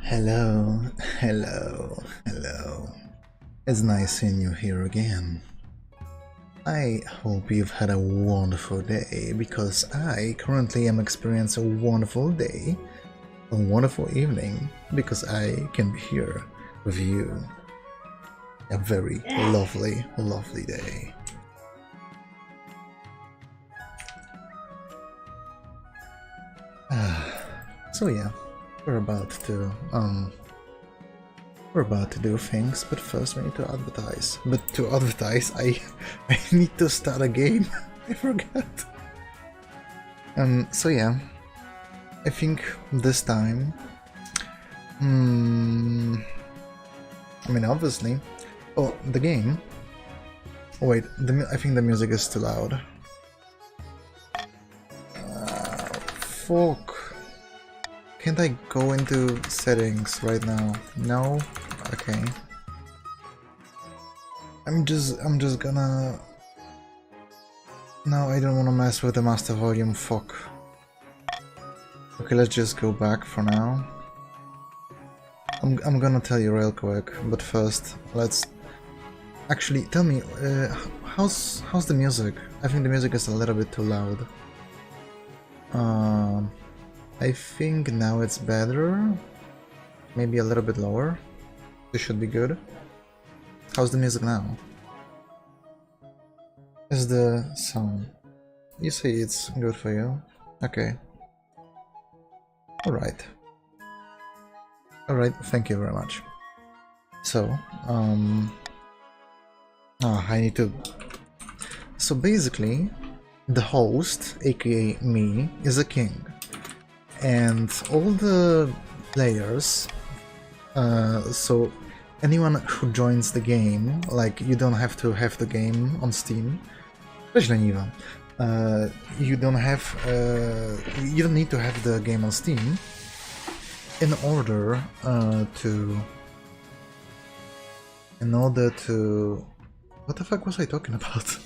Hello, hello, hello. It's nice seeing you here again. I hope you've had a wonderful day, because I currently am experiencing a wonderful day, a wonderful evening, because I can be here with you. A very lovely, lovely day. So yeah, we're about to do things, but first we need to advertise. But to advertise, I need to start a game. I forgot. So yeah, I think this time, I mean, obviously, oh, the game. Oh, wait, I think the music is too loud. Fuck. Can't I go into settings right now? No? Okay. I'm just gonna... No, I don't wanna mess with the master volume, fuck. Okay, let's just go back for now. I'm gonna tell you real quick, but first, let's... Actually, tell me, how's the music? I think the music is a little bit too loud. I think now it's better. Maybe a little bit lower. This should be good. How's the music now? Is the sound? You say it's good for you? Okay. Alright. Alright, thank you very much. So, I need to... So basically, the host, aka me, is a king. and all the players, so anyone who joins the game, like you don't have to have the game on Steam, especially Niva. You don't need to have the game on Steam in order to what the fuck was I talking about?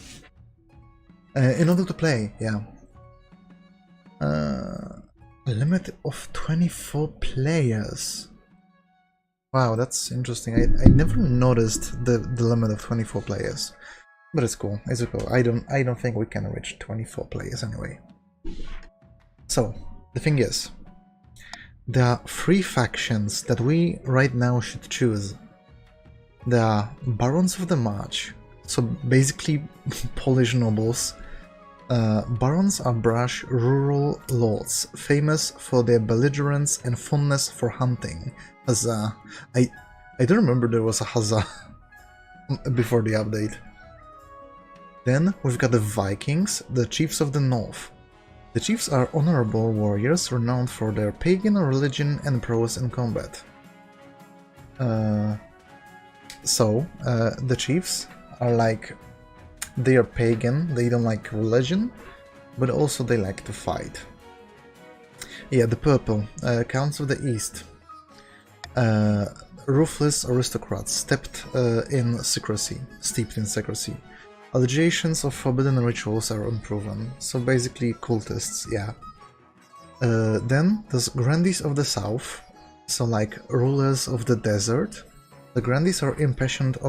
In order to play, yeah. A limit of 24 players. Wow, that's interesting. I never noticed the limit of 24 players. But it's cool. It's cool. I don't think we can reach 24 players anyway. So, the thing is, there are 3 factions that we right now should choose. There are Barons of the March, so basically Polish nobles. Barons are brash rural lords, famous for their belligerence and fondness for hunting. Huzzah. I don't remember there was a huzzah before the update. Then we've got the Vikings, the chiefs of the north. The chiefs are honorable warriors renowned for their pagan religion and prowess in combat. The chiefs are like, they are pagan, they don't like religion, but also they like to fight. Yeah, the purple, Counts of the East. Ruthless aristocrats steeped in secrecy. Allegations of forbidden rituals are unproven, so basically cultists, yeah. Then there's Grandees of the South, so like rulers of the desert. The Grandees are impassioned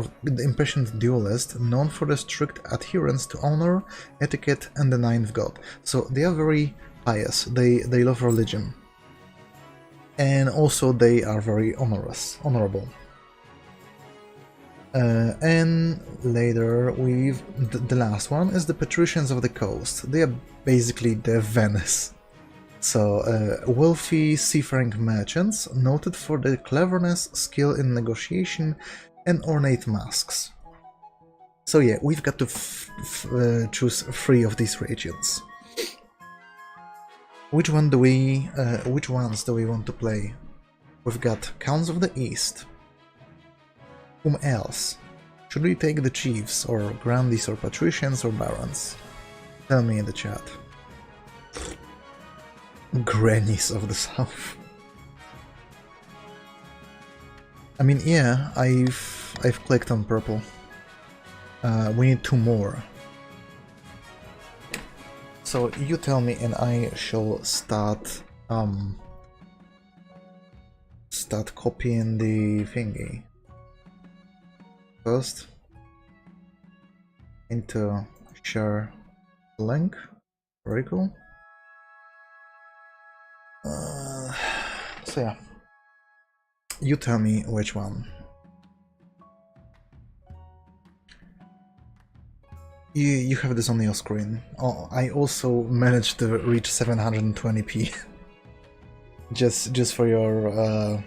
duelists, known for their strict adherence to honor, etiquette, and the Ninth God. So they are very pious, they love religion. And also they are very honorable. And later the last one is the Patricians of the Coast. They are basically the Venice. So, wealthy seafaring merchants, noted for their cleverness, skill in negotiation, and ornate masks. So yeah, we've got to choose 3 of these regions. Which ones do we want to play? We've got Counts of the East. Whom else? Should we take the chiefs, or grandees, or patricians, or barons? Tell me in the chat. Grannies of the South. I mean, yeah, I've clicked on purple. We need 2 more. So you tell me, and I shall start copying the thingy. First, into share link. Very cool. So yeah, you tell me which one. You have this on your screen. Oh, I also managed to reach 720p. just for your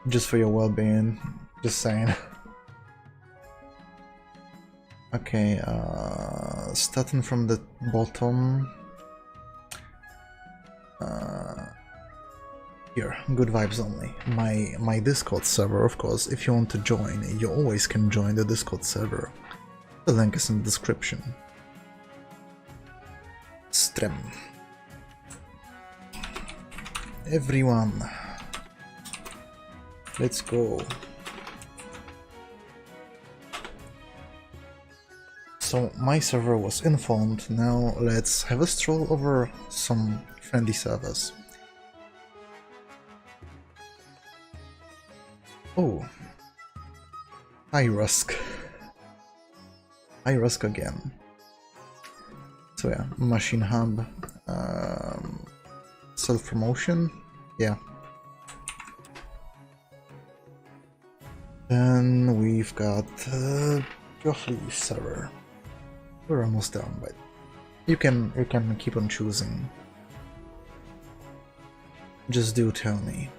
well-being. Just saying. Okay, starting from the bottom. Here, good vibes only. My Discord server, of course. If you want to join, you always can join the Discord server. The link is in the description. Stream. Everyone, let's go. So my server was informed. Now let's have a stroll over some friendly servers. Oh, hi Rusk. Hi Rusk again. So yeah, Machine Hub, self-promotion, yeah. Then we've got Joffrey server. We're almost done, but you can keep on choosing. Just do tell me.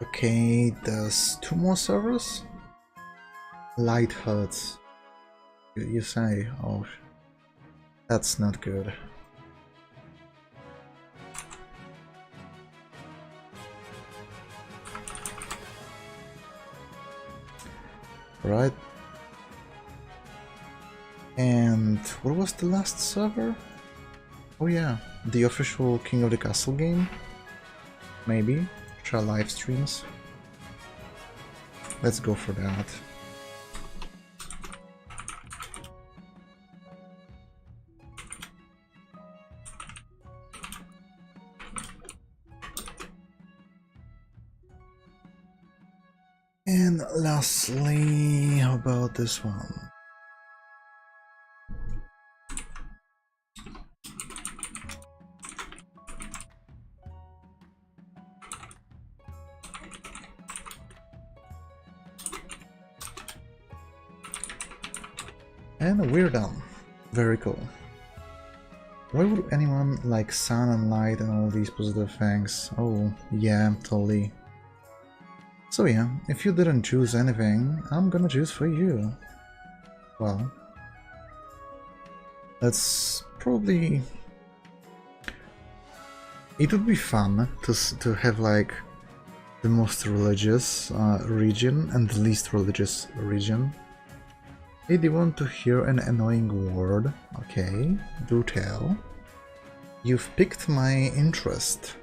Okay, there's 2 more servers? Light hurts. You say, oh, that's not good. Right. And what was the last server? Oh yeah, the official King of the Castle game? Maybe. Try live streams. Let's go for that. And lastly, how about this one? And we're done. Very cool. Why would anyone like sun and light and all these positive things? Oh, yeah, totally. So yeah, if you didn't choose anything, I'm gonna choose for you. Well, that's probably... It would be fun to have like the most religious region and the least religious region. Hey, do you want to hear an annoying word? Okay, do tell. You've piqued my interest.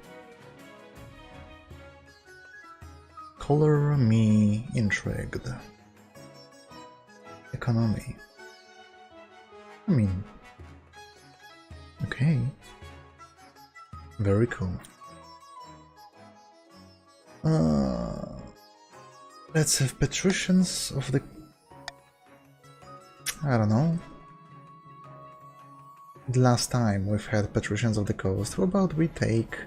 Color me intrigued. Economy. I mean... Okay. Very cool. Let's have patricians of the... I don't know. The last time we've had patricians of the coast, how about we take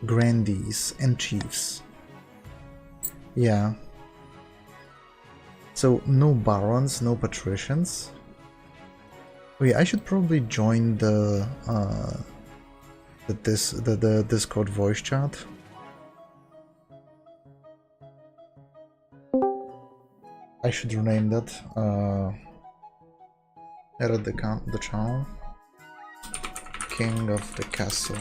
grandees and chiefs? Yeah. So no barons, no patricians. Wait, I should probably join the Discord voice chat. I should rename that. Edit the channel. King of the Castle.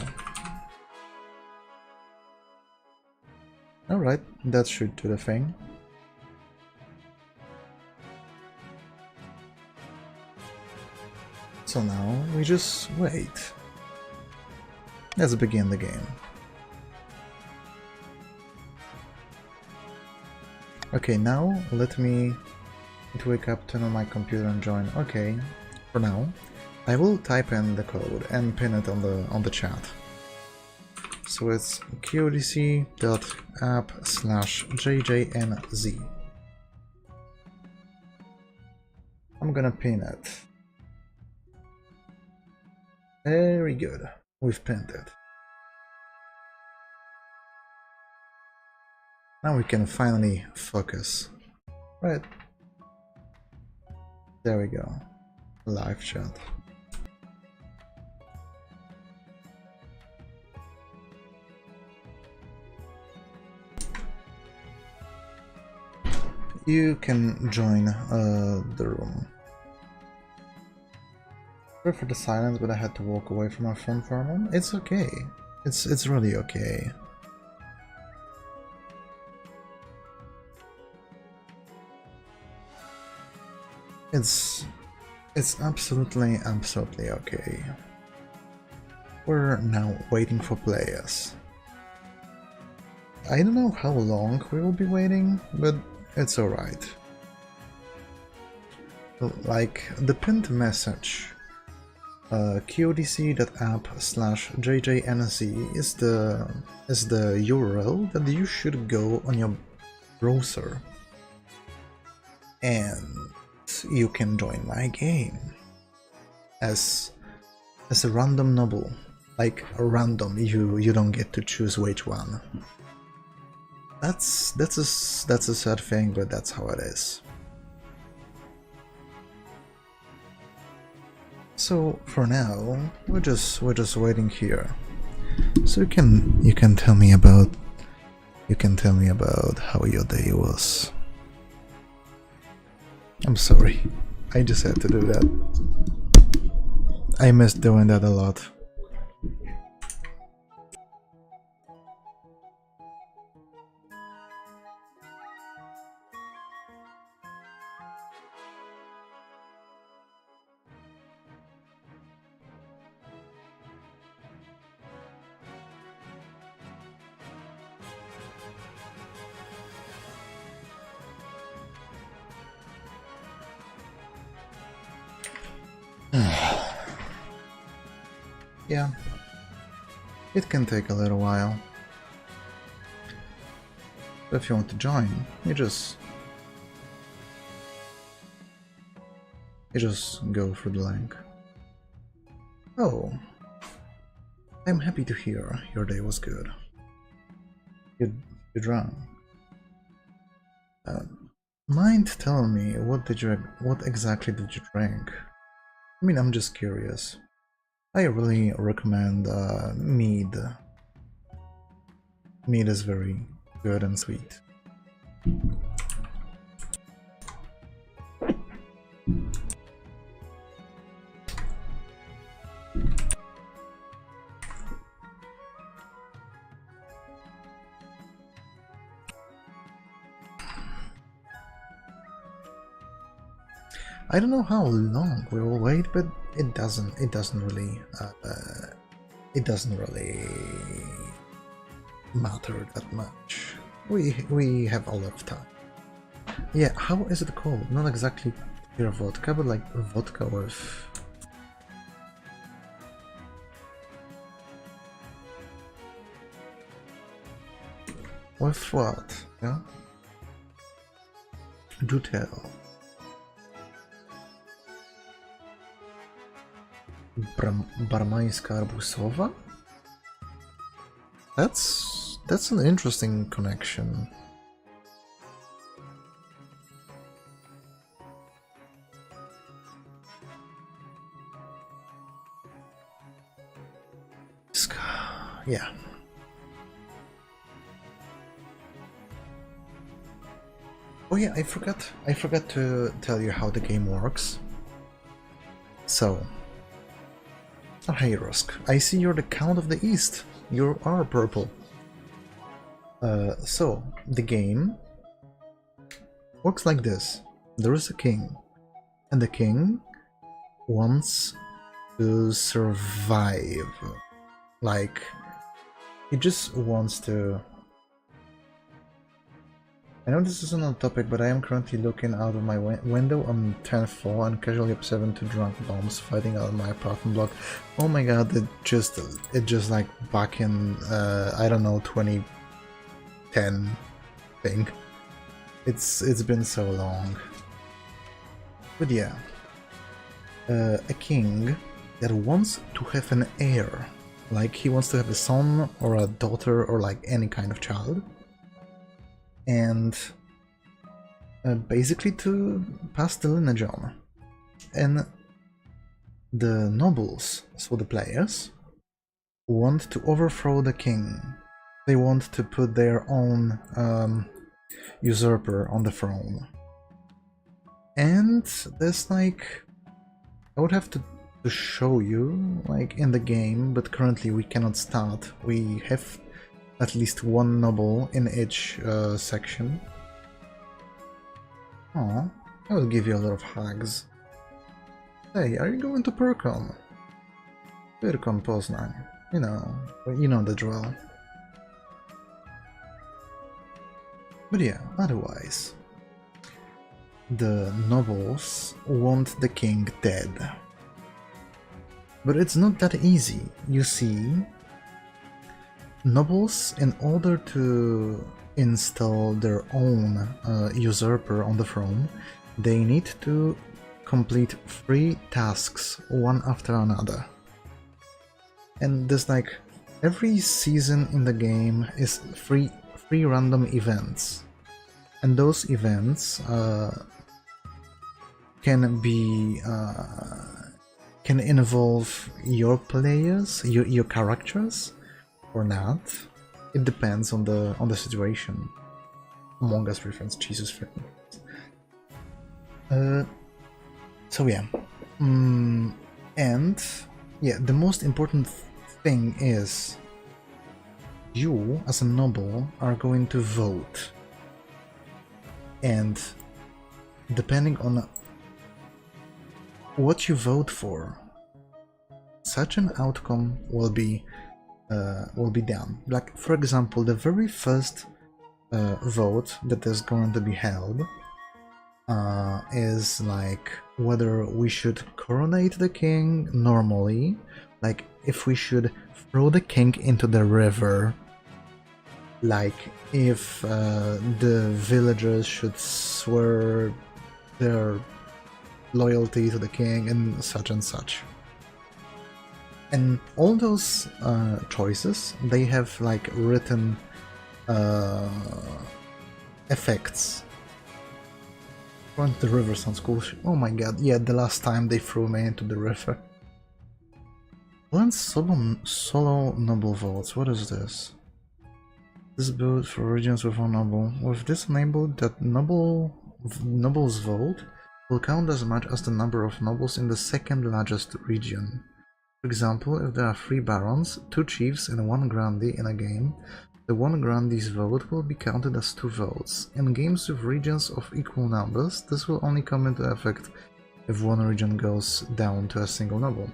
Alright, that should do the thing. So now we just wait. Let's begin the game. Okay, now let me wake up, turn on my computer and join. Okay, for now, I will type in the code and pin it on the chat. So it's qdc.app/jjnz. I'm gonna pin it. Very good. We've pinned it. Now we can finally focus. Right. There we go. Live chat. You can join the room. Sorry for the silence, but I had to walk away from my phone for a moment. It's okay. It's really okay. It's absolutely okay. We're now waiting for players. I don't know how long we will be waiting, but it's alright. Like the pinned message, qdc.app/jjnz is the URL that you should go on your browser, and you can join my game as a random noble. Like random, you don't get to choose which one. That's a sad thing, but that's how it is. So for now, we're just waiting here. So you can tell me about you can tell me about how your day was. I'm sorry, I just had to do that. I missed doing that a lot. Yeah, it can take a little while. But if you want to join, you just go through the link. Oh, I'm happy to hear your day was good. You drank. Mind telling me what exactly did you drink? I mean, I'm just curious. I really recommend mead. Mead is very good and sweet. I don't know how long we will wait, but it doesn't really matter that much. We have a lot of time. Yeah, how is it called? Not exactly pure vodka, but like vodka with what? Yeah. Do tell. Barmańska arbusowa? That's an interesting connection. Yeah. Oh yeah, I forgot to tell you how the game works. So, oh, hey Rusk, I see you're the Count of the East. You are purple. So, the game works like this. There is a king, and the king wants to survive. Like, he just wants to... I know this isn't on topic, but I am currently looking out of my window on 10th floor and casually observing two drunk bombs fighting out of my apartment block. Oh my god, it just like back in, I don't know, 2010 thing. It's been so long. But yeah, a king that wants to have an heir, like he wants to have a son or a daughter or like any kind of child. And basically to pass the lineage on. And the nobles, so the players, want to overthrow the king. They want to put their own usurper on the throne. And there's like... I would have to show you, like, in the game, but currently we cannot start. We have at least one noble in each section. Aw, I will give you a lot of hugs. Hey, are you going to Percon? Percon Poznan. You know the drill. But yeah, otherwise, the nobles want the king dead. But it's not that easy. You see, nobles, in order to install their own usurper on the throne, they need to complete 3 tasks, one after another. And there's like, every season in the game is 3 random events. And those events can be... can involve your players, your characters, or not. it depends on the situation. Among Us reference, Jesus freaking. So yeah, and yeah, the most important thing is you as a noble are going to vote, and depending on what you vote for, such an outcome will be done. Like, for example, the very first vote that is going to be held is like whether we should coronate the king normally, like if we should throw the king into the river, like if the villagers should swear their loyalty to the king and such and such. And all those choices, they have like written effects. Front the river sounds cool. Oh my god, yeah, the last time they threw me into the river. Once solo noble votes, what is this? This build for regions with one noble. With this enabled, that noble's vote will count as much as the number of nobles in the second largest region. For example, if there are 3 barons, 2 chiefs and 1 grandee in a game, the 1 grandee's vote will be counted as 2 votes. In games with regions of equal numbers, this will only come into effect if one region goes down to a single noble.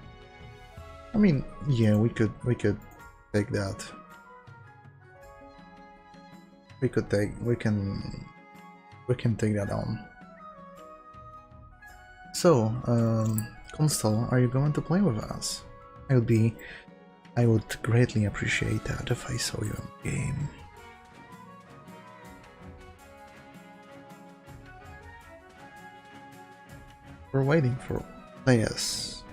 I mean, yeah, we could take that. We can take that on. So, Constal, are you going to play with us? I would greatly appreciate that if I saw you in the game. We're waiting for players.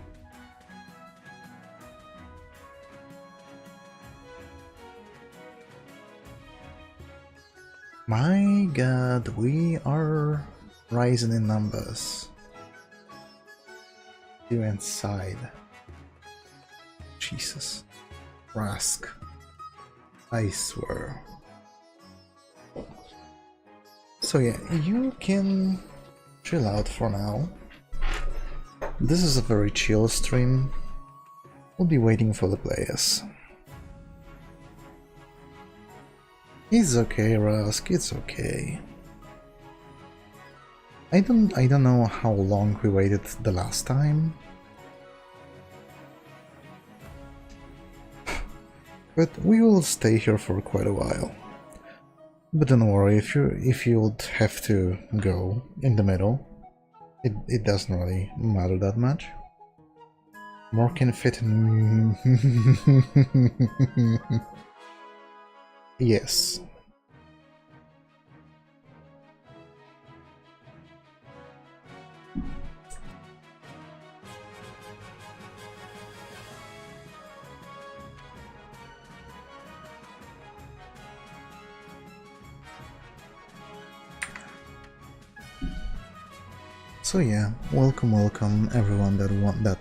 My god, we are rising in numbers. You inside. Jesus. Rask. I swear. So yeah, you can chill out for now. This is a very chill stream. We'll be waiting for the players. It's okay, Rask, it's okay. I don't know how long we waited the last time. But we will stay here for quite a while. But don't worry, if you would have to go in the middle, it doesn't really matter that much. More can fit in... Yes. So yeah, welcome everyone that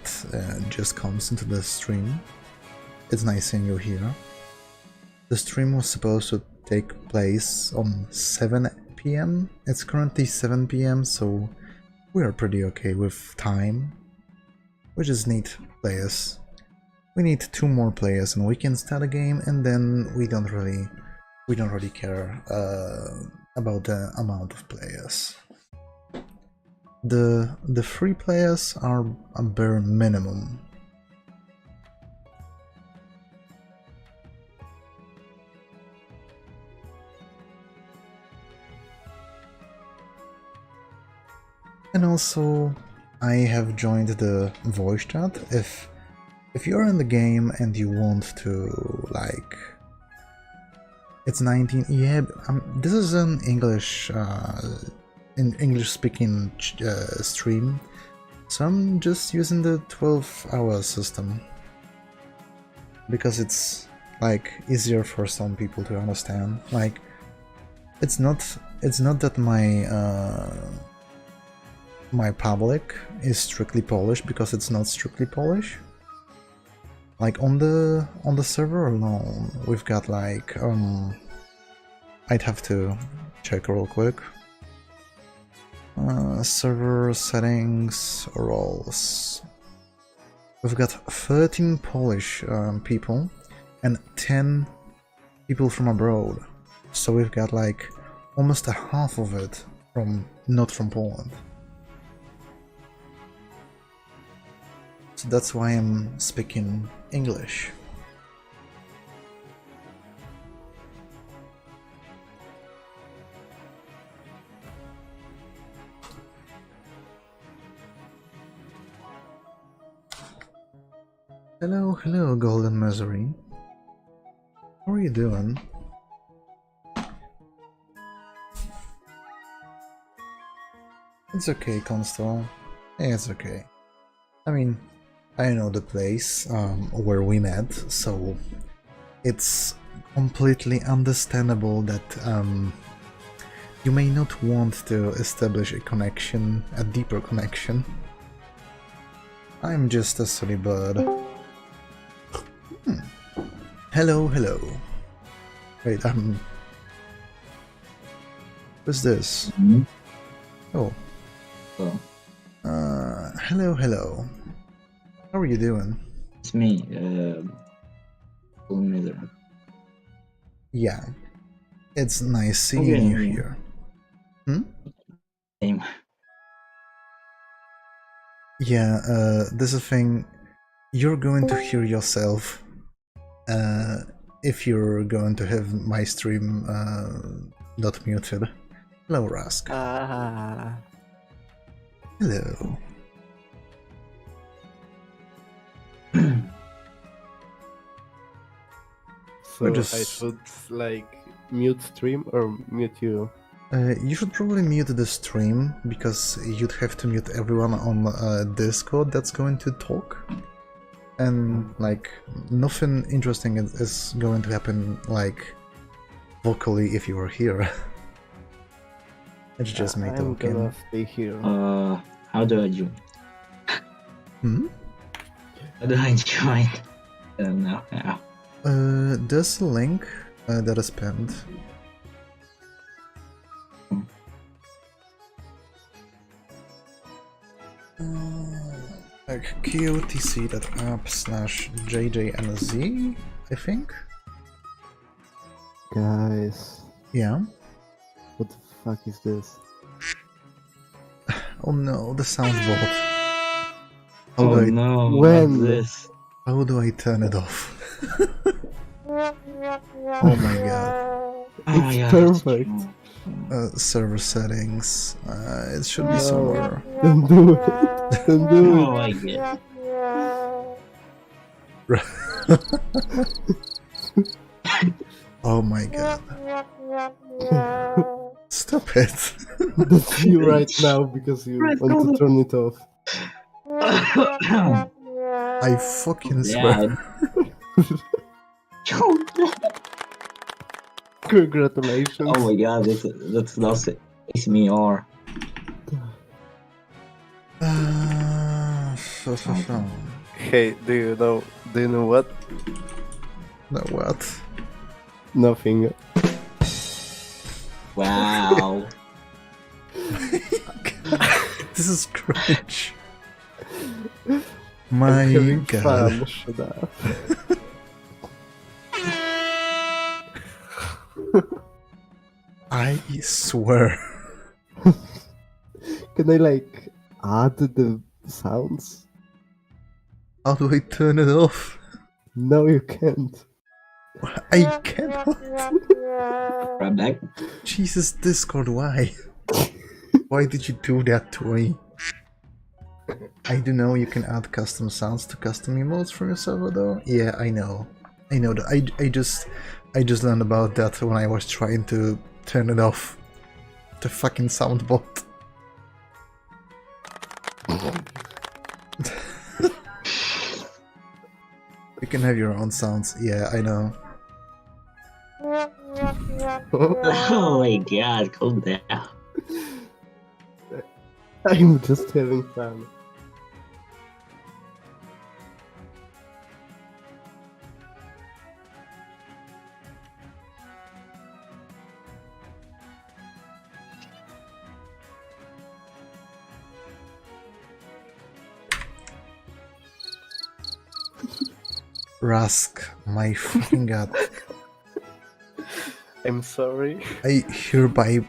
just comes into the stream. It's nice seeing you here. The stream was supposed to take place on 7 PM. It's currently 7 PM, so we are pretty okay with time. We just need players. We need 2 more players and we can start a game, and then we don't really care about the amount of players. The 3 players are a bare minimum. And also, I have joined the voice chat. If you're in the game and you want to, like, it's 19. Yeah, this is an English speaking stream, so I'm just using the 12-hour system because it's like easier for some people to understand. Like, it's not that my public is strictly Polish, because it's not strictly Polish. Like on the server alone, we've got like I'd have to check real quick. Server settings, roles. We've got 13 Polish people and 10 people from abroad. So we've got like almost a half of it not from Poland. So that's why I'm speaking English. Hello, Golden Misery. How are you doing? It's okay, Constable. It's okay. I mean, I know the place where we met, so it's completely understandable that you may not want to establish a connection, a deeper connection. I'm just a silly bird. Hello. Wait, what's this? Mm-hmm. Oh. Oh. Hello. How are you doing? It's me, Golden Misery. Yeah. It's nice seeing you here. Same. Yeah, there's a thing. You're going to hear yourself if you're going to have my stream not muted. Hello, Rask. Hello. So I should like mute stream or mute you? You should probably mute the stream because you'd have to mute everyone on Discord that's going to talk. And like nothing interesting is going to happen like vocally if you were here. It's just me I'm talking. gonna stay here. How do I join? How do I join? I don't know how. There's a link that is pinned. Like qtc.app/jjnz, I think. Guys, Yeah. what the fuck is this? Oh no, the soundboard. Oh no, When? what's this? How do I turn it off? Oh my god. Oh, It's yeah, perfect. Server settings. It should be somewhere. Don't do it. Don't do Oh, it. I get. Oh my god. Stop it. That's you right now because you want to turn it off. I fucking swear. Congratulations. Oh my god, that's lost it. It's me or. Hey, do you know what? No, what? Nothing. Wow. This is cringe. I'm My having god. fun. Shut up. I swear. Can I like add the sounds? How do I turn it off? No, you can't. I cannot. Right back. Jesus, Discord, why? Why did you do that to me? I do know you can add custom sounds to custom emotes for your server though. Yeah, I know. I know that. I just learned about that when I was trying to turn it off. The fucking soundboard. You can have your own sounds. Yeah, I know. Oh my god, calm down. I'm just having fun. Rusk, my fucking god. I'm sorry. I hereby...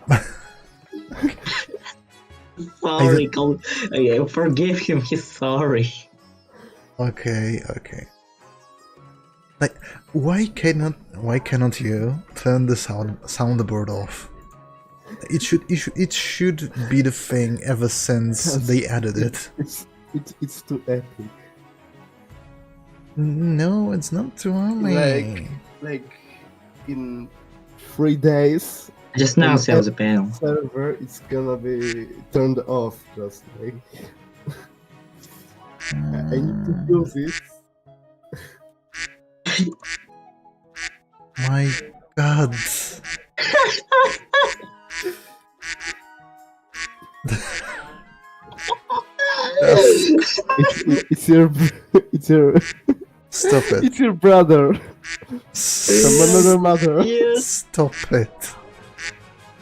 Sorry, forgive him. He's sorry. Okay. Like, why cannot you turn the soundboard off? It should be the thing ever since they added it. It's too epic. No, it's not too early. Like in 3 days, Just now, on sell the panel. server, it's gonna be turned off. Just like I need to use it. My god. It's your Stop it. it's your brother from another mother. Yes. Stop it.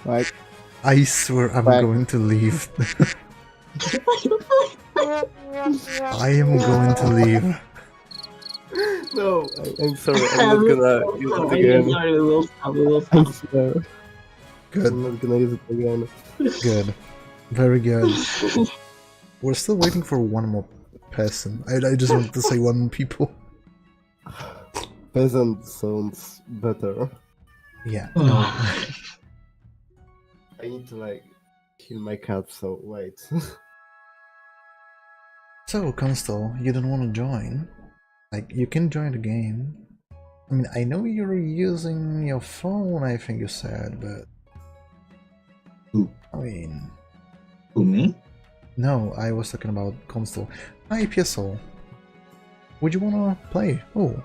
Like I swear I'm Back. going to leave. I am going to leave. no, I'm sorry. I'm not gonna use it again. Sorry, we will stop. We will I stop. swear, Good, I'm not gonna use it again. good. Very good. We're still waiting for one more person. I just want to say one more people. Peasant sounds better. Yeah. I need to like kill my cat. So wait. So, Constal, you don't want to join? Like, you can join the game. I mean, I know you're using your phone, I think you said, but... Who? I mean... Who, me? No, I was talking about Constal. Hi, PSL. Would you wanna play? Oh.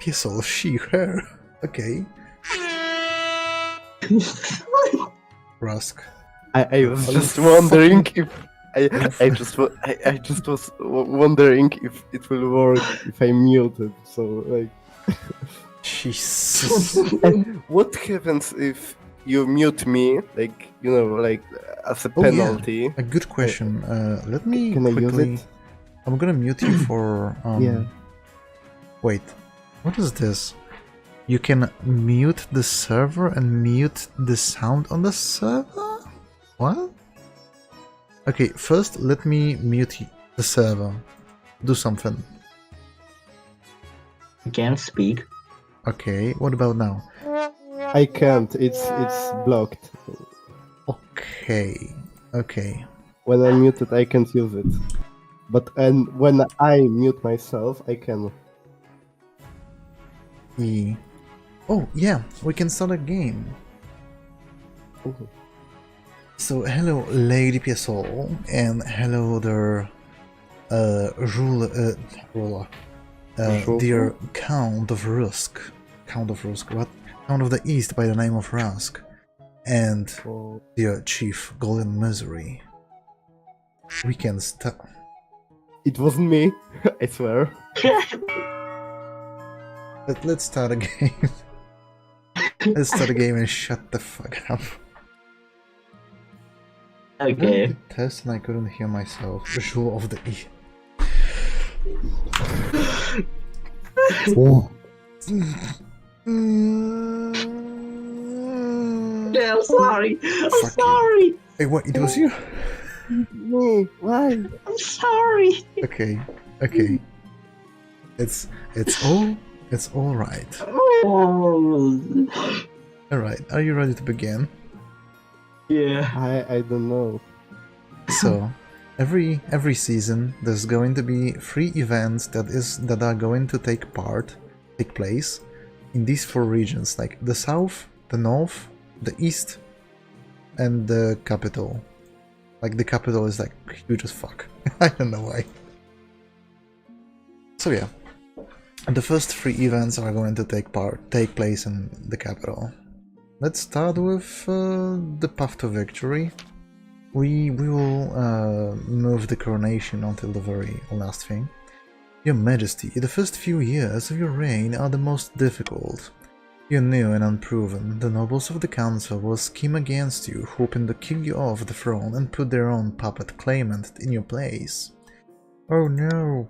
PSL, she, her. Okay. Rusk. I was just wondering if I just was wondering if it will work if I mute it. So like, Jesus. and what happens if you mute me? Like like as a Oh, yeah. penalty. A good question. Let me Can I use quickly... it? I'm gonna mute you for... Yeah. Wait. What is this? You can mute the server and mute the sound on the server? What? Okay, first let me mute the server. Do something. I can't speak. Okay, what about now? I can't. It's blocked. Okay. When I'm muted, I can't use it. But when I mute myself, I can. Oh, yeah, we can start a game. Ooh. So, hello, Lady PSO, and hello there, ruler, dear Count of Rusk. What? Count of the East by the name of Rusk. And Oh. dear Chief Golden Misery. We can start. It wasn't me. I swear. Let's start a game. Let's start a game and shut the fuck up. Okay. Test and I couldn't hear myself. Jewel of the E. Oh. Yeah, I'm sorry. I'm Fuck you. sorry. Hey, what? It was you? Me? Why? I'm sorry. Okay. It's all right. Oh. All right. Are you ready to begin? Yeah. I don't know. So, every season there's going to be 3 events that are going to take place in these 4 regions, like the south, the north, the east, and the capital. Like the capital is like huge as fuck. I don't know why. So yeah, the first 3 events are going to take place in the capital. Let's start with the path to victory. We will move the coronation until the very last thing. Your Majesty, the first few years of your reign are the most difficult. You're new and unproven. The nobles of the council will scheme against you, hoping to kick you off the throne and put their own puppet claimant in your place. Oh no!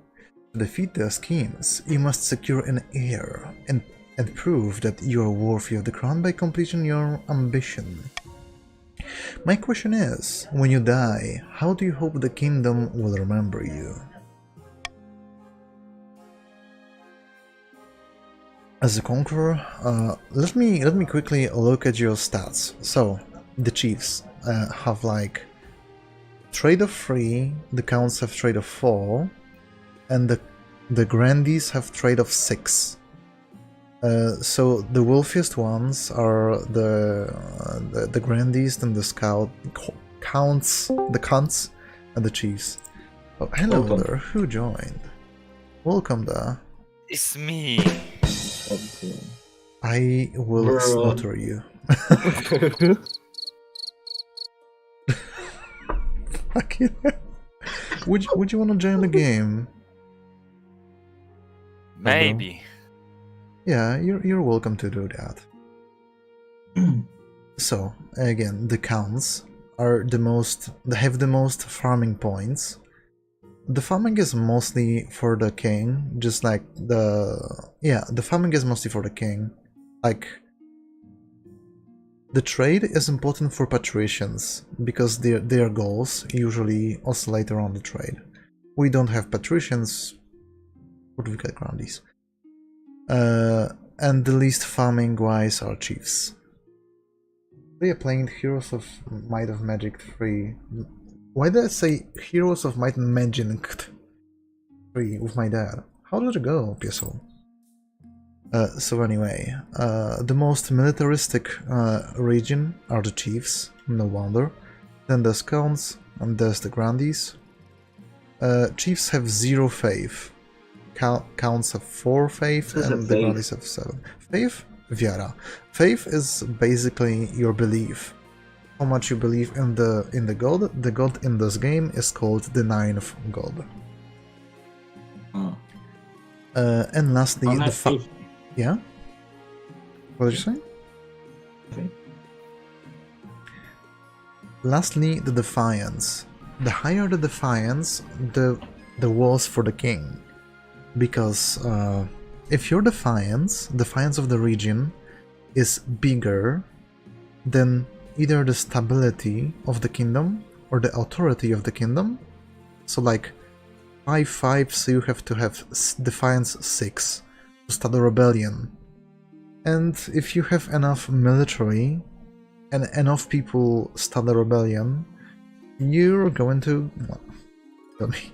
To defeat their schemes, you must secure an heir and prove that you are worthy of the crown by completing your ambition. My question is, when you die, how do you hope the kingdom will remember you? As a conqueror, let me quickly look at your stats. So, the chiefs have like trade of 3, the counts have trade of 4, and the grandees have trade of 6. So the wealthiest ones are the grandees, then the counts, and the chiefs. Oh, hello Welcome. there. Who joined? Welcome there. It's me. Okay. I will Bro. slaughter you. Fuck yeah. Would you want to join the game? Maybe. Yeah, you're welcome to do that. So again, the counts are they have the most farming points. The farming is mostly for the king, just like the farming is mostly for the king. Like, the trade is important for patricians, because their goals usually oscillate around the trade. We don't have patricians, but we got grandees. And the least farming-wise are chiefs. We are playing Heroes of Might of Magic 3. Why did I say Heroes of Might and Magic 3 with my dad? How did it go, PSO? So anyway, the most militaristic region are the chiefs, no wonder. Then there's counts, and there's the grandees. Chiefs have 0 faith. Counts have 4 faith, What is a and the faith? grandees have 7. Faith? Viara. Faith is basically your belief. How much you believe in the god. The god in this game is called the 9th god. Oh. And lastly, I'm the not safe. yeah? What did you say? Okay. Lastly, the Defiance. The higher the Defiance, the worse for the king. Because if your Defiance of the region, is bigger than either the stability of the kingdom or the authority of the kingdom, so like 5-5, so you have to have Defiance 6 to start a rebellion. And if you have enough military and enough people start a rebellion, you're going to kill me.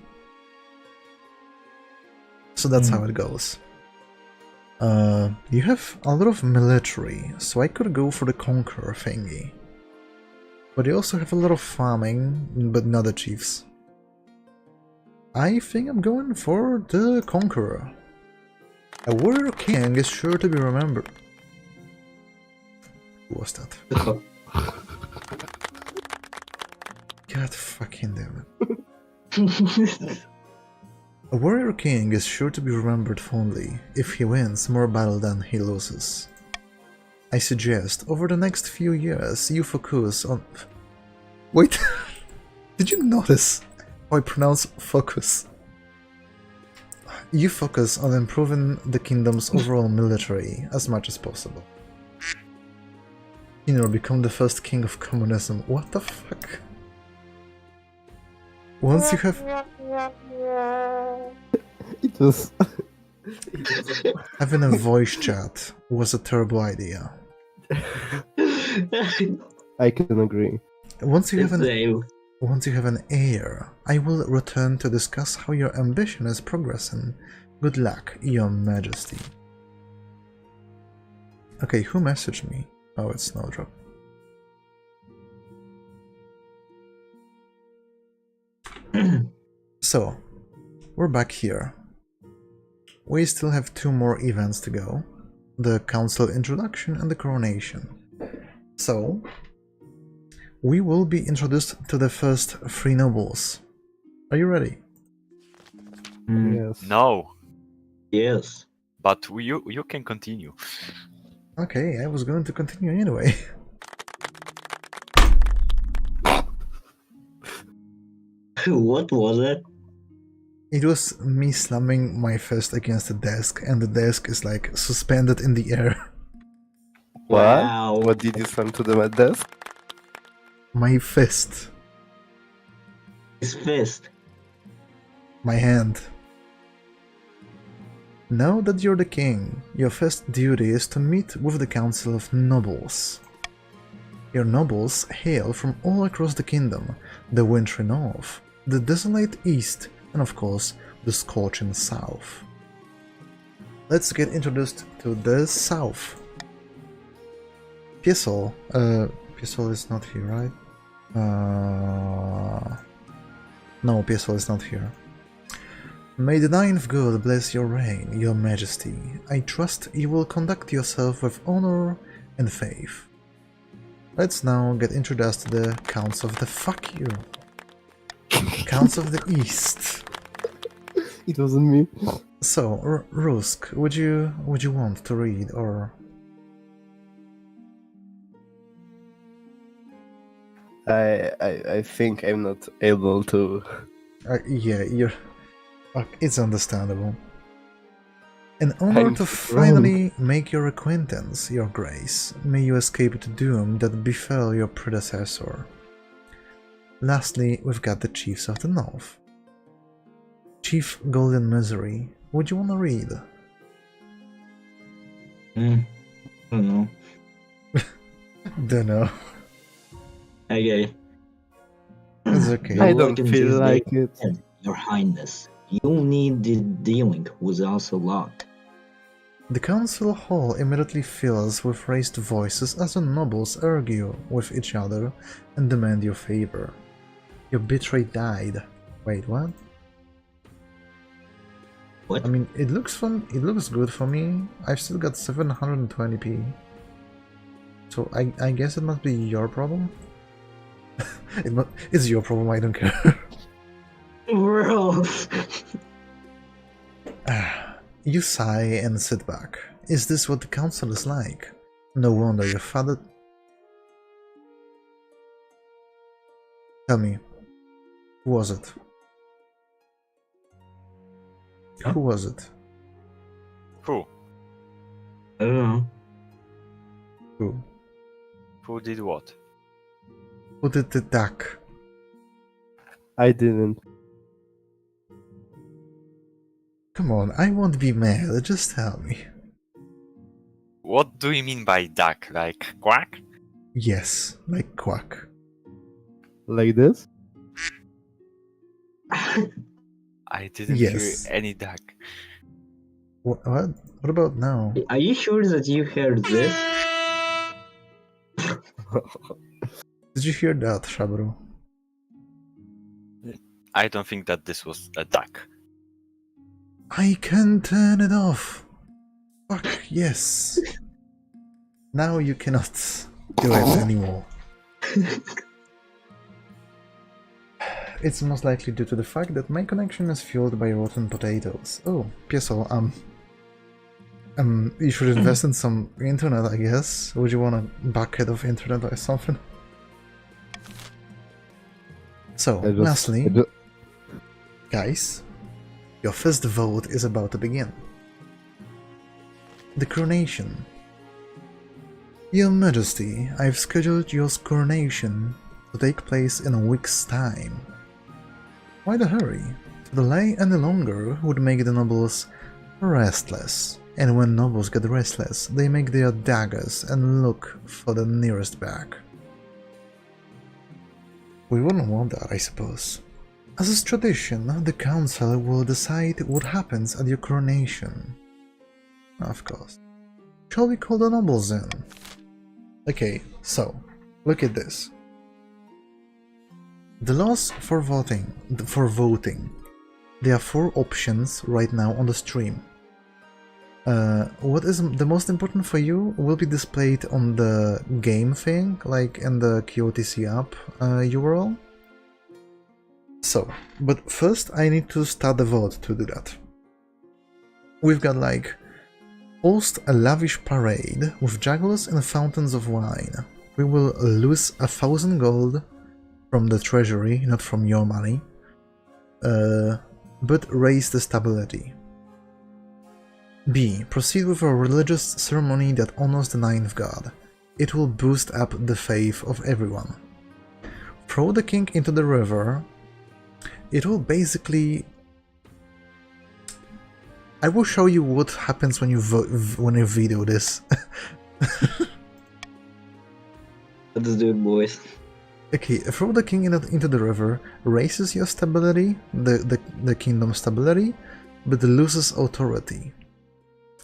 So that's how it goes. You have a lot of military, so I could go for the conqueror thingy. But you also have a lot of farming, but not the chiefs. I think I'm going for the conqueror. A warrior king is sure to be remembered. Who was that? God fucking damn it. A warrior king is sure to be remembered fondly if he wins more battle than he loses. I suggest over the next few years you focus on... Wait, did you notice how I pronounce focus? You focus on improving the kingdom's overall military as much as possible. You know, become the first king of communism. What the fuck? Once you have... It was. Having a voice chat was a terrible idea. I can agree. Once you have Same. Once you have an heir, I will return to discuss how your ambition is progressing. Good luck, Your Majesty. Okay, who messaged me? Oh, it's Snowdrop. So, we're back here. We still have 2 more events to go. The council introduction and the coronation. So, we will be introduced to the first 3 nobles. Are you ready? Yes. No, Yes. but you can continue. Okay, I was going to continue anyway. What was it? It was me slamming my fist against the desk, and the desk is like suspended in the air. What? Wow. What did you send to the desk? My fist. His fist. My hand. Now that you're the king, your first duty is to meet with the Council of Nobles. Your nobles hail from all across the kingdom, the wintry north, the desolate east, and of course, the scorching south. Let's get introduced to the south. Piesol. Piesol is not here, right? No, Piesol is not here. May the ninth god bless your reign, your majesty. I trust you will conduct yourself with honor and faith. Let's now get introduced to the Counts of the fuck you. Counts of the East. It wasn't me. So, Rusk, would you want to read or? I think I'm not able to. Yeah, you're. It's understandable. In honor I'm to strong. finally make your acquaintance, your grace, may you escape the doom that befell your predecessor. Lastly, we've got the Chiefs of the North. Chief Golden Misery, would you want to read? I don't know. Dunno. Okay. It's okay. I Your don't legend feel is like they it. said, Your Highness, you need the dealing with Ocelot. The council hall immediately fills with raised voices as the nobles argue with each other and demand your favor. Your bitrate died. Wait, what? What? I mean, it looks fun. It looks good for me. I've still got 720p. So I guess it must be your problem. It's your problem. I don't care. Bro. You sigh and sit back. Is this what the council is like? No wonder your father. Tell me, who was it? Huh? Who was it? Who? I don't know. Who? Who did what? Who did the duck? I didn't. Come on, I won't be mad. Just tell me. What do you mean by duck? Like quack? Yes, like quack. Like this? I didn't Yes. hear any duck. What? What about now? Are you sure that you heard this? Did you hear that, Shabru? I don't think that this was a duck. I can turn it off. Fuck yes. Now you cannot do it anymore. It's most likely due to the fact that my connection is fueled by rotten potatoes. Oh, Piesol, you should invest in some internet, I guess. Would you want a bucket of internet or something? So, lastly, guys, your first vote is about to begin. The coronation. Your Majesty, I've scheduled your coronation to take place in a week's time. Why the hurry? To delay any longer would make the nobles restless, and when nobles get restless, they make their daggers and look for the nearest bag. We wouldn't want that, I suppose. As is tradition, the council will decide what happens at your coronation. Of course. Shall we call the nobles in? Okay, so, look at this. The laws for voting. There are 4 options right now on the stream. What is the most important for you will be displayed on the game thing, like in the QOTC app URL. So, but first I need to start the vote to do that. We've got like, host a lavish parade with jugglers and fountains of wine. We will lose 1,000 gold from the treasury, not from your money. but raise the stability. B. Proceed with a religious ceremony that honors the ninth god. It will boost up the faith of everyone. Throw the king into the river. It will basically... I will show you what happens when you veto this. Let's do it, boys. Okay, throw the king into the river, raises your stability, the kingdom stability, but loses authority.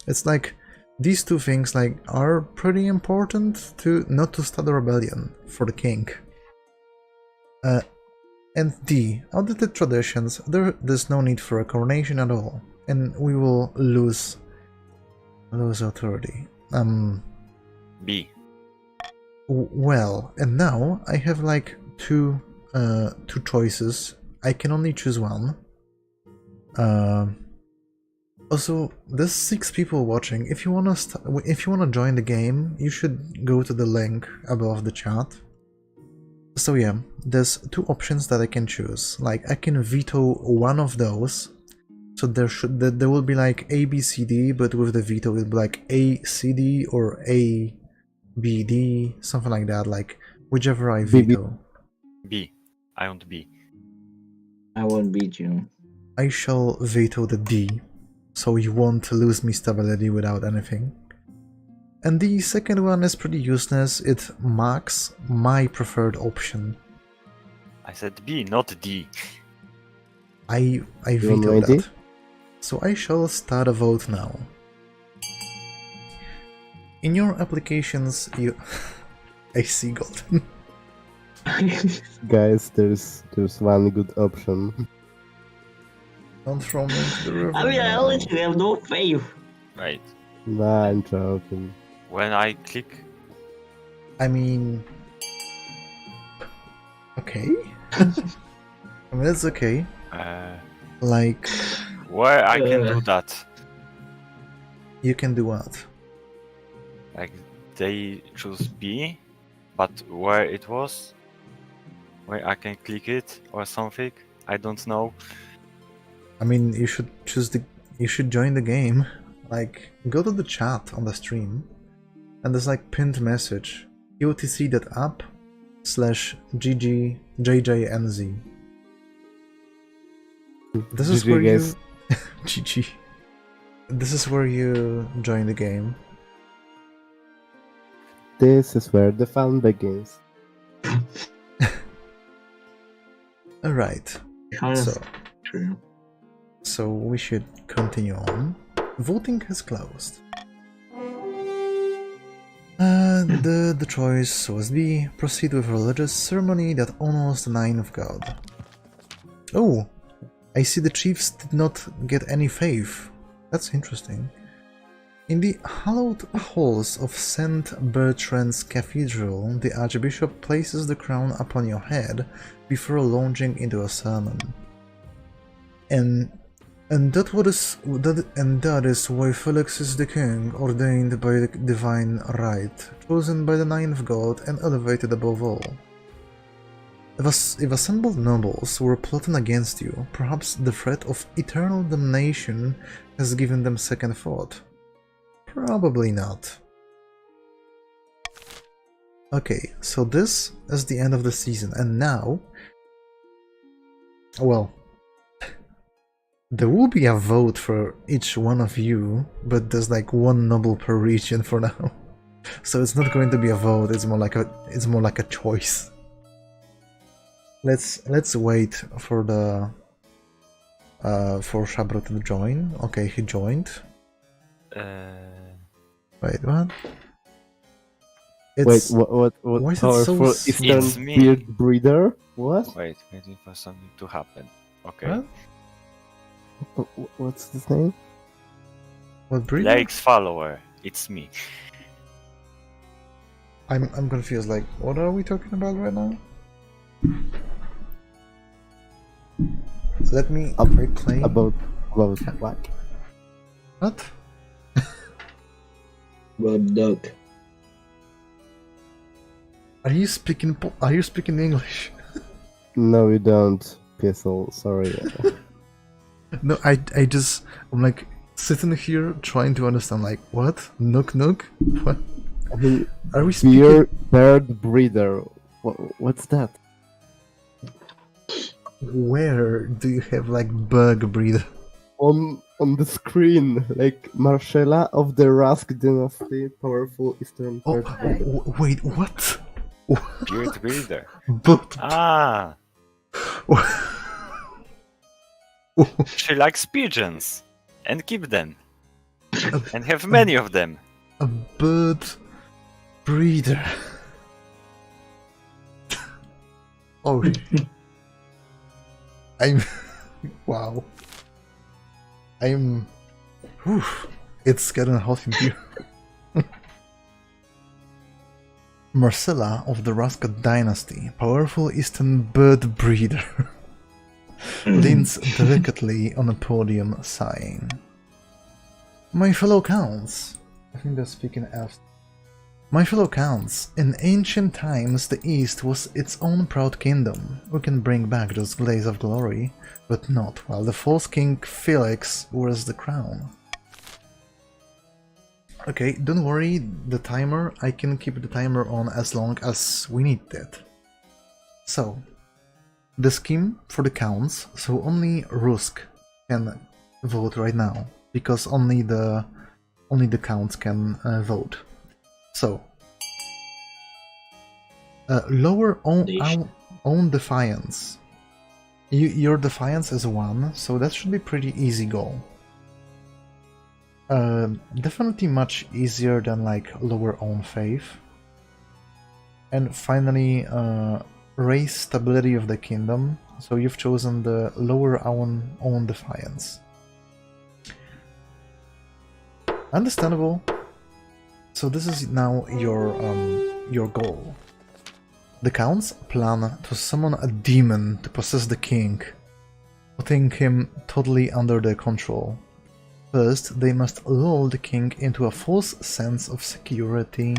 It's like these two things like are pretty important to not to start a rebellion for the king. And D, outdated traditions. There's no need for a coronation at all, and we will lose authority. B. Well, and now I have like two choices. I can only choose one. Also, there's 6 people watching. If you wanna join the game, you should go to the link above the chat. So yeah, there's 2 options that I can choose. Like I can veto one of those. So there will be like A, B, C, D, but with the veto it'll be like A, C, D or A, B, D, something like that. Like whichever I veto. B. I want B. I won't beat you. I shall veto the D, so you won't lose me stability without anything. And the second one is pretty useless. It marks my preferred option. I said B, not D. I veto that. So I shall start a vote now. In your applications, you... I see golden. Guys, there's one good option. Don't throw me into the river. I mean, I literally have no faith. Right. Nah, I'm joking. When I click... I mean... Okay. I mean, that's okay. Like... Where I can do that? You can do what? Like, they choose B, but where it was? Where I can click it or something? I don't know. I mean, you should you should join the game. Like, go to the chat on the stream, and there's like pinned message utc.app/ggJJNZ. This is where you GG. This is where you join the game. This is where the fun begins. Alright. True. So we should continue on. Voting has closed. The choice was B. Proceed with a religious ceremony that honors the ninth god. Oh, I see the chiefs did not get any faith. That's interesting. In the hallowed halls of St. Bertrand's Cathedral, the Archbishop places the crown upon your head before launching into a sermon. And that is why Felix is the king, ordained by the divine right, chosen by the ninth god and elevated above all. If assembled nobles were plotting against you, perhaps the threat of eternal damnation has given them second thought. Probably not. Okay, so this is the end of the season, and now... Well... There will be a vote for each one of you, but there's like one noble per region for now. So it's not going to be a vote, it's more like a choice. Let's wait for the for Shabro to join. Okay, he joined. Wait, what? Wait, what why is it powerful so Eastern beard breeder? What? Wait, waiting for something to happen. Okay. What? What's his name? What breed? Lake's follower. It's me. I'm confused. Like, what are we talking about right now? Let me reclaim. About what? What? Well, duck. Are you speaking English? No, we don't. Pistol, sorry. No, I'm like sitting here trying to understand, like, what? Nook Nook? What? I mean, Are we speaking? beer bird breeder. What's that? Where do you have, like, bug breeder? On the screen, like Marcella of the Rask dynasty, powerful Eastern Oh, bird breeder. wait, what? Beard breeder. But Ah, she likes pigeons and keep them and have many of them. a bird breeder. Oh, I'm. Wow. I'm. Whew, it's getting hot in here. Marcella of the Raska dynasty, powerful Eastern bird breeder, leans delicately on a podium, sighing. My fellow counts, I think they're speaking elf. My fellow counts, in ancient times the East was its own proud kingdom. We can bring back those days of glory, but not while the false king Felix wears the crown. Okay, don't worry, the timer, I can keep the timer on as long as we need it. So, the scheme for the counts, so only Rusk can vote right now, because only the counts can vote. So, lower own defiance. Your defiance is 1, so that should be pretty easy goal. Definitely much easier than like lower own faith. And finally, raise stability of the kingdom. So you've chosen the lower own defiance. Understandable. So this is now your goal. The counts plan to summon a demon to possess the king, putting him totally under their control. First, they must lull the king into a false sense of security.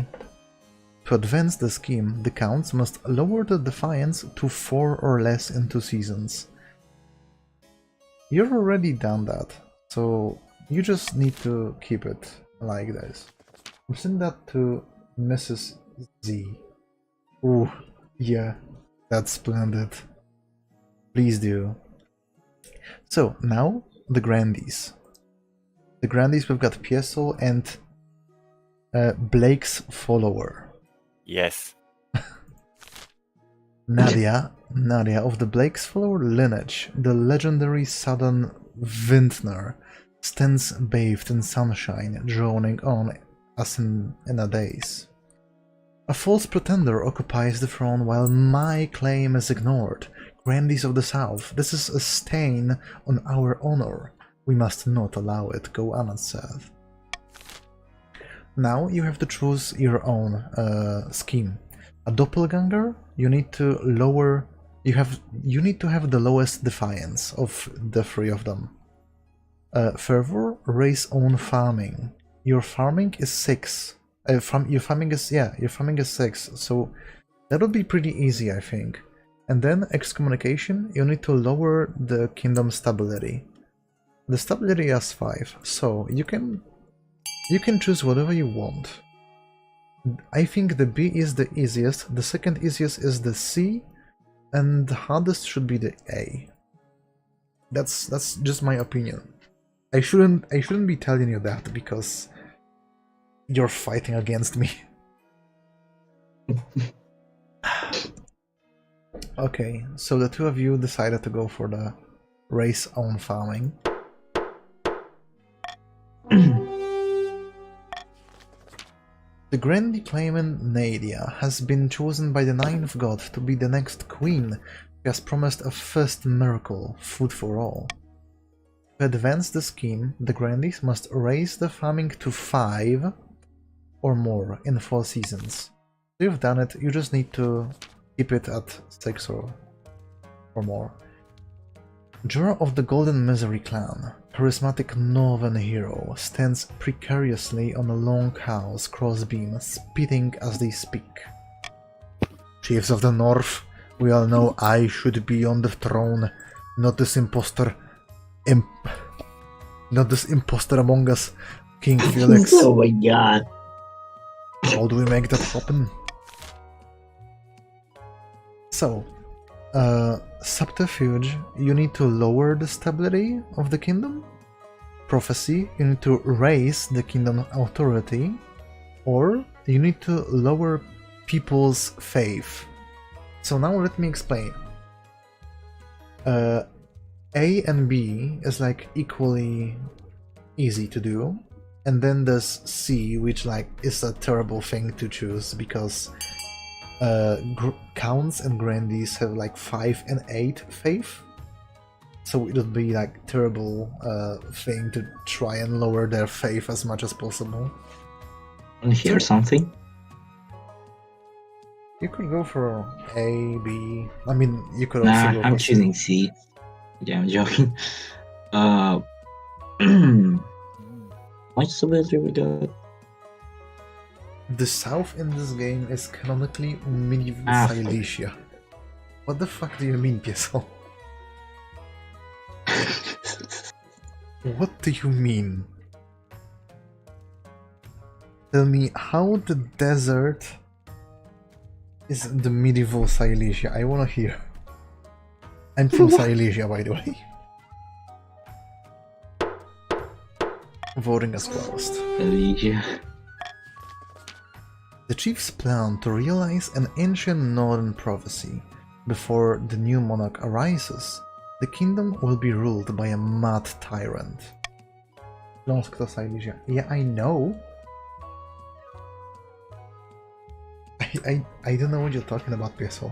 To advance the scheme, the counts must lower the defiance to 4 or less in 2 seasons. You've already done that, so you just need to keep it like this. I'm sending that to Mrs. Z. Ooh, yeah, that's splendid. Please do. So, now, the Grandies. The Grandies, we've got Piesol and Blake's follower. Yes. Nadia of the Blake's follower lineage, the legendary Southern Vintner, stands bathed in sunshine, droning on as in a daze. A false pretender occupies the throne while my claim is ignored. Grandies of the South, this is a stain on our honor. We must not allow it go unanswered. Now you have to choose your own scheme. A doppelganger, you need to lower. You need to have the lowest defiance of the 3 of them. Fervor, raise own farming. Your farming is 6. Your farming is 6. So that would be pretty easy, I think. And then excommunication, you need to lower the kingdom stability. The stability is 5, so you can choose whatever you want. I think the B is the easiest, the second easiest is the C, and the hardest should be the A. That's just my opinion. I shouldn't be telling you that because you're fighting against me. Okay, so the 2 of you decided to go for the race own farming. The Grandee claimant Nadia has been chosen by the 9 of God to be the next queen. She has promised a first miracle, food for all. To advance the scheme, the Grandees must raise the farming to 5 or more in 4 seasons. If you've done it, you just need to keep it at 6 or more. Juror of the Golden Misery clan, charismatic northern hero, stands precariously on a long house crossbeam, spitting as they speak. Chiefs of the North, we all know I should be on the throne, not this impostor. Not this imposter among us, King Felix. Oh my god. How do we make that happen? So, subterfuge, you need to lower the stability of the kingdom. Prophecy, you need to raise the kingdom authority. Or you need to lower people's faith. So now let me explain. A and B is like equally easy to do. And then there's C, which like is a terrible thing to choose because counts and grandees have like 5 and 8 faith, so it would be like terrible thing to try and lower their faith as much as possible. And hear something? You could go for A, B. I mean, you could also Nah, go I'm for C. choosing C. Yeah, I'm joking. Much stability we got? The south in this game is canonically medieval Ah, Silesia. What the fuck do you mean, Pieso? What do you mean? Tell me how the desert is the medieval Silesia. I wanna hear. I'm from Silesia, by the way. Voting as closed. Silesia. The chiefs plan to realize an ancient northern prophecy. Before the new monarch arises, the kingdom will be ruled by a mad tyrant. Śląsk to Silesia. Yeah, I know. I don't know what you're talking about, Pieso.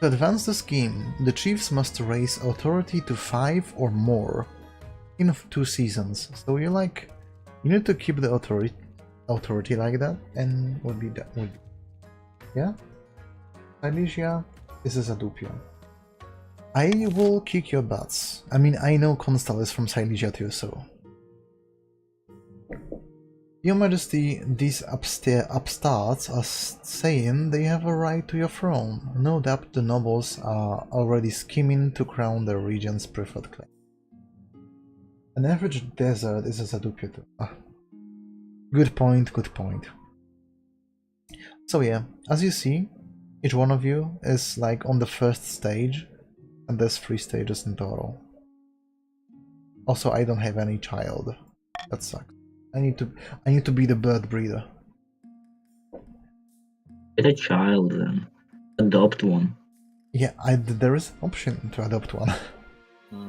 To advance the scheme, the chiefs must raise authority to 5 or more in 2 seasons. So you need to keep the authority like that, and will be that. Yeah? Silesia, this is Adupia. I will kick your butts. I mean, I know Constal is from Silesia too, so. Your Majesty, these upstarts are saying they have a right to your throne. No doubt the nobles are already scheming to crown the region's preferred claim. An average desert is a Zadupia too. Good point, good point. So yeah, as you see, each one of you is like on the first stage, and there's 3 stages in total. Also, I don't have any child. That sucks. I need to be the bird breeder. Get a child then. Adopt one. Yeah, there is an option to adopt one.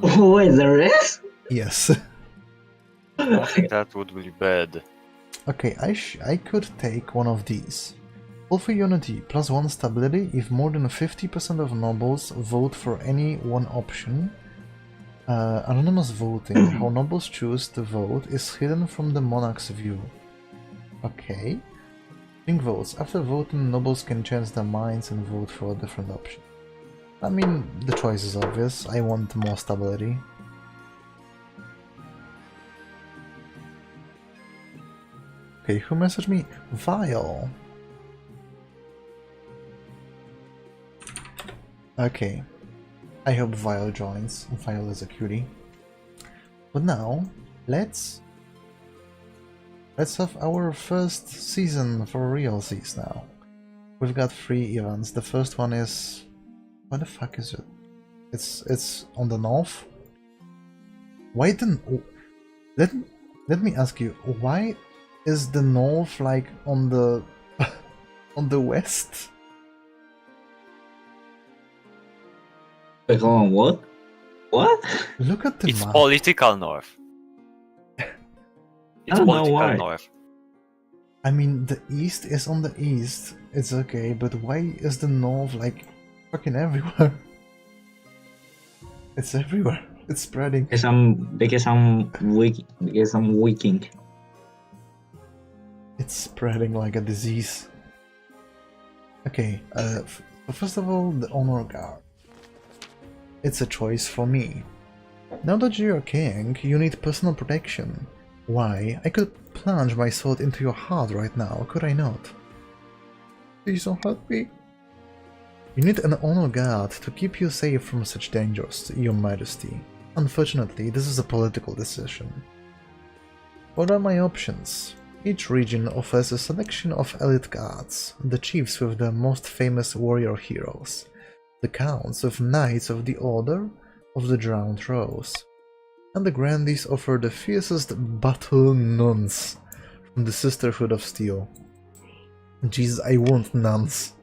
Oh wait, there is? Yes. I think that would be bad. Okay, I could take one of these. All for unity, +1 stability if more than 50% of nobles vote for any one option. Anonymous voting, how nobles choose to vote, is hidden from the monarch's view. Okay. Swing votes. After voting, nobles can change their minds and vote for a different option. I mean, the choice is obvious. I want more stability. Okay, who messaged me? Vile. Okay. I hope Vile joins. Vile is a cutie. But now, let's have our first season for realsies now. We've got 3 events. The first one is... Where the fuck is it? It's on the north. Why didn't... Let me ask you, why is the north like on the... on the west? Wait, hold on, what? What? Look at the It's map. political north. It's don't know political why. north. I mean, the east is on the east. It's okay, but why is the north like fucking everywhere? It's everywhere. It's spreading. Because I'm Viking. It's spreading like a disease. Okay, first of all, the honor guard. It's a choice for me. Now that you're king, you need personal protection. Why? I could plunge my sword into your heart right now, could I not? Please don't hurt me. You need an honor guard to keep you safe from such dangers, Your Majesty. Unfortunately, this is a political decision. What are my options? Each region offers a selection of elite guards, the chiefs with the most famous warrior heroes, the counts with Knights of the Order of the Drowned Rose, and the grandees offer the fiercest battle nuns from the Sisterhood of Steel. Jesus, I want nuns.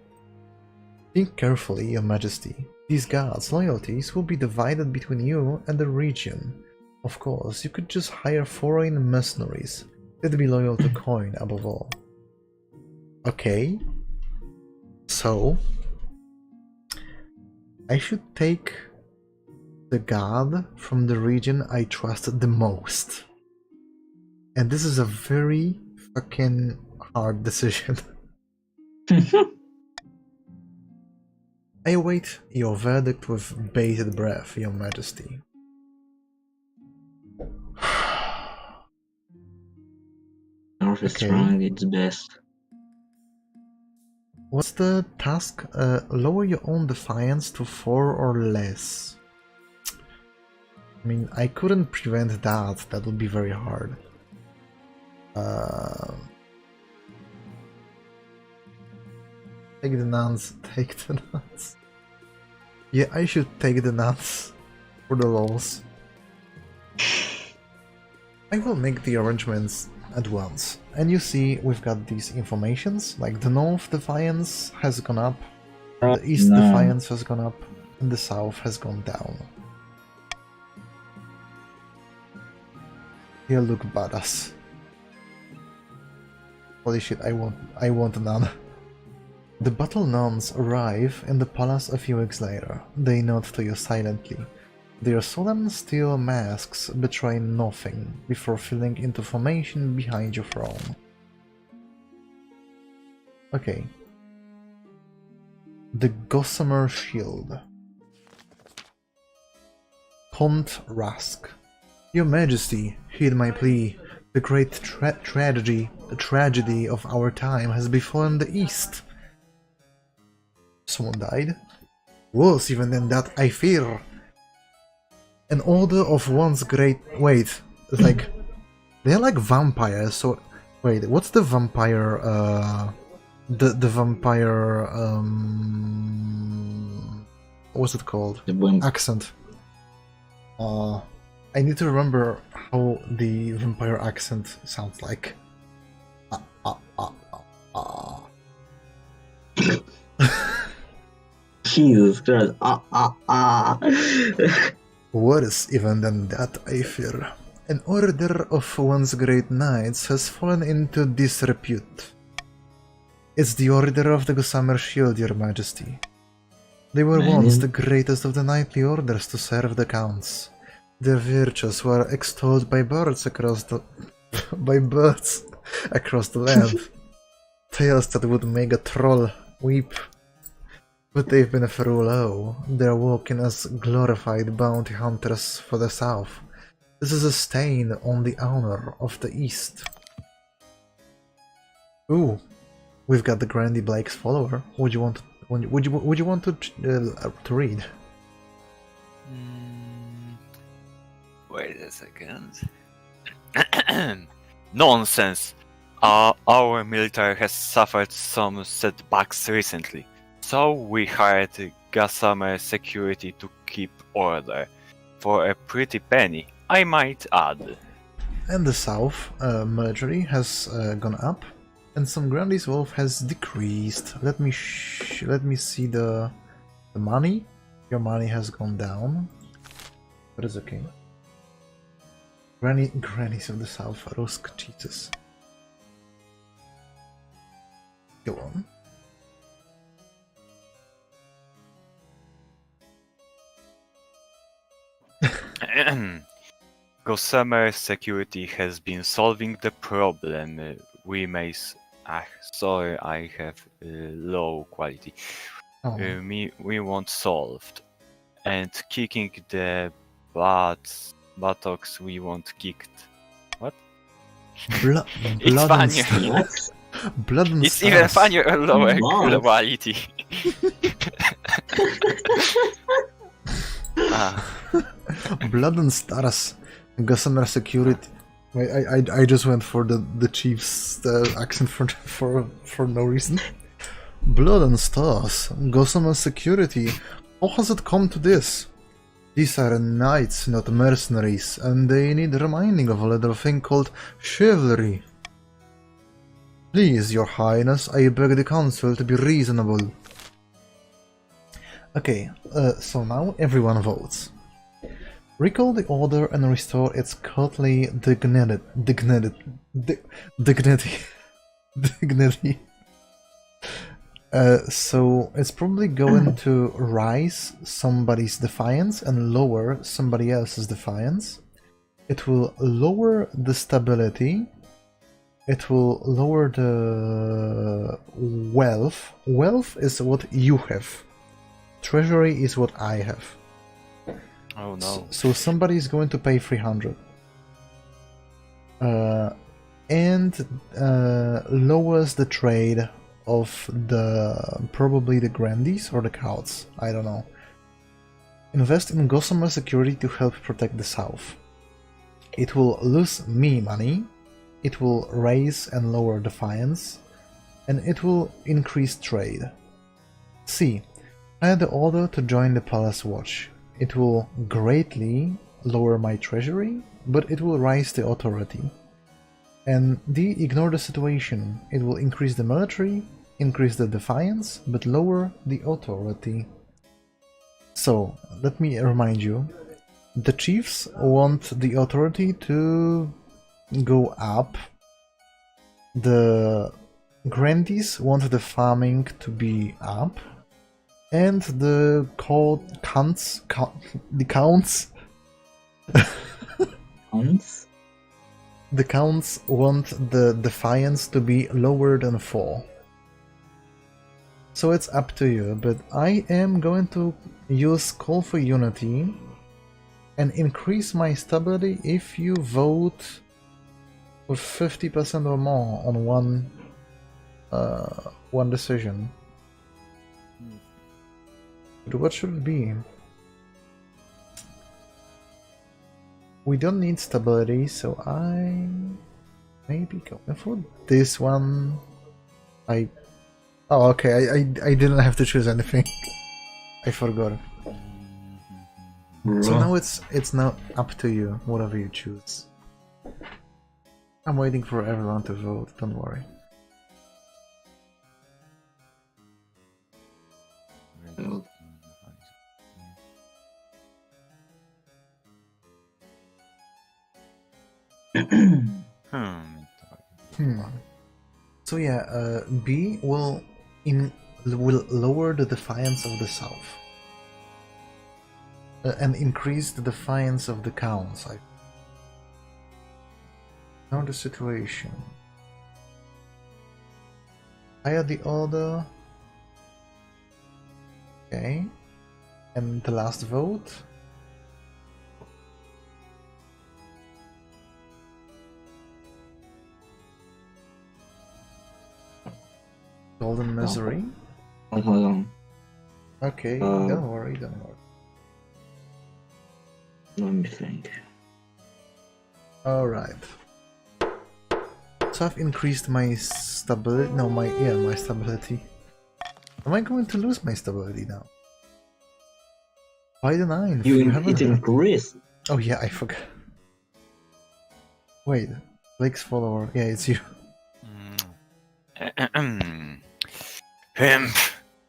Think carefully, Your Majesty. These guards' loyalties will be divided between you and the region. Of course, you could just hire foreign mercenaries. They'd be loyal to coin above all. Okay. So, I should take the guard from the region I trust the most. And this is a very fucking hard decision. I await your verdict with bated breath, Your Majesty. North is Okay. trying its best. What's the task? Lower your own defiance to 4 or less. I mean, I couldn't prevent that. That would be very hard. Take the nuns. Take the nuns. Yeah, I should take the nuns for the lols. I will make the arrangements at once. And you see, we've got these informations, like the North Defiance has gone up, the East No. Defiance has gone up, and the South has gone down. You look badass. Holy shit, I want a nun. The battle nuns arrive in the palace a few weeks later. They nod to you silently. Their solemn steel masks betray nothing before filling into formation behind your throne. Okay. The Gossamer Shield. Count Rask. Your Majesty, heed my plea. The great tragedy of our time has befallen the East. Someone died? Worse even than that, I fear. An order of once great... Wait, it's like... They're like vampires, so... Wait, what's the vampire, The vampire, what's it called? The boom. Accent. I need to remember how the vampire accent sounds like. Jesus Christ. Worse even than that, I fear. An order of once great knights has fallen into disrepute. It's the order of the Gossamer Shield, Your Majesty. They were once the greatest of the knightly orders to serve the counts. Their virtues were extolled by birds across the land. Tales that would make a troll weep. But they've been through low. They're walking as glorified bounty hunters for the South. This is a stain on the honor of the East. Ooh, we've got the Grandy Blake's follower. Would you want to read? Wait a second. Nonsense! Our military has suffered some setbacks recently, so we hired Gossamer security to keep order. For a pretty penny, I might add. And the South, military has gone up, and some Grandy's wealth has decreased. Let me see the money. Your money has gone down, but it's okay. Grannies of the South, Rusk, Jesus. Go on. Gossamer security has been solving the problem. We may... sorry, I have low quality. Oh. We want solved. And kicking the buttocks we want kicked. What? Blood It's and funny. stars. Blood and It's even stars. funnier on lower Wow. quality. Ah, Blood and Stars, Gossamer Security. Wait, I just went for the chief's accent for no reason. Blood and Stars, Gossamer Security. How has it come to this? These are knights, not mercenaries, and they need reminding of a little thing called chivalry. Please, your highness, I beg the council to be reasonable. Okay, so now everyone votes. Recall the order and restore its courtly dignity. So it's probably going to rise somebody's defiance and lower somebody else's defiance. It will lower the stability. It will lower the wealth. Wealth is what you have. Treasury is what I have. oh no. So somebody is going to pay 300. And lowers the trade of probably the grandees or the counts. I don't know. Invest in Gossamer Security to help protect the south. It will lose me money. It will raise and lower defiance. And it will increase trade. C. I had the order to join the Palace Watch. It will greatly lower my treasury, but it will raise the authority. And D. Ignore the situation. It will increase the military, increase the defiance, but lower the authority. So, let me remind you. The chiefs want the authority to go up. The grandees want the farming to be up. And the counts the counts want the defiance to be lower than 4. So it's up to you, but I am going to use Call for Unity and increase my stability if you vote with 50% or more on one decision. But what should it be? We don't need stability, so I maybe going for this one. Oh, okay. I didn't have to choose anything. I forgot. So now it's now up to you. Whatever you choose. I'm waiting for everyone to vote. Don't worry. So yeah, B will lower the defiance of the south and increase the defiance of the counts. Now the situation. I had the order. Okay, and the last vote. Golden Misery. Hold on. Okay, don't worry. Let me think. Alright. So I've increased my stability. No, my stability. Am I going to lose my stability now? By the 9th. It increased. Oh yeah, I forgot. Wait, Blake's follower. Yeah, it's you.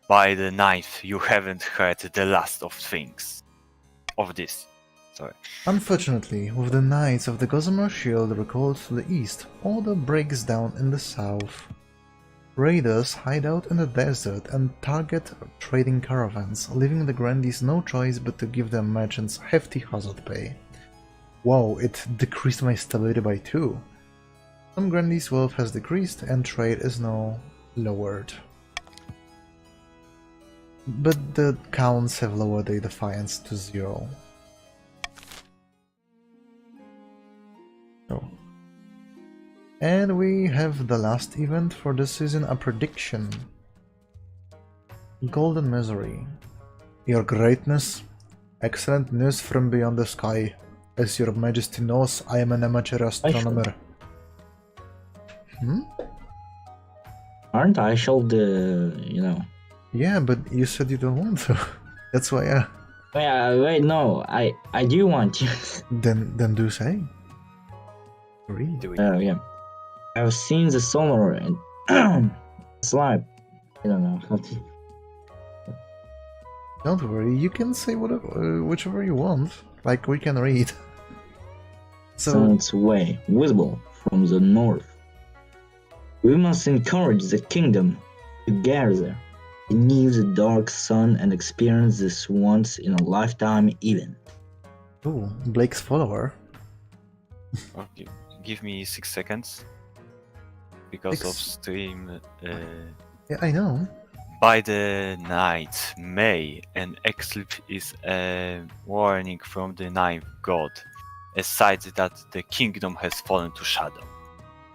By the 9th, you haven't heard the last of things. Of this. Sorry. Unfortunately, with the Knights of the Gossamer Shield recalled to the east, order breaks down in the south. Raiders hide out in the desert and target trading caravans, leaving the grandees no choice but to give their merchants hefty hazard pay. Wow, it decreased my stability by 2. Some grandees' wealth has decreased and trade is now lowered. But the counts have lowered their defiance to 0. Oh. And we have the last event for this season, a prediction. Golden Misery. Your greatness, excellent news from beyond the sky. As your majesty knows, I am an amateur astronomer. Aren't I the Yeah, but you said you don't want to. That's why Wait, no, I do want to. Then do say. Read. Do it. Yeah. I've seen the solar and slime. I don't know how to. Don't worry, you can say whatever, whichever you want. Like, we can read. So, Sun's way visible from the north. We must encourage the kingdom to gather beneath the dark sun and experience this once in a lifetime event. ooh, Blake's follower. Okay, give me 6 seconds. Because of 6. stream. Yeah, I know. By the 9th May, an eclipse is a warning from the ninth god, a sign that the kingdom has fallen to shadow.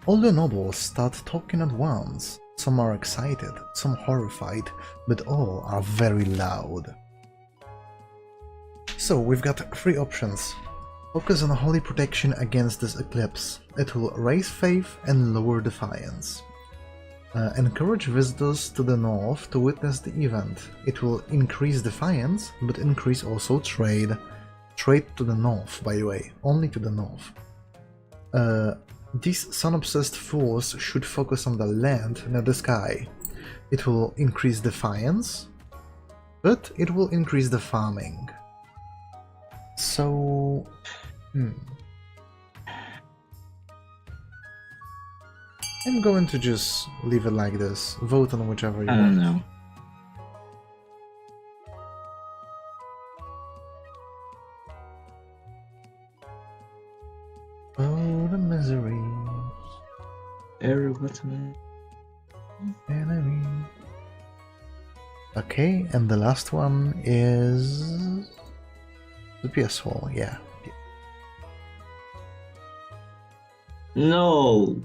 All the nobles start talking at once. Some are excited, some horrified, but all are very loud. So, we've got 3 options. Focus on holy protection against this eclipse. It will raise faith and lower defiance. Encourage visitors to the north to witness the event. It will increase defiance, but increase also trade. Trade to the north, by the way, only to the north. These sun-obsessed fools should focus on the land, not the sky. It will increase defiance, but it will increase the farming. So... I'm going to just leave it like this. Vote on whichever you I don't want. know. Oh, the misery. What's Enemy. Okay, and the last one is the PS wall, yeah. No.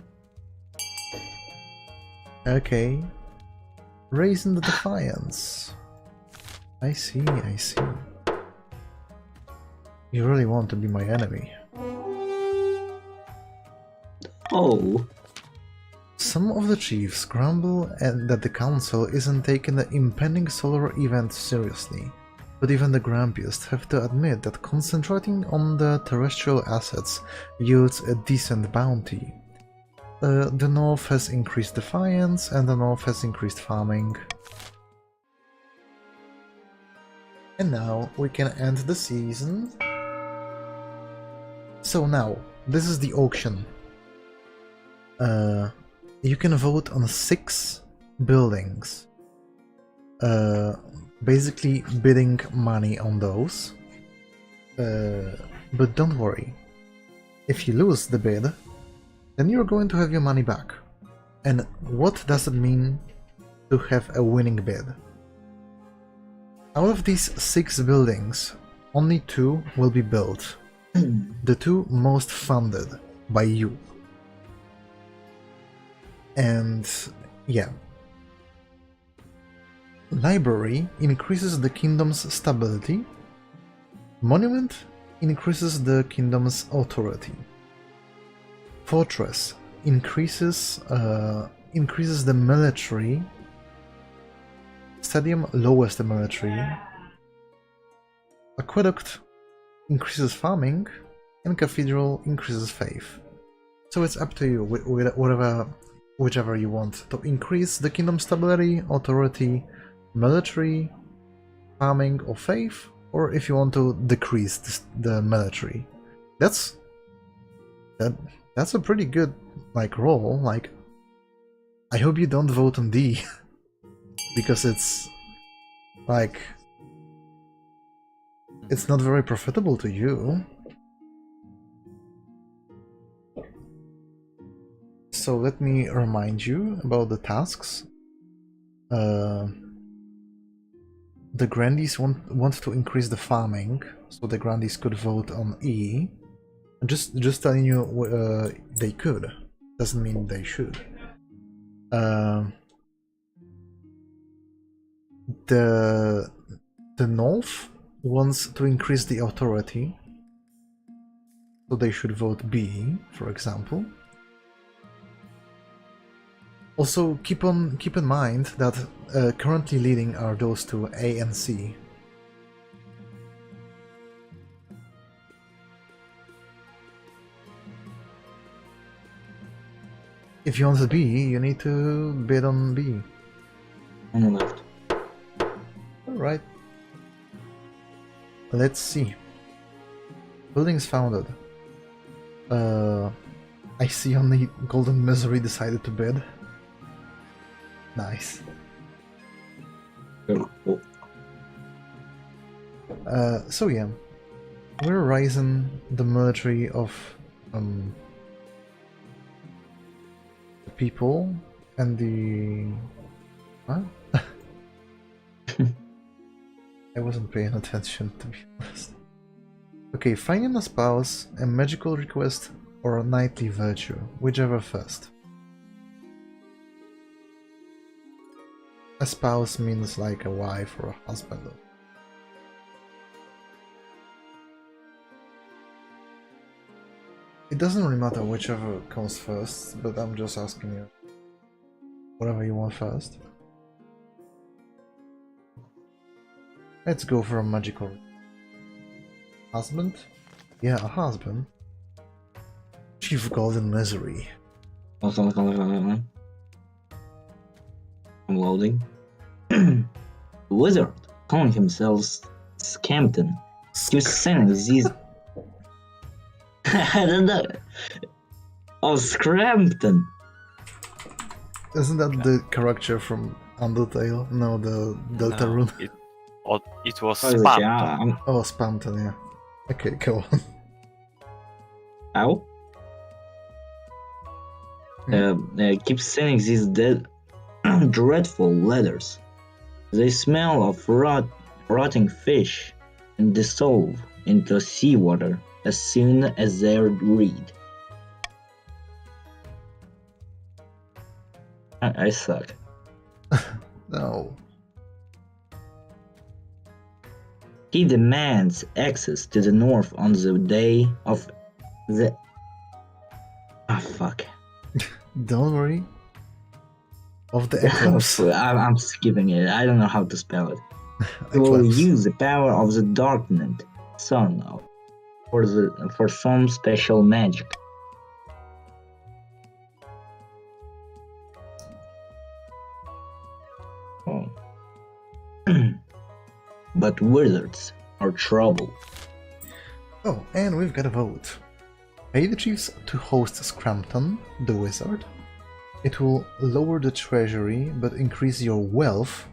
Okay. Raising the defiance. I see, I see. You really want to be my enemy. Oh. Some of the chiefs grumble that the council isn't taking the impending solar event seriously, but even the grumpiest have to admit that concentrating on the terrestrial assets yields a decent bounty. The north has increased defiance and the north has increased farming. And now we can end the season. So now, this is the auction. You can vote on 6 buildings. Basically bidding money on those. But don't worry. If you lose the bid, then you're going to have your money back. And what does it mean to have a winning bid? Out of these 6 buildings, only 2 will be built. The 2 most funded by you. And yeah. Library increases the kingdom's stability. Monument increases the kingdom's authority. Fortress increases the military. Stadium lowers the military. Aqueduct increases farming, and cathedral increases faith. So it's up to you, whichever you want to increase the kingdom's stability, authority, military, farming, or faith, or if you want to decrease the military. That's a pretty good roll. I hope you don't vote on D because it's it's not very profitable to you. So let me remind you about the tasks. The Grandees want to increase the farming, so the Grandees could vote on E. Just telling you, they could. Doesn't mean they should. The The North wants to increase the authority, so they should vote B, for example. Also, keep in mind that currently leading are those two, A and C. If you want a B, you need to bid on B. On the left. Alright. Let's see. Buildings founded. I see only Golden Misery decided to bid. Nice. Oh. So yeah, we're raising the military of the people and the... Huh? I wasn't paying attention, to be honest. Okay, finding a spouse, a magical request, or a knightly virtue, whichever first. A spouse means like a wife or a husband. It doesn't really matter whichever comes first, but I'm just asking you. Whatever you want first. Let's go for a magical husband. Yeah, a husband. Chief Golden Misery. I'm loading. The wizard, calling himself Scampton, keeps sending these. I don't know. Oh, Scrampton. Isn't that the character from Undertale? No, the Deltarune. It was Oh, Spam. yeah, Oh, Spamton, yeah. Okay, go on. Ow. Keeps sending these dreadful letters. They smell of rotting fish and dissolve into seawater as soon as they're read. I suck. No. He demands access to the north on the day of the... Ah, fuck. Don't worry. Of the eclipse. I'm skipping it. I don't know how to spell it. He will Eclipse. use the power of the darkened sun for some special magic. Oh. But wizards are trouble. Oh, and we've got a vote. Pay the chiefs to host Scrampton, the wizard. It will lower the treasury, but increase your wealth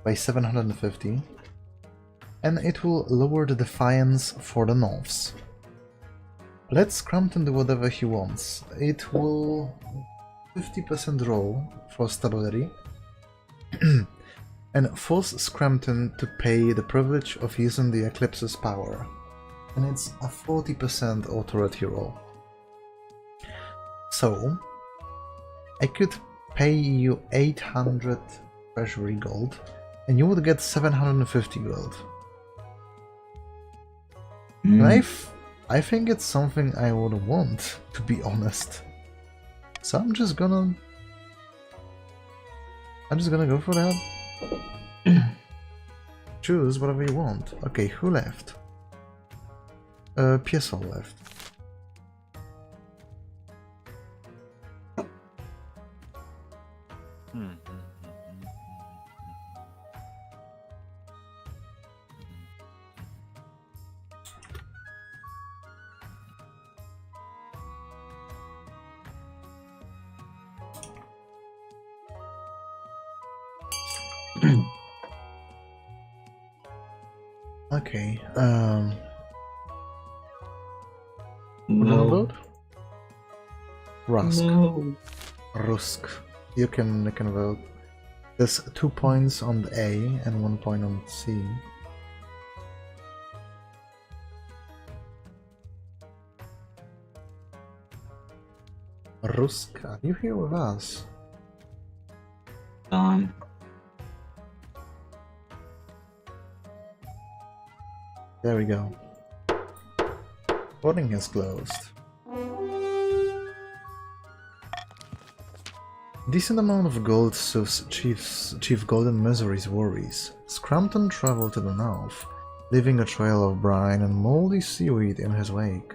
by 750. And it will lower the defiance for the Norths. Let Scrampton do whatever he wants. It will 50% roll for stability. And force Scrampton to pay the privilege of using the Eclipse's power. And it's a 40% authority roll. So, I could pay you 800 treasury gold, and you would get 750 gold. And I think it's something I would want, to be honest. So I'm just gonna go for that. Choose whatever you want. Okay, who left? Piesol left. Okay, No. vote? Rusk. No. Rusk. You can vote. There's 2 points on the A and 1 point on C. Rusk, are you here with us? There we go. Voting is closed. Decent amount of gold soothes Chief Golden Misery's worries. Scrampton traveled to the north, leaving a trail of brine and moldy seaweed in his wake.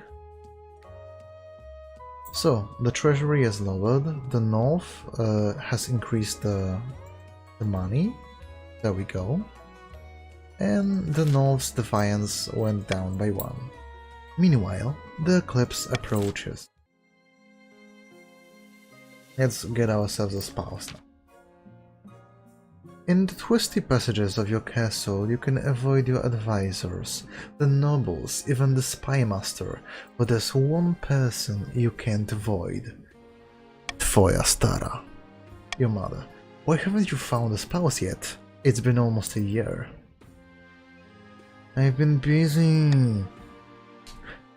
So, the treasury has lowered, the north has increased the money, there we go, and the north's defiance went down by 1. Meanwhile, the eclipse approaches. Let's get ourselves a spouse now. In the twisty passages of your castle, you can avoid your advisors, the nobles, even the spymaster, but there's one person you can't avoid. Tvoya Stara, your mother. Why haven't you found a spouse yet? It's been almost a year. I've been busy.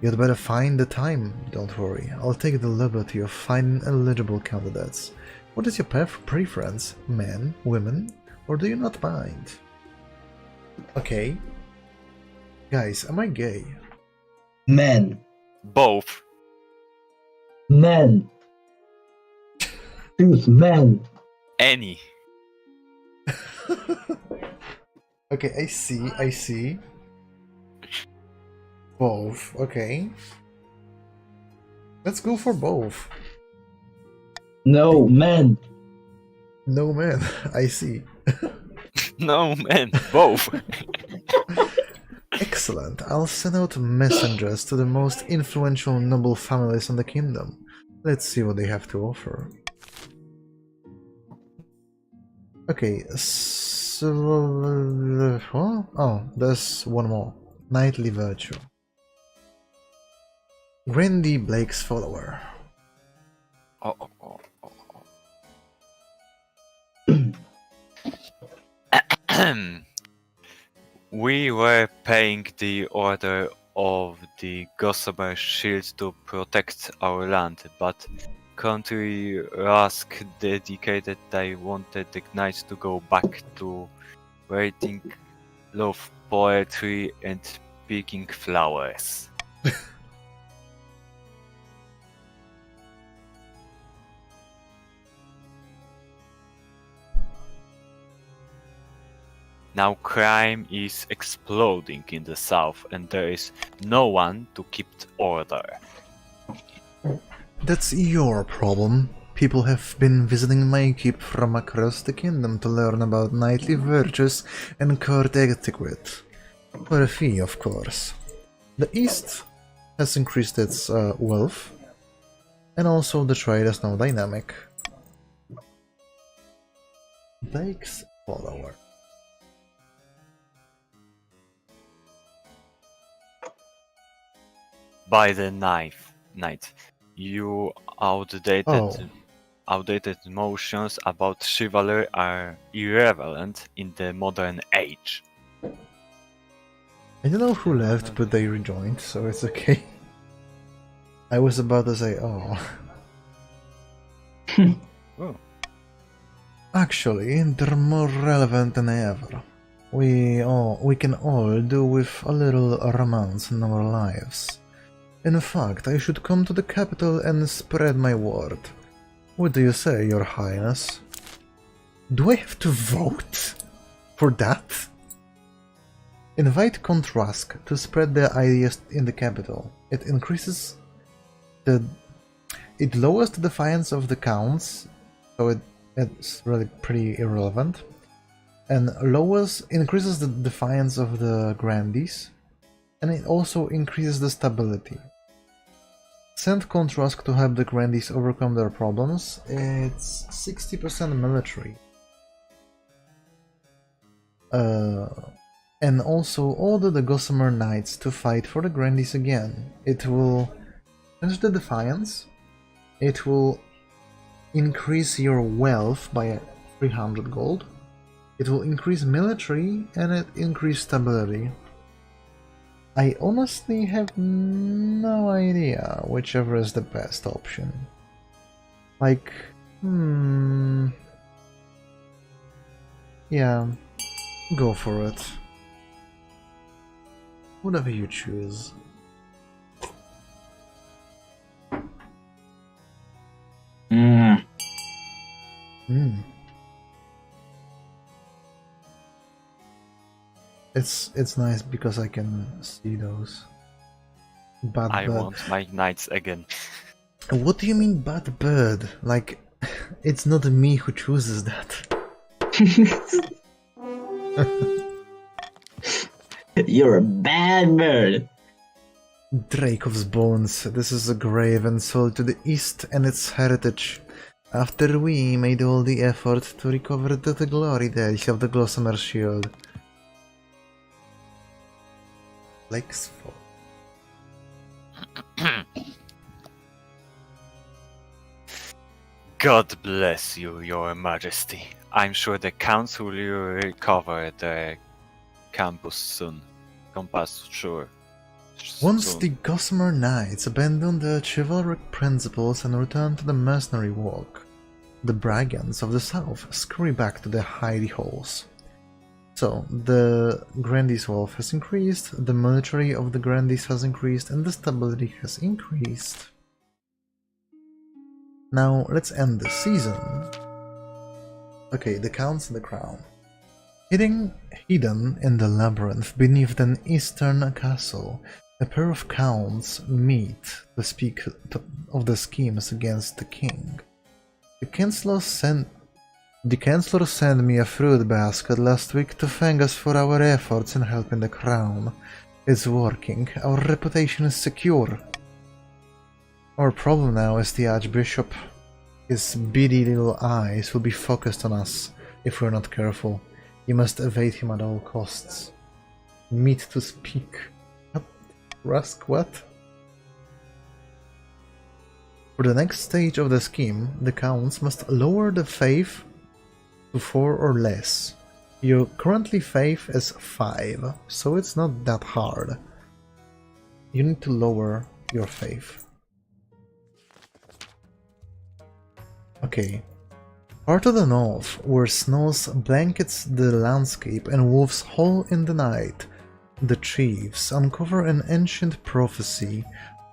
You'd better find the time, don't worry. I'll take the liberty of finding eligible candidates. What is your preference? Men, women, or do you not mind? Okay. Guys, am I gay? Men. Both. Men. Choose men. Any. Okay, I see. Both, okay. Let's go for both. No, men. No man, I see. No, man, both. Excellent. I'll send out messengers to the most influential noble families in the kingdom. Let's see what they have to offer. Okay, so... oh, there's one more. Knightly virtue. Grandy Blake's follower. Oh. We were paying the order of the Gossamer Shield to protect our land, but country Rask dedicated they wanted the knights to go back to writing love poetry and picking flowers. Now crime is exploding in the south and there is no one to keep order. That's your problem. People have been visiting my keep from across the kingdom to learn about knightly virtues and court etiquette. For a fee, of course. The east has increased its wealth, and also the trade is now dynamic. Blake's follower. By the night, you outdated notions about chivalry are irrelevant in the modern age. I don't know who left, but they rejoined, so it's okay. I was about to say, oh. Oh. Actually, they're more relevant than ever. We can all do with a little romance in our lives. In fact, I should come to the capital and spread my word. What do you say, Your Highness? Do I have to vote for that? Invite Contrask to spread their ideas in the capital. It lowers the defiance of the counts, so it's really pretty irrelevant, and increases the defiance of the grandees, and it also increases the stability. Send Contrask to help the grandees overcome their problems. It's 60% military. And also order the Gossamer Knights to fight for the grandees again. It will change the defiance. It will increase your wealth by 300 gold. It will increase military and it increase stability. I honestly have no idea whichever is the best option. Like, yeah, go for it. Whatever you choose. Mm, Hmm. It's nice because I can see those. Bad I bird. want my knights again. What do you mean bad bird? Like, it's not me who chooses that. You're a bad bird. Dracov's bones. This is a grave and soul to the east and its heritage. After we made all the effort to recover the glory days of the Gossamer Shield. Blake's fault. God bless you, your majesty. I'm sure the council will recover the campus soon. Compass sure. Once soon. the Gossamer Knights abandon their chivalric principles and return to the mercenary walk, the Brigands of the South scurry back to their hidey holes. So, the Grandees wealth has increased, the military of the Grandees has increased, and the stability has increased. Now, let's end the season. Okay, the Counts and the Crown. Hidden in the labyrinth beneath an eastern castle, a pair of counts meet to speak of the schemes against the king. The Chancellor sent me a fruit basket last week to thank us for our efforts in helping the crown. It's working. Our reputation is secure. Our problem now is the Archbishop. His beady little eyes will be focused on us if we're not careful. You must evade him at all costs. Meet to speak. What? Rusk, what? For the next stage of the scheme, the counts must lower the faith to 4 or less. Your currently faith is 5, so it's not that hard. You need to lower your faith. Okay. Part of the north, where snow blankets the landscape and wolves howl in the night, the chiefs uncover an ancient prophecy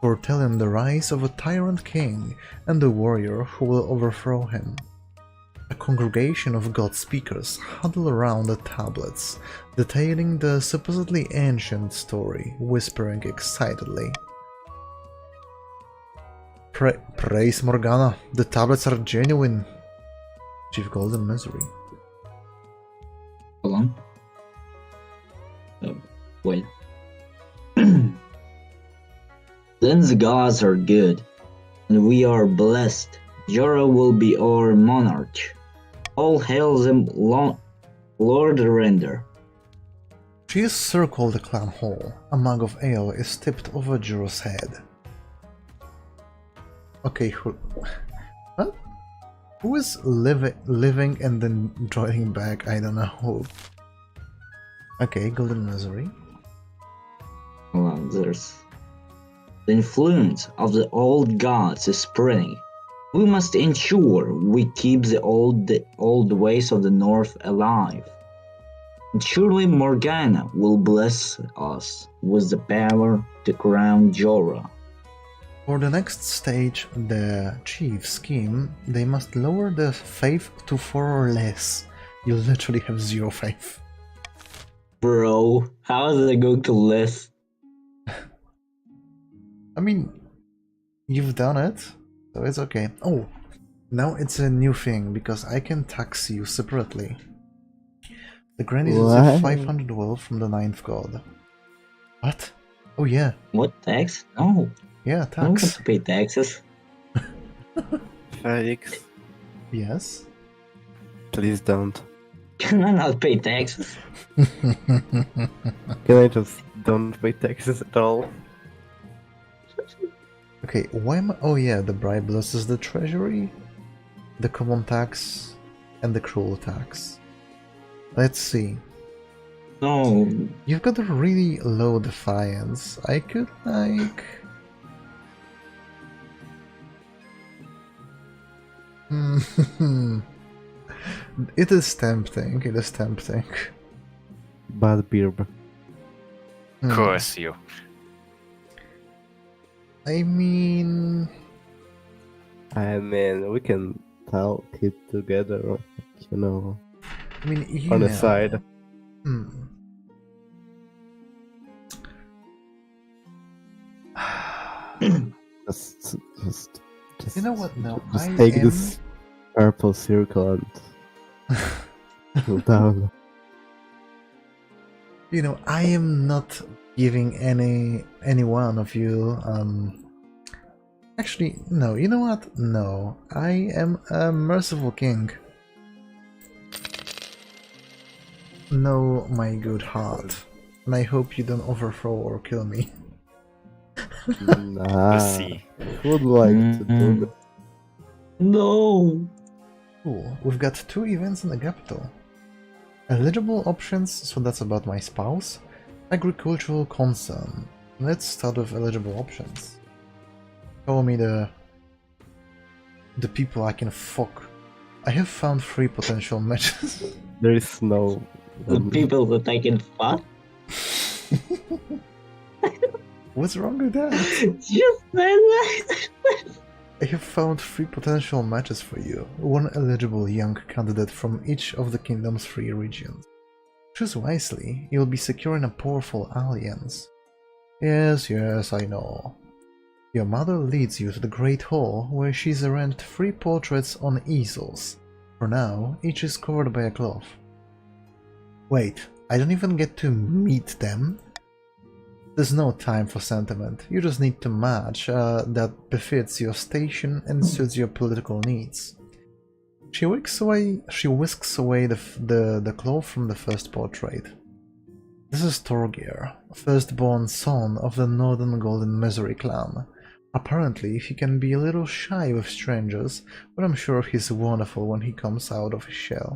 foretelling the rise of a tyrant king and the warrior who will overthrow him. A congregation of god speakers huddle around the tablets, detailing the supposedly ancient story, whispering excitedly. Praise Morgana, the tablets are genuine. Chief Golden Misery. Hold on. Wait. Then the gods are good, and we are blessed. Jorah will be our monarch. All hail them, Lord Render. She has circled the clan hall. A mug of ale is tipped over Jorah's head. Okay, what? Who is living and then joining back? I don't know. Okay, Golden Misery. Hold on, there's... The influence of the old gods is spreading. We must ensure we keep the old ways of the North alive. And surely Morgana will bless us with the power to crown Jorah. For the next stage, the chief scheme, they must lower the faith to 4 or less. You literally have 0 faith. Bro, how is it going to less? I mean, you've done it, so it's okay. Oh, now it's a new thing, because I can tax you separately. The Grannies is a 500 wealth from the 9th god. What? Oh yeah. What, tax? No. Yeah, I don't want tax. to pay taxes. Felix, Yes? please don't. Can I not pay taxes? Can I just don't pay taxes at all? Okay, why am I... Oh yeah, the bribe blesses the treasury, the common tax, and the cruel tax. Let's see. No. You've got a really low defiance. I could, like... It is tempting, it is tempting. Bad beer. Curse you. I mean, we can talk it together, you know, you on the know. side. Hmm. Just You know what? No, just I take am. this purple circle and go down. You know, I am not giving any one of you. Actually, no. You know what? No, I am a merciful king. Know my good heart, and I hope you don't overthrow or kill me. Nah, We'll see. who would like to do that? No. Cool. We've got 2 events in the capital. Eligible options, so that's about my spouse. Agricultural concern. Let's start with eligible options. Show me the people I can fuck. I have found 3 potential matches. There is no. The people that I can fuck? What's wrong with that? Just that. I have found 3 potential matches for you. 1 eligible young candidate from each of the kingdom's 3 regions. Choose wisely, you'll be securing a powerful alliance. Yes, I know. Your mother leads you to the Great Hall, where she's arranged 3 portraits on easels. For now, each is covered by a cloth. Wait, I don't even get to meet them? There's no time for sentiment, you just need to match that befits your station and suits your political needs. She whisks away the cloth from the first portrait. This is Torgir, firstborn son of the Northern Golden Misery clan. Apparently, he can be a little shy with strangers, but I'm sure he's wonderful when he comes out of his shell.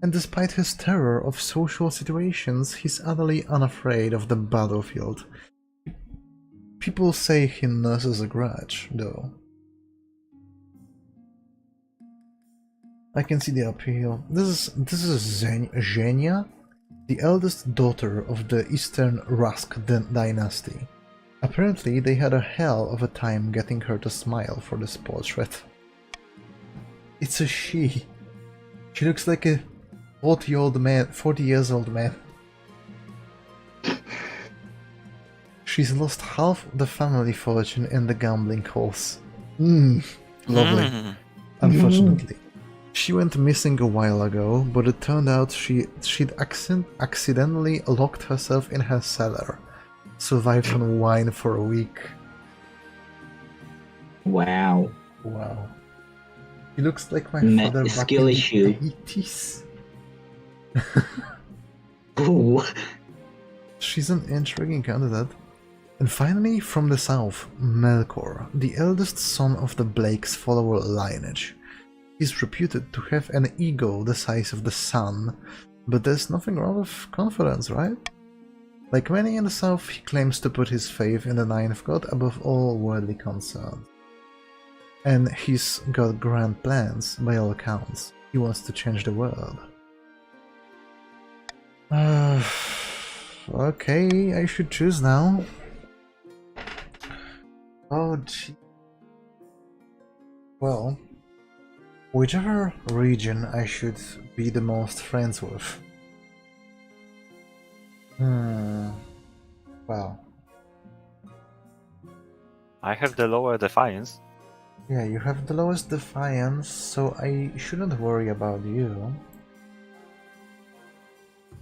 And despite his terror of social situations, he's utterly unafraid of the battlefield. People say he nurses a grudge, though. I can see the appeal. This is Zhenya, the eldest daughter of the Eastern Rusk dynasty. Apparently, they had a hell of a time getting her to smile for this portrait. It's a she. She looks like a 40 years old man. She's lost half the family fortune in the gambling halls. Lovely. Unfortunately. She went missing a while ago, but it turned out she'd accidentally locked herself in her cellar. Survived on wine for a week. Wow. Wow. He looks like my father back skill in issue. the 80s. Ooh. She's an intriguing candidate. And finally, from the south, Melkor, the eldest son of the Blake's follower lineage. He's reputed to have an ego the size of the sun, but there's nothing wrong with confidence, right? Like many in the south, he claims to put his faith in the Ninth God above all worldly concerns. And he's got grand plans, by all accounts. He wants to change the world. Okay, I should choose now. Oh, gee. Well, whichever region I should be the most friends with. Well. I have the lower defiance. Yeah, you have the lowest defiance, so I shouldn't worry about you.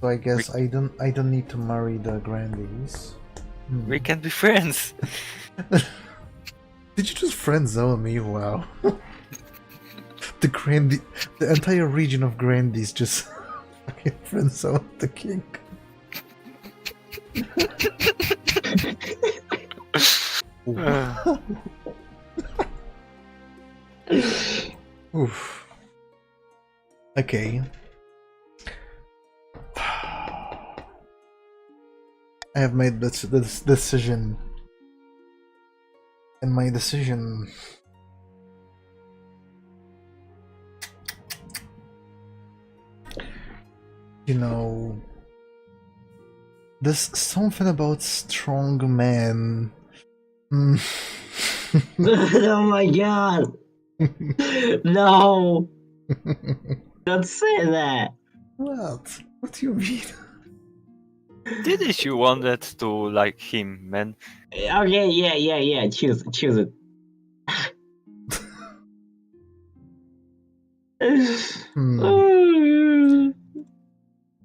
So I guess I don't need to marry the Grandies. We can be friends. Did you just friend zone me? Wow. The entire region of Grandies just fucking friend zoned the king. Wow. Oof. Okay. I have made this decision. And my decision... You know... There's something about strong men. Mm. Oh my god! No! Don't say that! What? What do you mean? Didn't you wanted to like him, man? Okay, yeah. Choose it. Hmm.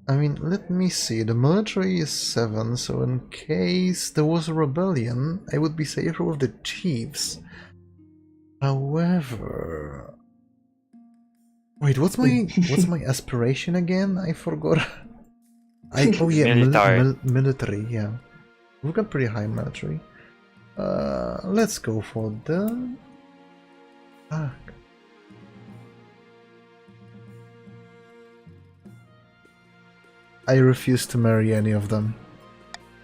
I mean, let me see. The military is 7, so in case there was a rebellion, I would be safer with the chiefs. However, wait, what's my aspiration again? I forgot. Oh yeah, Military. military. Yeah, we've got pretty high military. Let's go for the. Ah, I refuse to marry any of them.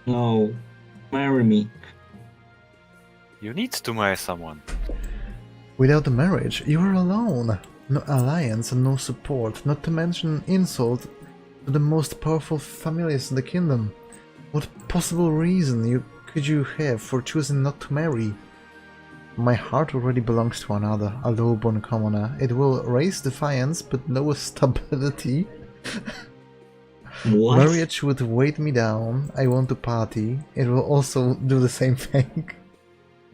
No. Marry me. You need to marry someone. Without the marriage, you are alone. No alliance and no support, not to mention insult to the most powerful families in the kingdom. What possible reason could you have for choosing not to marry? My heart already belongs to another, a low-born commoner. It will raise defiance, but no stability. What? Marriage would weight me down. I want to party. It will also do the same thing.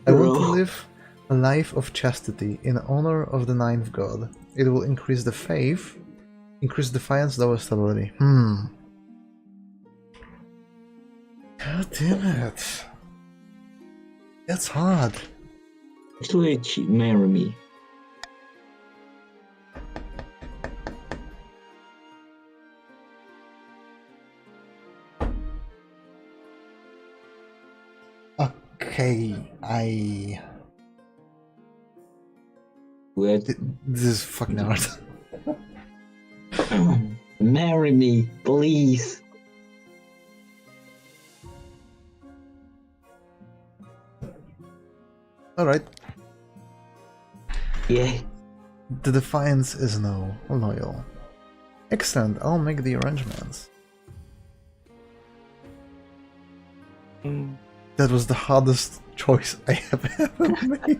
I want to Bro. live a life of chastity in honor of the ninth god. It will increase the faith, increase defiance, lower stability. God damn it. That's hard. Actually, marry me. Okay, Wait. This is fucking hard. Marry me, please. Alright. Yeah. The defiance is no. Loyal. Excellent, I'll make the arrangements. That was the hardest choice I have ever made.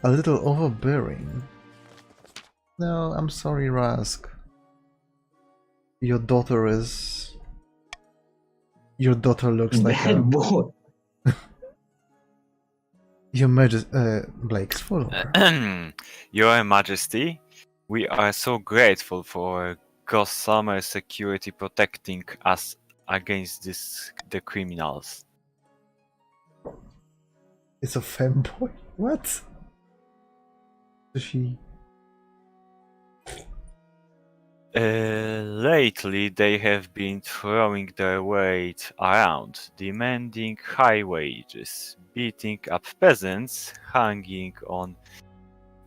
A little overbearing. No, I'm sorry, Rask. Your daughter looks like Bad a... boy. Your Majesty... Blake's full of her. Your Majesty, we are so grateful for Gossamer security protecting us against the criminals. It's a femboy? What? Does she... Lately, they have been throwing their weight around, demanding high wages, beating up peasants, hanging on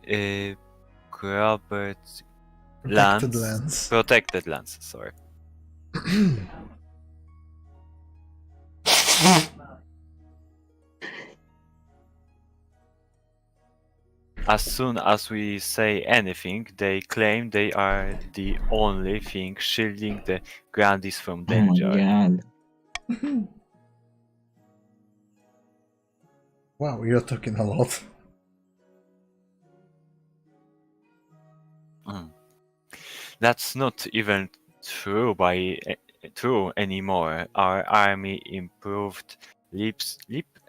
protected Protected lands. lands. Sorry. As soon as we say anything, they claim they are the only thing shielding the Grandies from Oh my danger. god. Wow, you're talking a lot. That's not even true anymore. Our army improved leap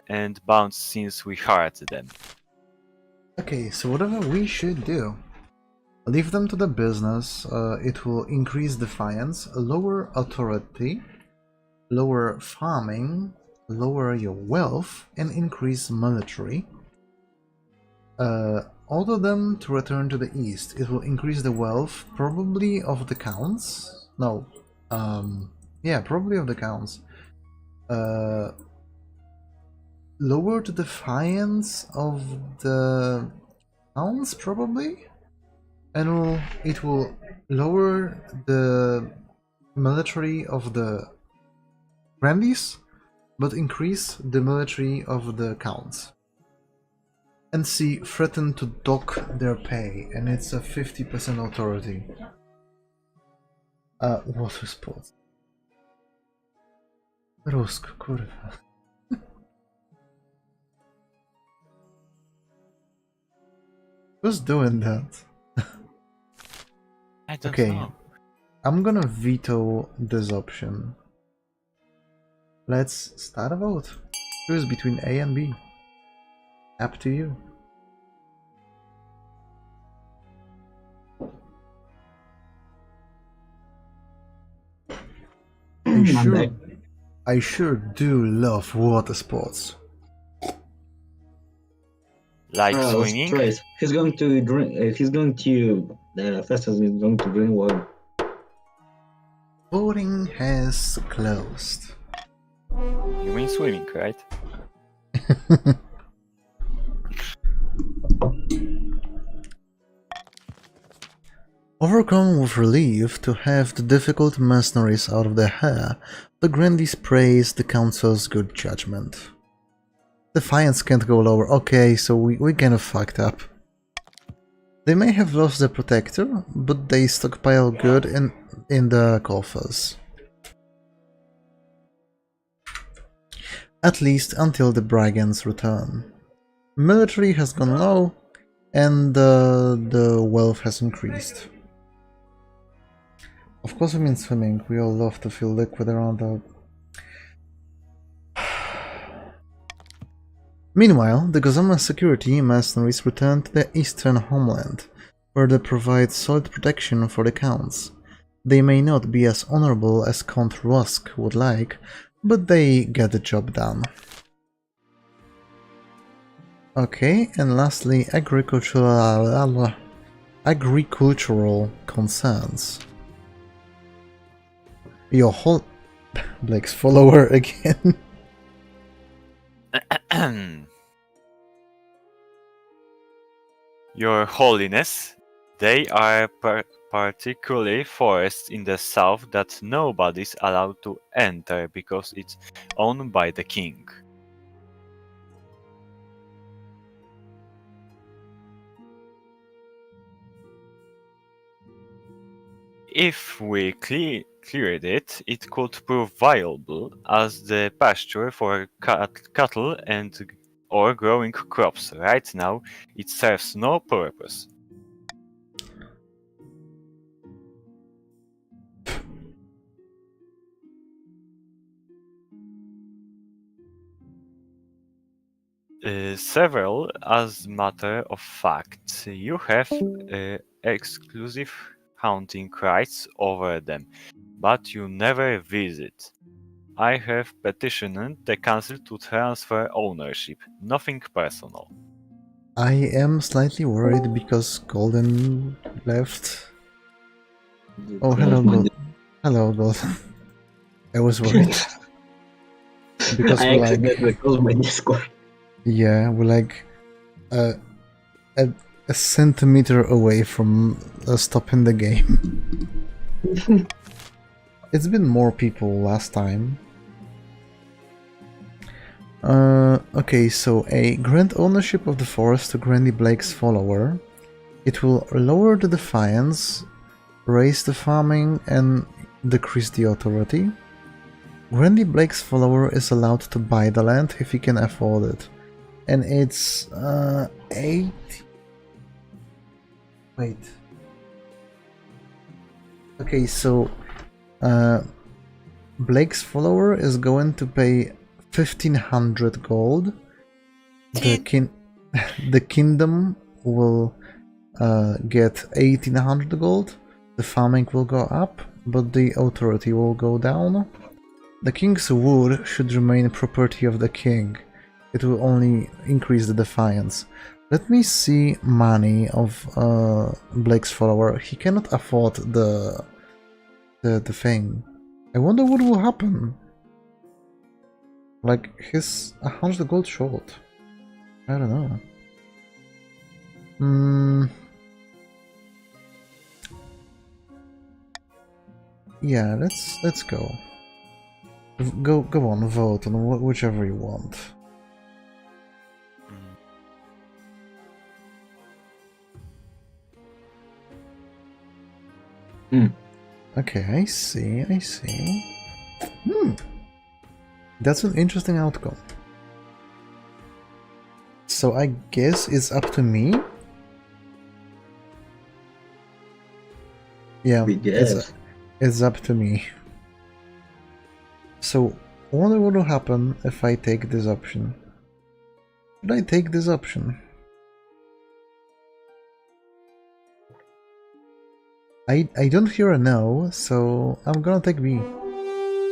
and bounds since we hired them. Okay, so whatever we should do. Leave them to the business, it will increase defiance, lower authority, lower farming, lower your wealth, and increase military. Order them to return to the east. It will increase the wealth, probably of the counts. No, yeah, probably of the counts. Lower the defiance of the counts, probably, and it will lower the military of the Grandies, but increase the military of the counts. NC threaten to dock their pay, and it's a 50% authority. Water sports. Rusko, kurwa. Who's doing that? I don't Okay, know. I'm gonna veto this option. Let's start a vote. Choose between A and B. Up to you. I'm back. I sure do love water sports. Like Oh, swimming? stress. He's going to drink. He's going to Festus is going to drink water. Voting has closed. You mean swimming, right? Overcome with relief to have the difficult mercenaries out of their hair, the Grandies praise the council's good judgment. Defiance can't go lower. Okay, so we kind of fucked up. They may have lost their protector, but they stockpile good in the coffers. At least until the brigands return. Military has gone low, and the wealth has increased. Of course we mean swimming, we all love to feel liquid around our... Meanwhile, the Gazama security mercenaries return to their eastern homeland, where they provide solid protection for the counts. They may not be as honorable as Count Rusk would like, but they get the job done. Okay, and lastly, agricultural concerns. Your whole... Blake's follower again. Your Holiness, they are particularly forests in the south that nobody's allowed to enter because it's owned by the king. If we cleared it, it could prove viable as the pasture for cattle and or growing crops. Right now, it serves no purpose. Several, as matter of fact, you have exclusive hunting rights over them, but you never visit. I have petitioned the council to transfer ownership, nothing personal. I am slightly worried because Golden left. Oh, hello, Golden. Hello, Golden. I was worried. Because I we're accidentally like... closed my Discord. Yeah, we're like... a centimeter away from stopping the game. It's been more people last time. Okay, so grant ownership of the forest to Grandy Blake's follower. It will lower the defiance, raise the farming, and decrease the authority. Grandy Blake's follower is allowed to buy the land if he can afford it. And it's 8. Wait. Okay, so Blake's follower is going to pay 1500 gold. The kingdom will get 1800 gold. The farming will go up, but the authority will go down. The king's wood should remain property of the king. It will only increase the defiance. Let me see money of Blake's follower. He cannot afford the thing. I wonder what will happen. Like, he's 100 gold short. I don't know. Yeah, let's go. Go on, vote on whichever you want. Okay, I see. That's an interesting outcome. So I guess it's up to me? Yeah, We guess. it's up to me. So, I wonder what will happen if I take this option. Should I take this option? I don't hear a no, so I'm gonna take B.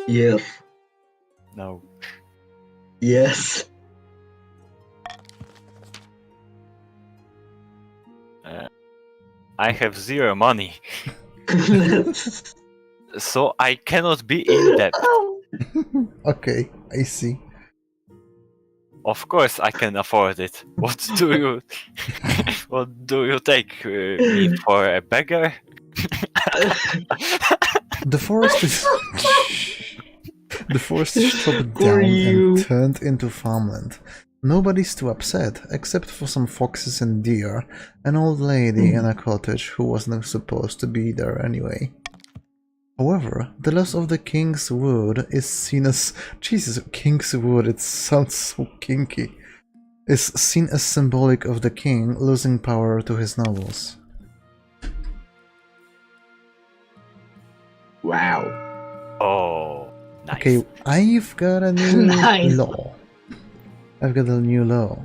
Yes. No. Yes. I have 0 money, so I cannot be in debt. Okay, I see. Of course, I can afford it. What do you? What do you take me for, a beggar? The forest is... The forest is chopped For down you. and turned into farmland. Nobody's too upset, except for some foxes and deer, an old lady in a cottage who wasn't supposed to be there anyway. However, the loss of the King's Wood is seen as... Jesus, King's Wood, it sounds so kinky. Is seen as symbolic of the king losing power to his nobles. Wow. Oh, nice. Okay, I've got a new Nice. law. I've got a new law.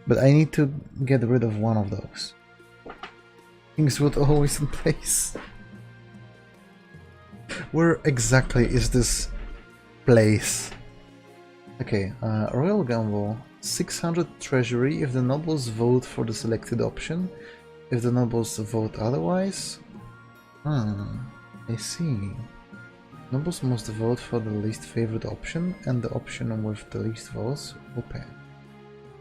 But I need to get rid of one of those. Kingswood always in place. Where exactly is this place? Okay, Royal Gamble. 600 treasury if the nobles vote for the selected option. If the nobles vote otherwise... I see. Nobles must vote for the least favored option, and the option with the least votes will pay.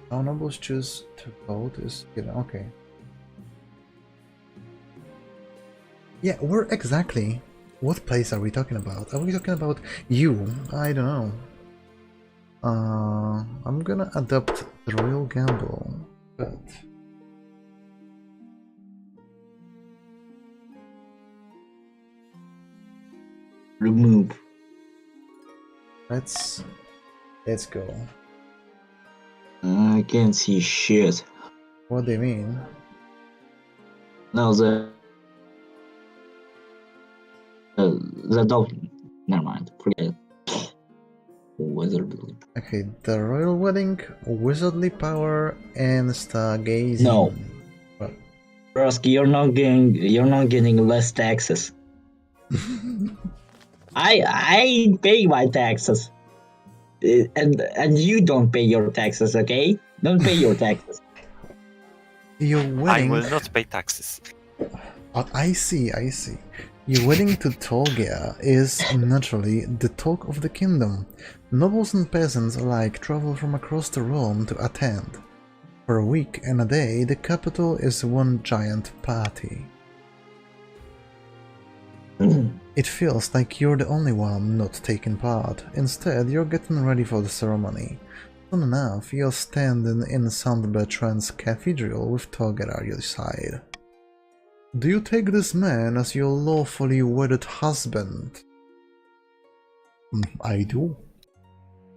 How nobles choose to vote is given. Okay. Yeah, where exactly? What place are we talking about? Are we talking about you? I don't know. I'm gonna adopt the Royal Gamble, but... Remove. Let's go. I can't see shit. What do you mean? No, the dog. Never mind. Forget it. Wizardly. Okay, the Royal Wedding, Wizardly Power, and Stargazing. No. What? Roski, you're not getting less taxes. I pay my taxes. And you don't pay your taxes, okay? Don't pay your taxes. Your I wedding... will not pay taxes. I see. Your wedding to Tolgia is, naturally, the talk of the kingdom. Nobles and peasants alike travel from across the realm to attend. For a week and a day, the capital is one giant party. It feels like you're the only one not taking part. Instead, you're getting ready for the ceremony. Soon enough, you're standing in St. Bertrand's Cathedral with Tolga at your side. Do you take this man as your lawfully wedded husband? I do.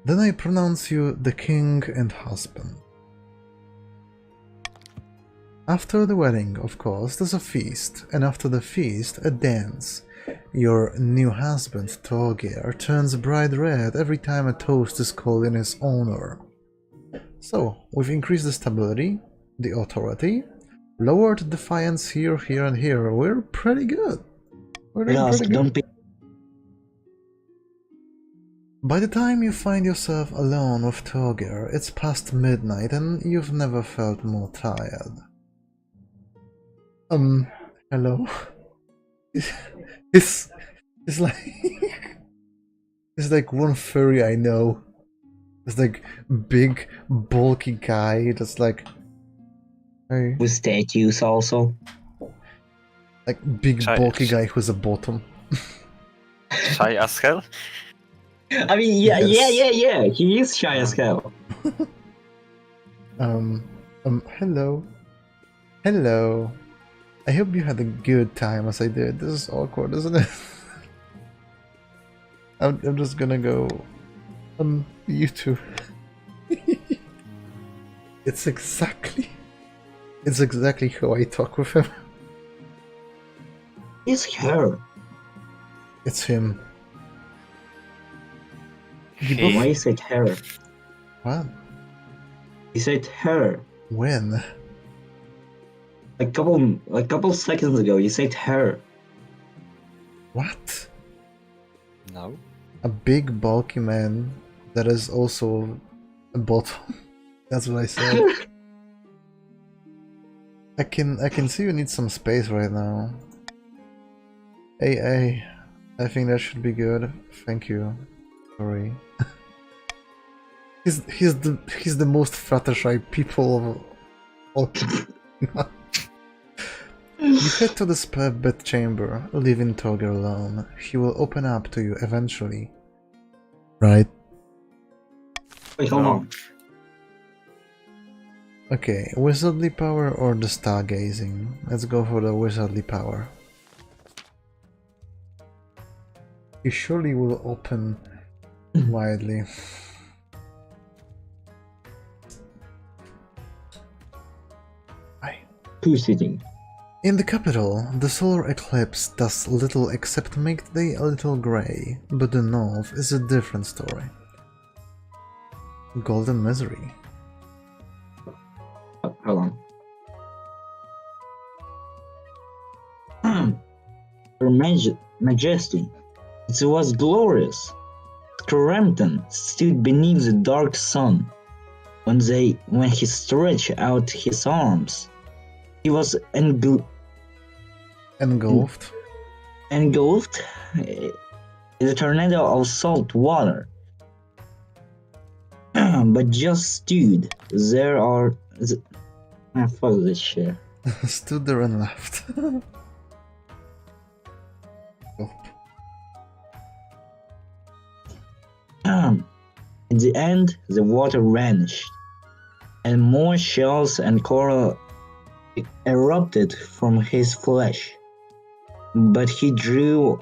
Then I pronounce you the king and husband. After the wedding, of course, there's a feast, and after the feast, a dance. Your new husband, Torgeir, turns bright red every time a toast is called in his honor. So, we've increased the stability, the authority, lowered defiance here, and here. We're pretty good. We're doing pretty good. Don't pay. By the time you find yourself alone with Torgeir, it's past midnight and you've never felt more tired. Hello? It's like... It's like one furry I know. It's like big, bulky guy, just like... Hey. With statues also. Like big, bulky guy who's a bottom. Shy as hell? I mean, yeah, he is shy as hell. Hello. Hello. I hope you had a good time as I did. This is awkward, isn't it? I'm just gonna go You too. It's exactly how I talk with him. It's her. It's him. Why you said her? What? You said her. When? A couple seconds ago, you said her. What? No. A big bulky man that is also a bottom. That's what I said. I can see you need some space right now. Hey, I think that should be good. Thank you. Sorry. he's the most Fluttershy people of all. You head to the spare bedchamber, leaving Toger alone. He will open up to you eventually. Right? Wait, hold on. Okay, wizardly power or the stargazing? Let's go for the wizardly power. He surely will open widely. Who's sitting? In the capital, the solar eclipse does little except make the day a little grey, but the north is a different story. Golden misery. Hold on. Her Majesty, it was glorious. Scrampton stood beneath the dark sun. When he stretched out his arms, he was engulfed in a tornado of salt water. But just stood there fuck this shit. Stood there and laughed. In the end, the water vanished, and more shells and coral erupted from his flesh. But he drew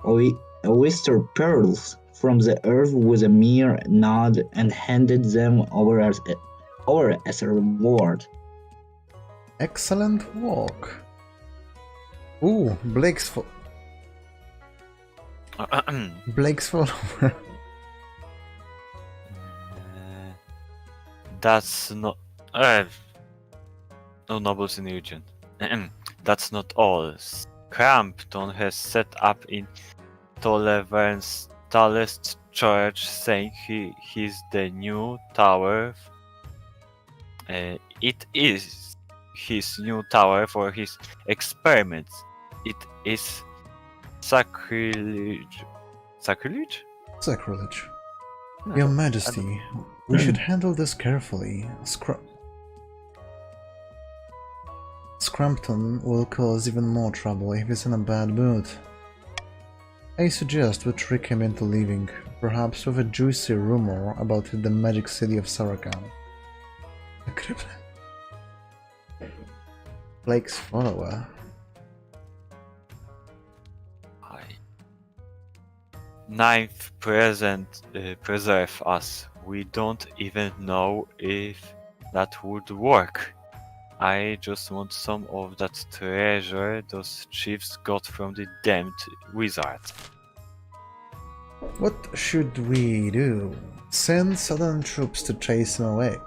oyster pearls from the earth with a mere nod and handed them over as a reward. Excellent walk. Ooh, Blake's follower. That's not. No nobles in the region. That's not all. Crampton has set up in Tolleverne's tallest church, saying he's the new tower. It is his new tower for his experiments. It is sacrilege. Sacrilege? Sacrilege. Your Majesty, we should handle this carefully. Scrampton will cause even more trouble if he's in a bad mood. I suggest we trick him into leaving, perhaps with a juicy rumor about the magic city of Samarkand. Blake's follower. Ninth preserve us. We don't even know if that would work. I just want some of that treasure those chiefs got from the damned wizard. What should we do? Send southern troops to chase him away.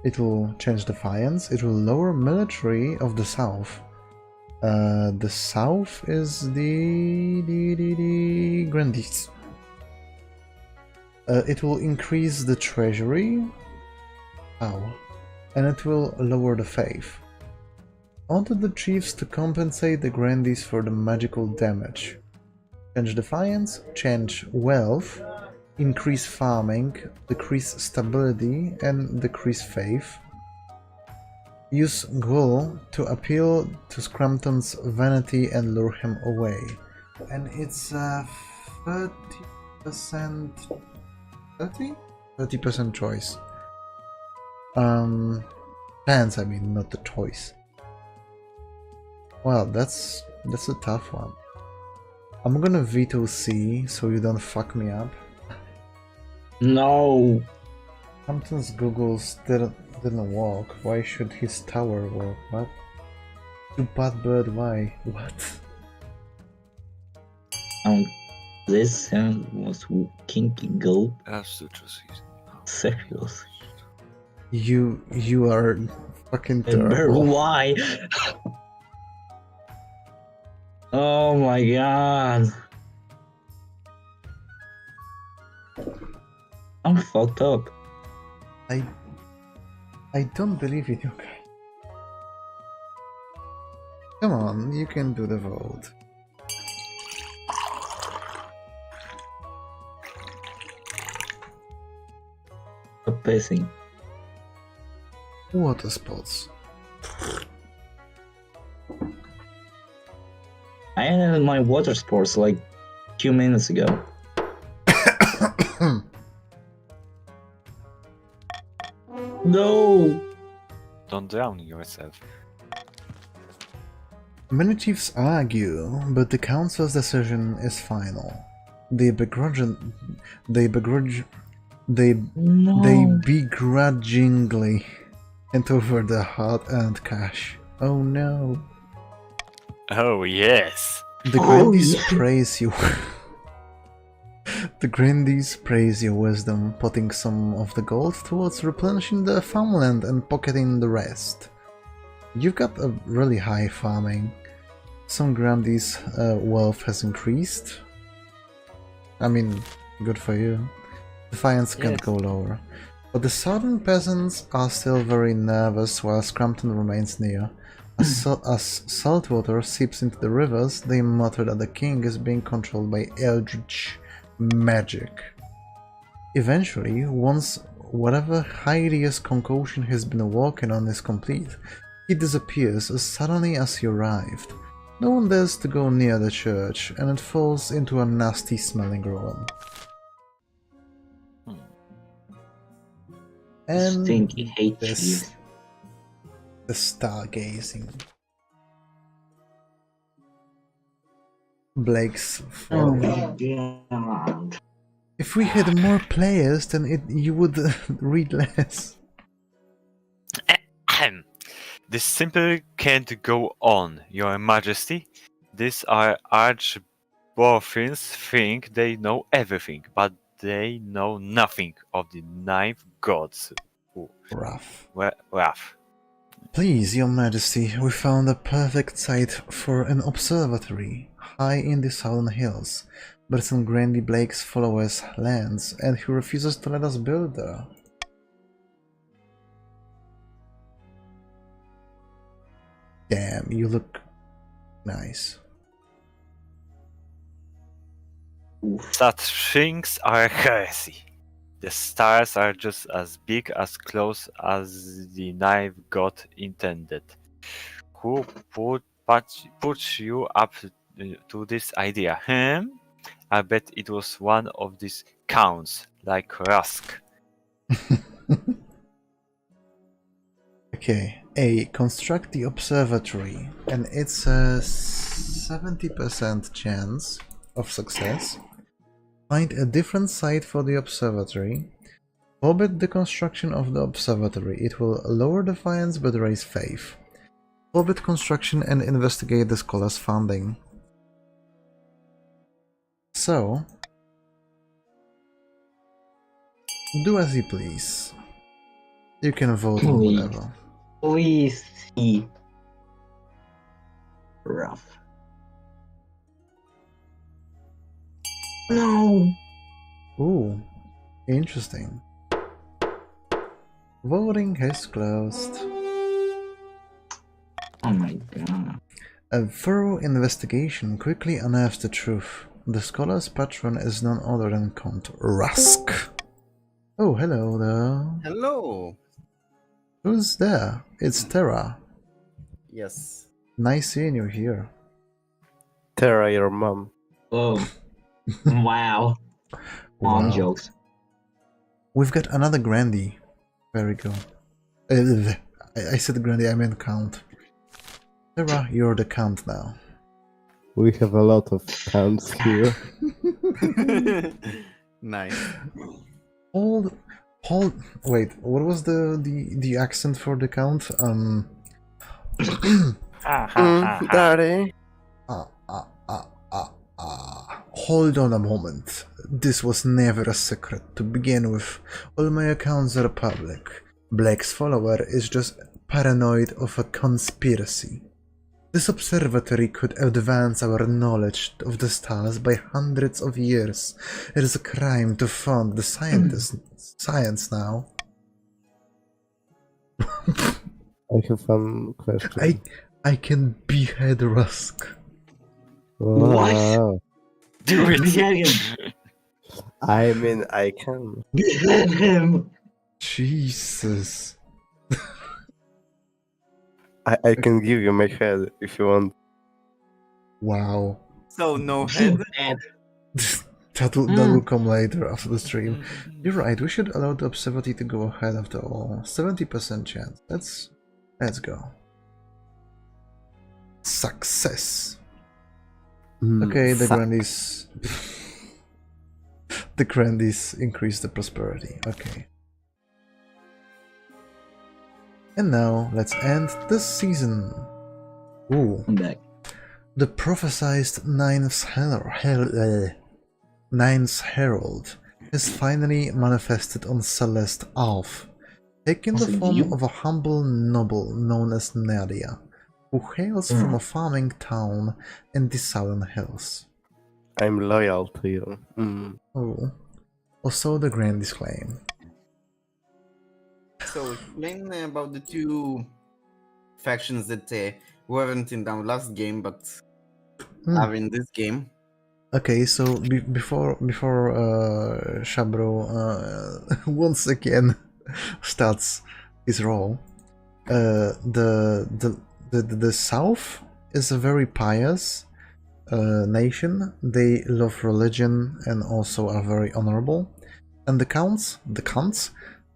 It will change defiance, it will lower military of the south. The south is the Grandees. It will increase the treasury. And it will lower the faith. I wanted the chiefs to compensate the Grandees for the magical damage. Change defiance, change wealth, increase farming, decrease stability, and decrease faith. Use Ghoul to appeal to Scrampton's vanity and lure him away. And it's 30%... 30% choice. Chance, I mean, not the choice. Well, that's a tough one. I'm gonna veto C so you don't fuck me up. No. Hampton's Googles didn't work. Why should his tower work? What? You bad bird, why? What? This was kinky gold. Serious. You are fucking Bird, terrible. why? Oh my god. I'm fucked up. I don't believe in you guys. Come on, you can do the vote. Stop pissing. Water sports. I ended my water sports like 2 minutes ago. No! Don't drown yourself. Many chiefs argue, but the council's decision is final. They begrudgingly hand over the hard-earned cash. Oh no. Oh yes. The Grandies praise you. The Grandies praise your wisdom, putting some of the gold towards replenishing the farmland and pocketing the rest. You've got a really high farming. Some Grandies' wealth has increased. I mean, good for you. Defiance can't go lower. But the southern peasants are still very nervous while Scrampton remains near. As saltwater seeps into the rivers, they mutter that the king is being controlled by eldritch magic. Eventually, once whatever hideous concoction he's been working on is complete, he disappears as suddenly as he arrived. No one dares to go near the church, and it falls into a nasty smelling ruin. And Stinky hate you. The stargazing. Blake's Oh folly. my god. If we had more players, then you would read less. This simply can't go on, Your Majesty. These archboffins think they know everything, but they know nothing of the ninth gods. Rough. Rough. Please, Your Majesty, we found a perfect site for an observatory, high in the southern hills, but it's on Grandy Blake's followers' lands, and he refuses to let us build there. Damn, you look nice. Such things are heresy. The stars are just as big as close as the ninth god intended. Who put you up to this idea, I bet it was one of these counts, like Rusk. Okay, A. Construct the observatory, and it's a 70% chance of success. Find a different site for the observatory. Forbid the construction of the observatory. It will lower defiance but raise faith. Forbid construction and investigate the scholar's funding. So, do as you please. You can vote on whatever. Please see. Rough. No. Ooh, interesting. Voting has closed. Oh my god. A thorough investigation quickly unearths the truth. The scholar's patron is none other than Count Rusk. Oh, hello there. Hello. Who's there? It's Terra. Yes. Nice seeing you here. Terra, your mom. Oh. Wow. Mom Wow. jokes. We've got another Grandy. Very good. I said Grandy, I meant Count. Terra, you're the Count now. We have a lot of counts here. Nice. Hold. Wait, what was the accent for the count? Daddy. Hold on a moment. This was never a secret to begin with. All my accounts are public. Blake's follower is just paranoid of a conspiracy. This observatory could advance our knowledge of the stars by hundreds of years. It is a crime to fund the science now. I have one question. I can behead Rusk. Wow. Do it! Behead him! I mean, I can. Behead him! Jesus. I can give you my head if you want. Wow. So no head. That will come later after the stream. You're right, we should allow the observatory to go ahead after all. 70% chance. Let's go. Success. Okay, the Grandies. The Grandies increase the prosperity. Okay. And now, let's end the season. Ooh. I'm back. The prophesized Ninth Herald has finally manifested on Celeste Alf, taking the form of a humble noble known as Nadia, who hails from a farming town in the Southern Hills. I'm loyal to you. Oh. Or so the Grandies claim. So explain about the two factions that weren't in our last game, but are in this game. Okay, so before Shabro once again starts his role, the South is a very pious nation. They love religion and also are very honorable. And the Counts,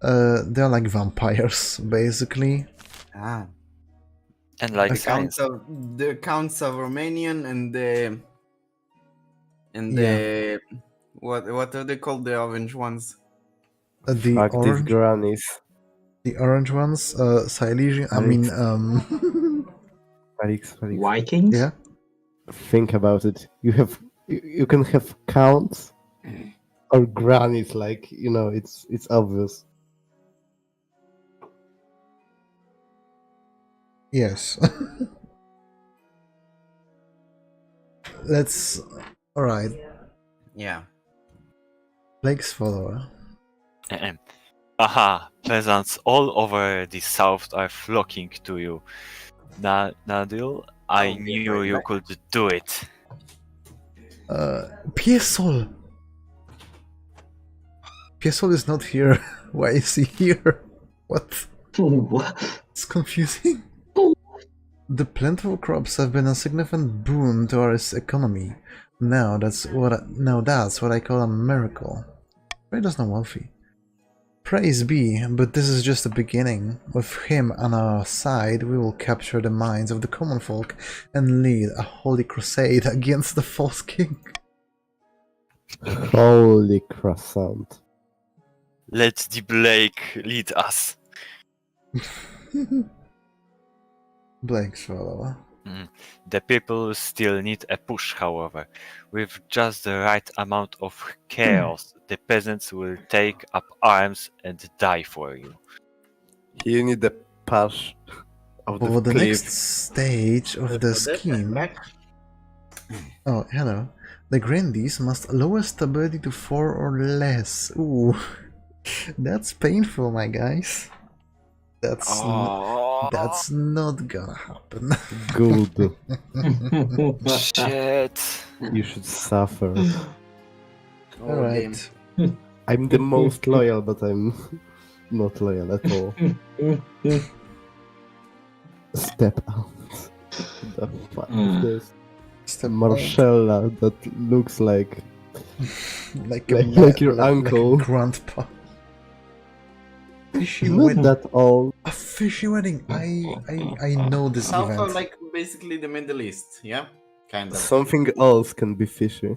they're like vampires, basically. Ah. And like The science. counts are Romanian and the what are they called, the orange ones? The Fuck these orange, grannies. the orange ones, Silesian. I mean, Felix. Vikings? yeah. Think about it. You can have counts or grannies, like, it's obvious. Yes. Let's. Alright. Yeah. Blake's follower. Aha, peasants all over the south are flocking to you. Nadil, I knew you could do it. Piesol! Piesol is not here. Why is he here? What? What? It's confusing. The plentiful crops have been a significant boon to our economy. Now that's what I call a miracle. Trade is not wealthy. Praise be, but this is just the beginning. With him on our side, we will capture the minds of the common folk and lead a holy crusade against the false king. Holy croissant. Let the Blake lead us. Blake's follower. The people still need a push, however. With just the right amount of chaos, the peasants will take up arms and die for you. You need the push of For the cliff. next stage of the scheme... Oh, hello. The Grandies must lower stability to 4 or less. Ooh. That's painful, my guys. That's not gonna happen. Good. Shit. You should suffer. Alright. I'm the most loyal, but I'm not loyal at all. Step out. The fuck is this? Step Marcella that looks like like your uncle. Like a grandpa. Fishy not wedding. that old. A fishy wedding. I know this South are event. like basically the Middle East, yeah? kind of. Something else can be fishy.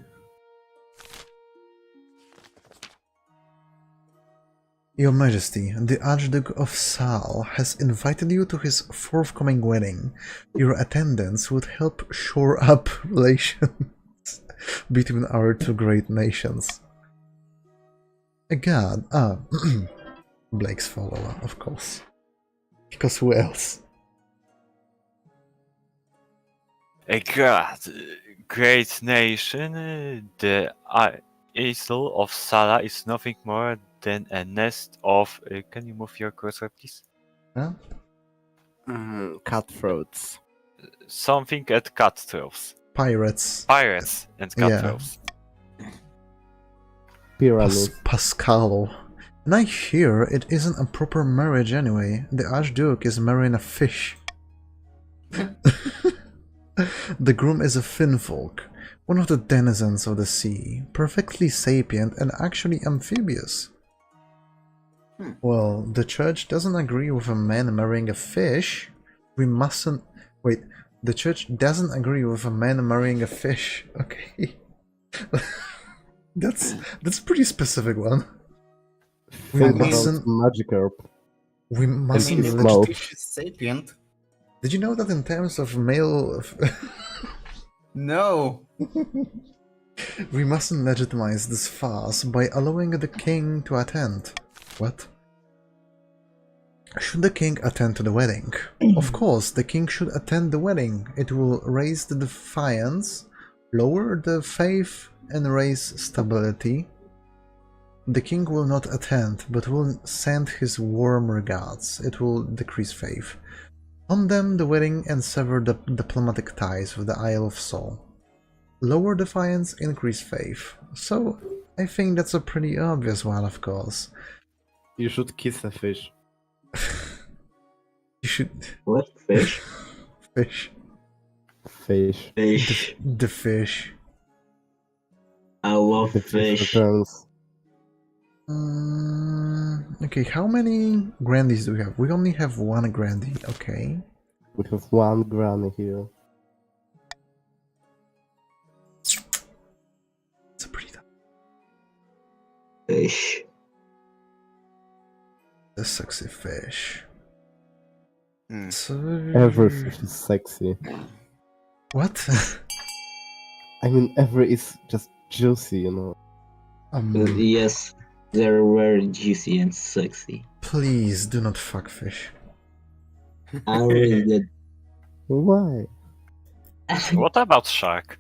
Your Majesty, the Archduke of Sal has invited you to his forthcoming wedding. Your attendance would help shore up relations between our two great nations. A god, Blake's follower, of course. Because who else? A god, great nation, the Isle of Sala is nothing more than a nest of... can you move your cursor, please? Huh? Cutthroats. Something at cutthroats. Pirates. Pirates and Yeah. cutthroats. Pyramids. Pascalo. And I hear it isn't a proper marriage anyway. The Archduke is marrying a fish. The groom is a finfolk, one of the denizens of the sea, perfectly sapient and actually amphibious. Well, the church doesn't agree with a man marrying a fish. We mustn't... Wait, the church doesn't agree with a man marrying a fish. Okay. That's a pretty specific one. We Think about mustn't... Magikarp. We I mustn't... mean, It's if mouth. the fish is sapient. Did you know that in terms of male... No. We mustn't legitimize this farce by allowing the king to attend. What? Should the king attend to the wedding? Of course, the king should attend the wedding. It will raise the defiance, lower the faith, and raise stability. The king will not attend, but will send his warm regards. It will decrease faith. Condemn the wedding and sever the diplomatic ties with the Isle of Sol. Lower defiance, increase faith. So, I think that's a pretty obvious one, of course. You should kiss a fish. You should... What fish? Fish. Fish. Fish. The fish. I love The fish fish. returns. Okay, how many grandies do we have? We only have one grandie, okay. We have one granny here. It's a pretty tough. Fish. The sexy fish. Hmm. So... Every fish is sexy. What? I mean, every is just juicy, you know. Yes, they're very juicy and sexy. Please do not fuck fish. I already did. Why? What about shark?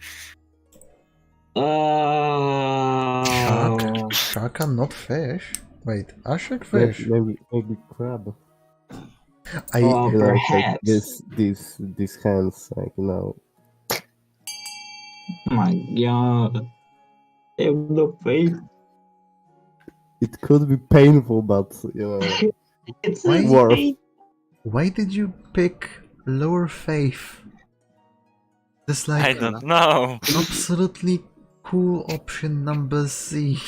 Shark? Shark are not fish. Wait, are shark fish? Maybe crab. I... Oh, You know, it's like perhaps. these hands, like, you know. My god. They have no face. It could be painful, but, you know. It's Why? a Worth. face. Why did you pick lower faith? That's like I don't know. absolutely cool option number C.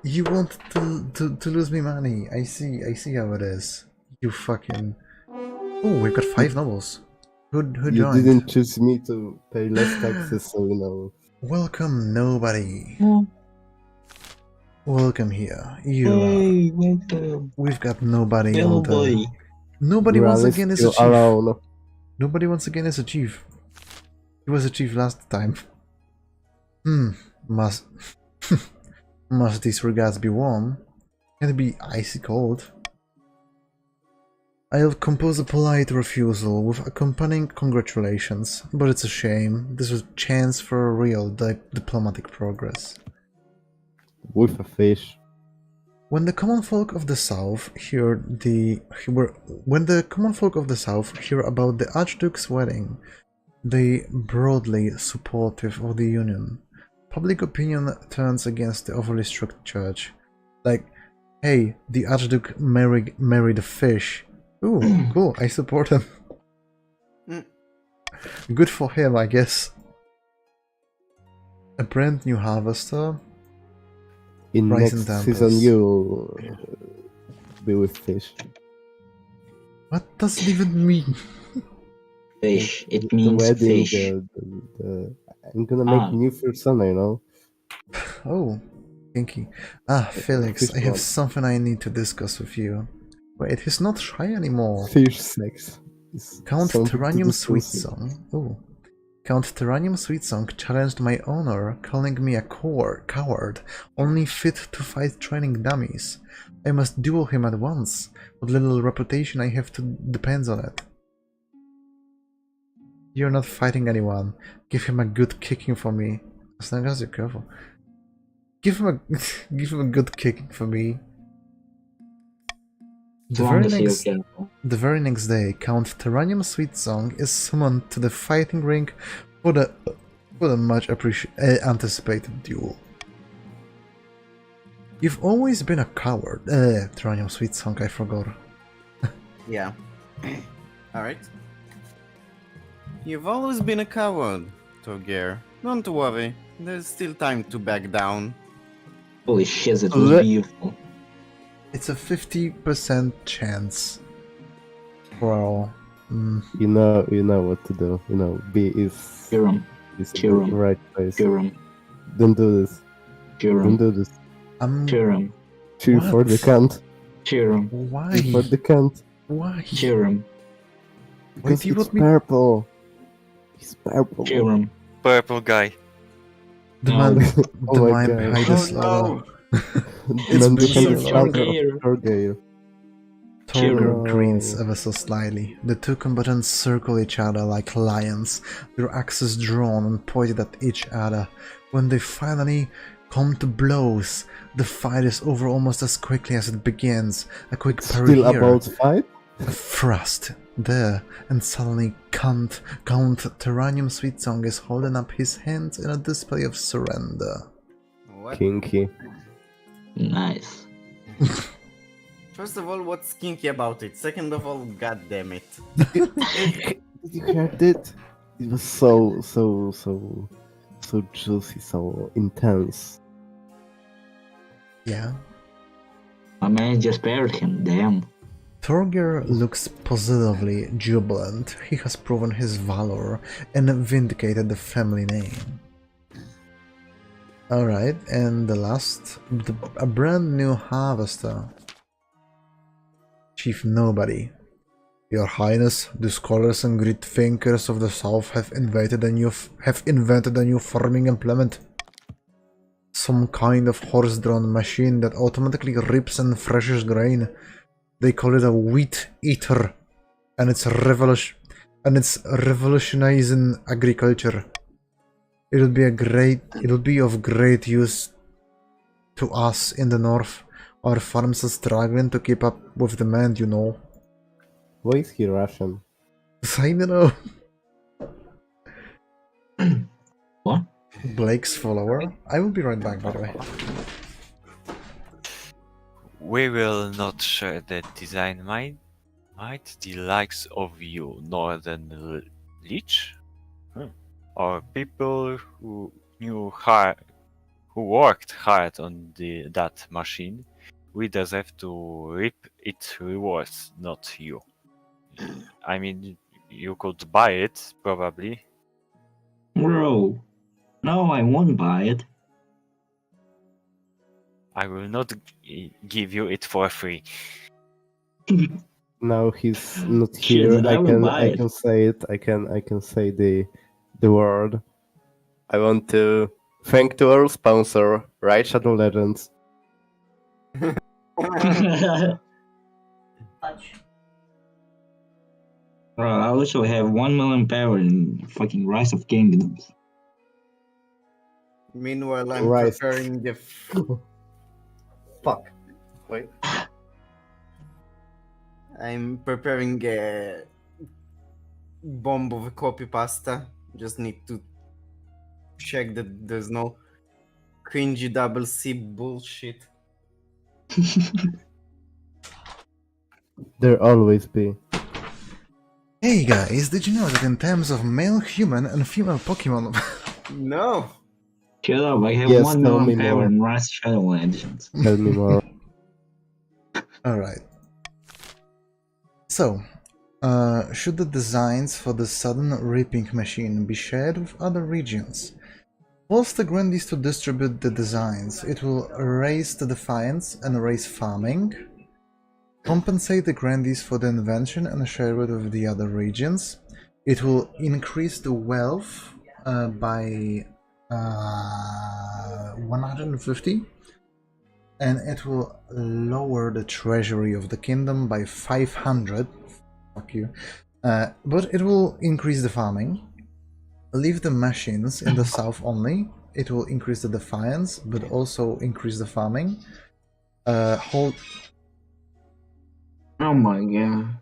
You want to lose me money. I see how it is. You fucking... Oh, we've got 5 nobles. Who You joined? didn't choose me to pay less taxes, so, you know. Welcome, nobody. Welcome here. You Hey, welcome. We've got nobody on the... Nobody. Nobody once Granny's again is a still chief. alone. Nobody once again is a chief. He was a chief last time. Must... Must these regards be warm? Can it be icy cold? I'll compose a polite refusal with accompanying congratulations, but it's a shame. This was a chance for a real diplomatic progress. With a fish. When the common folk of the South hear about the Archduke's wedding, they broadly supportive of the union. Public opinion turns against the overly strict church. Like, hey, the Archduke married a fish. Ooh, cool, I support him. Good for him, I guess. A brand new harvester. In Rising next Tempest. season, you'll be with fish. What does it even mean? Fish. It The means wedding. fish. I'm gonna make Ah. a new persona, you know. Oh, kinky. Ah, Felix, Fish I have one. something I need to discuss with you. Wait, he's not shy anymore. Fish sex. Is Count something to Terranium discuss. Sweetsong. Oh. Count Terranium Sweetsong challenged my honor, calling me a coward, only fit to fight training dummies. I must duel him at once. What little reputation I have to depends on it. You're not fighting anyone. Give him a good kicking for me. As long as you're careful. Give him a give him a good kicking for me. As long as you're careful. The very next day, Count Terranium Sweetsong is summoned to the fighting ring for the much anticipated duel. You've always been a coward. Terranium Sweetsong, I forgot. Yeah. Alright. You've always been a coward, Torgeir. Don't worry, there's still time to back down. Holy shit, it was Le- beautiful. It's a 50% chance. Well, You know what to do. You know, B is Kiram. is the Kiram. right place. Kiram. Don't do this. Don't Kiram. do this. I'm. Kiram. Cheer for the What? cunt. Kiram. Why? Cheer for the cunt. Why? Kiram. Because you it's want me- purple. It's purple. Kiram. Purple guy. The No. man, Oh the my man God. behind Oh this logo. It's Man been behind so the long. shelter of Torgeir. Torger Kiram. grins ever so slightly. The two combatants circle each other like lions, their axes drawn and pointed at each other. When they finally come to blows, the fight is over almost as quickly as it begins. A quick parry Still here, about fight? a thrust there, and suddenly Count Terranium Sweetsong is holding up his hands in a display of surrender. What? Kinky. Nice. First of all, what's kinky about it? Second of all, god damn it. Did you hear it? It was so juicy, so intense. Yeah. My man just buried him, damn. Torgeir looks positively jubilant. He has proven his valor and vindicated the family name. Alright, and the last, a brand new harvester. Chief Nobody. Your Highness, the scholars and great thinkers of the South have invented a new farming implement. Some kind of horse-drawn machine that automatically rips and threshes grain. They call it a wheat eater, and it's revolutionizing agriculture. It'll be of great use to us in the north. Our farms are struggling to keep up with demand, you know. Why is he Russian? I don't know. What? Blake's follower. I will be right back, by the way. We will not share that design might the likes of you, Northern Leech? Or people who worked hard on that machine. We deserve to reap its rewards, not you. I mean, you could buy it, probably. Bro. No, I won't buy it. I will not give you it for free. Now he's not Shit, here. then I will buy I it. can say it. I can say the word. I want to thank to our sponsor, Right Shadow Legends. Bro, I also have 1 million power in fucking Rise of Kingdoms. Meanwhile, I'm Right. preparing the Fuck. Wait. I'm preparing a bomb of copy pasta. Just need to check that there's no cringy double C bullshit. There always be. Hey guys, did you know that in terms of male human and female Pokemon... No! Shut up, I have Yes, 1 tell million me power more. in Rise Shadow Legends. Tell me more. Alright. So, Should the designs for the sudden reaping machine be shared with other regions? Force the grandees to distribute the designs. It will raise the defiance and raise farming. Compensate the grandees for the invention and share it with the other regions. It will increase the wealth by 150, and it will lower the treasury of the kingdom by 500. Fuck you. But it will increase the farming. Leave the machines in the south only. It will increase the defiance, but also increase the farming. Hold. Oh my god.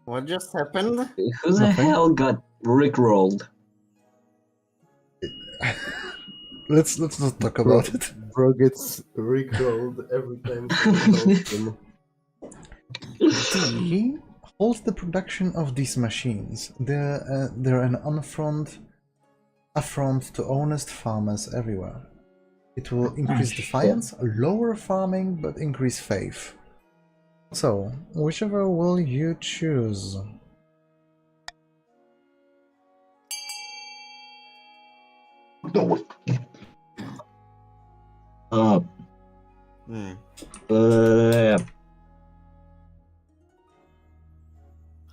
What just happened? Who the Nothing. hell got rickrolled? Let's not talk about it. Bro gets rickrolled every time someone calls him. D holds the production of these machines. They're an affront to honest farmers everywhere. It will increase defiance, lower farming, but increase faith. So, whichever will you choose? Hmm.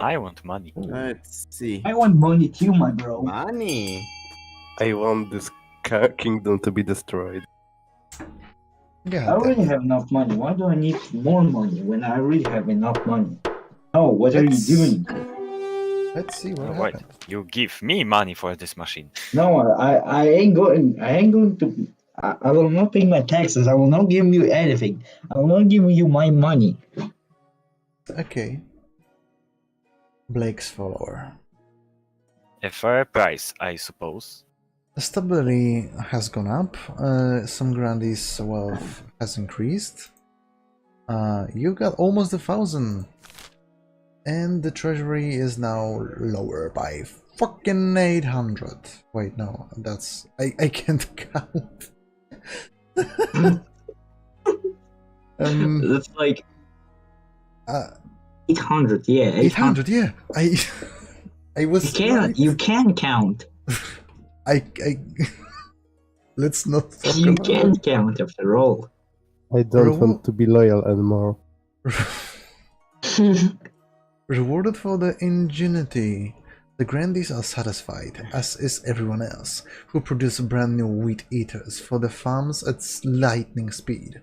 I want money. Let's see. I want money too, my bro. Money. I want this kingdom to be destroyed. Yeah, I already have enough money. Why do I need more money when I already have enough money? Oh, what are you Let's- doing? let's see what Wait, happens. you give me money for this machine. No, I ain't going. I ain't going to. I will not pay my taxes. I will not give you anything. I will not give you my money. Okay. Blake's follower. A fair price, I suppose. Stability has gone up. Some grandees' wealth has increased. You got almost 1,000. And the treasury is now lower by fucking 800. Wait, no, that's... I can't count. That's like uh, 800. Yeah, 800, yeah. I was right. You can count. I let's not talk You about can count after all. I don't Bro. want to be loyal anymore. it. Rewarded for the ingenuity. The grandees are satisfied, as is everyone else, who produce brand new wheat eaters for the farms at lightning speed.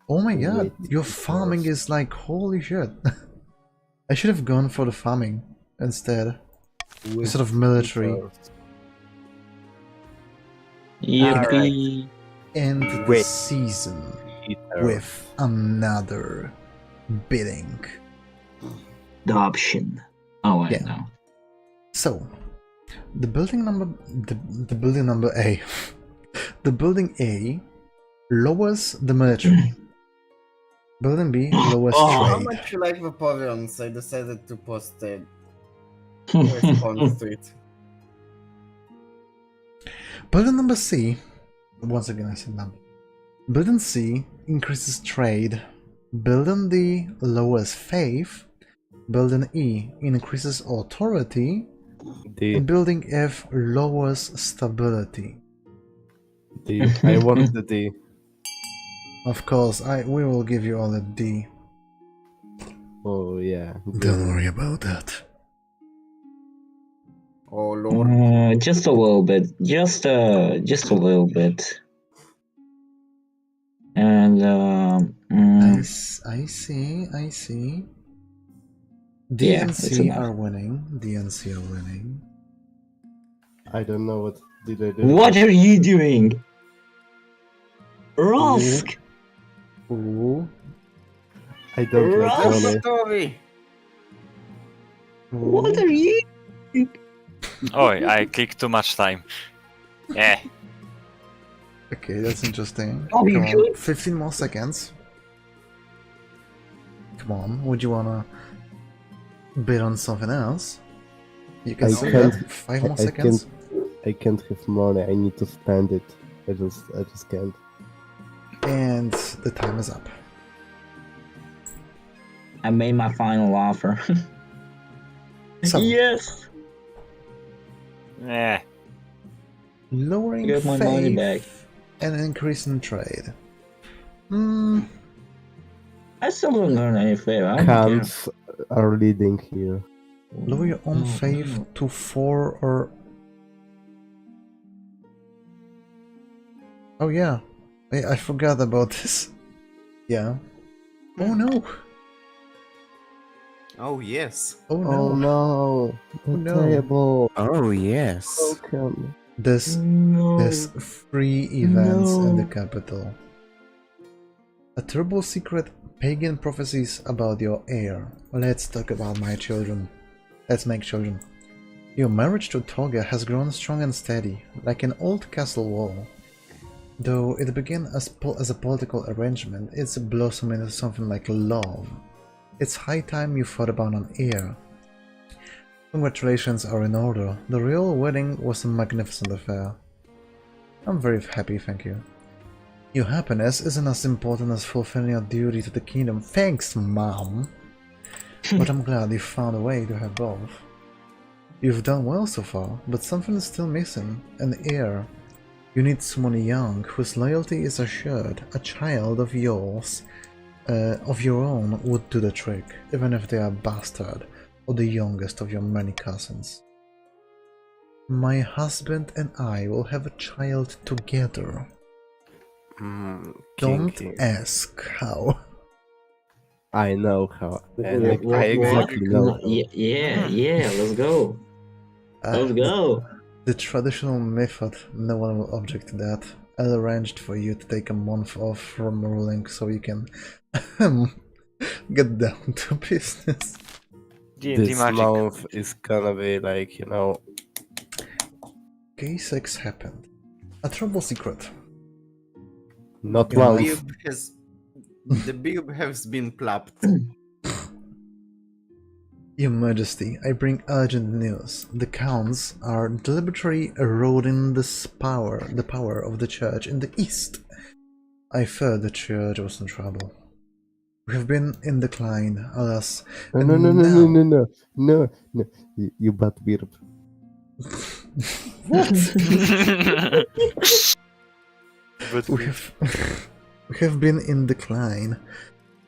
Oh my god, Wheat your eaters. farming is like holy shit. I should have gone for the farming instead. Instead of military. Yippee! End the Wait. season with another bidding. Adoption. Oh, I Yeah. know. So, the building number A, the building A lowers the military. Building B lowers How trade. much you like the pavilions? I decided to post a response to it. Building number C, once again I said number. Building C increases trade. Building D lowers faith. Building E increases authority. D. Building F lowers stability. D. I want the D. Of course, we will give you all a D. Oh yeah. Don't worry about that. Oh lord. Just a little bit. Just a little bit. And I see. D Yeah, and it's C enough. are winning. D and C are winning. I don't know what did I do. what are you doing? Rusk! Ooh. I don't like Rusk! money. Story. What are you? Oh, I clicked too much time. Eh. Okay, that's interesting. Oh, you Come on, should. 15 more seconds. Come on, would you wanna bid on something else? You can I say can't- that. 5 more I seconds. I can't have money. I need to spend it. I just can't. And the time is up. I made my final offer. So, Yes! Eh. lowering Get my money back. faith and increase in trade. Hmm. I still don't earn any favor. I don't care. Cans are leading here. Lower your own No, faith no. to 4 or... Oh yeah, I forgot about this. Yeah. Oh no! Oh yes. Oh Oh no! no, the no. table Oh yes. broken. There's No. 3 events in the No. capital. A terrible secret, pagan prophecies about your heir. Let's talk about my children. Let's make children. Your marriage to Toga has grown strong and steady, like an old castle wall. Though it began as a political arrangement, it's blossomed into something like love. It's high time you thought about an heir. Congratulations are in order. The royal wedding was a magnificent affair. I'm very happy, thank you. Your happiness isn't as important as fulfilling your duty to the kingdom. Thanks, Mom! But I'm glad you found a way to have both. You've done well so far, but something is still missing. An heir. You need someone young, whose loyalty is assured. A child of yours, of your own, would do the trick, even if they are bastard, or the youngest of your many cousins. My husband and I will have a child together. Don't Kinky. ask how. I know how. And What- I exactly know. how. Yeah, let's go. Let's go. The traditional method, no one will object to that. I'll arrange for you to take a month off from ruling so you can get down to business. D&D This magic. month is gonna be like, K6 happened. A trouble secret. not Yeah, once. The bib has been plopped. Your Majesty, I bring urgent news. The counts are deliberately eroding the power of the church in the east. I feared the church was in trouble. We have been in decline, alas. No, and no, no, no, now- no, no, no, no. You bad bird. What? But we have been in decline,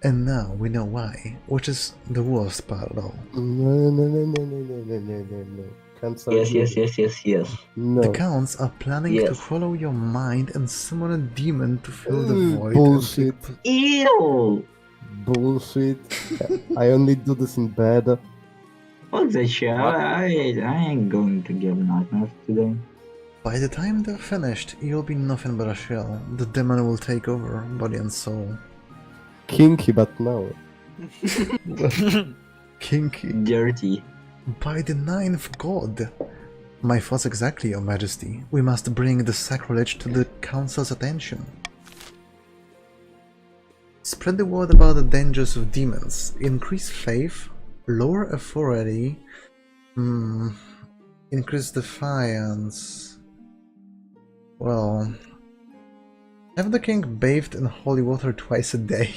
and now we know why, which is the worst part of all. No, no, no, no, no, no, no, no, no, no. Can't start Yes. No. The counts are planning to Yes. follow your mind and summon a demon to fill the void. Bullshit. Ew! Bullshit. I only do this in bed. Fuck that shit. I ain't going to get nightmares today. By the time they're finished, you'll be nothing but a shell. The demon will take over, body and soul. Kinky, but no. Kinky. Dirty. By the ninth god! My thoughts exactly, Your Majesty. We must bring the sacrilege to the council's attention. Spread the word about the dangers of demons. Increase faith, lower authority, increase defiance. Well, have the king bathed in holy water twice a day.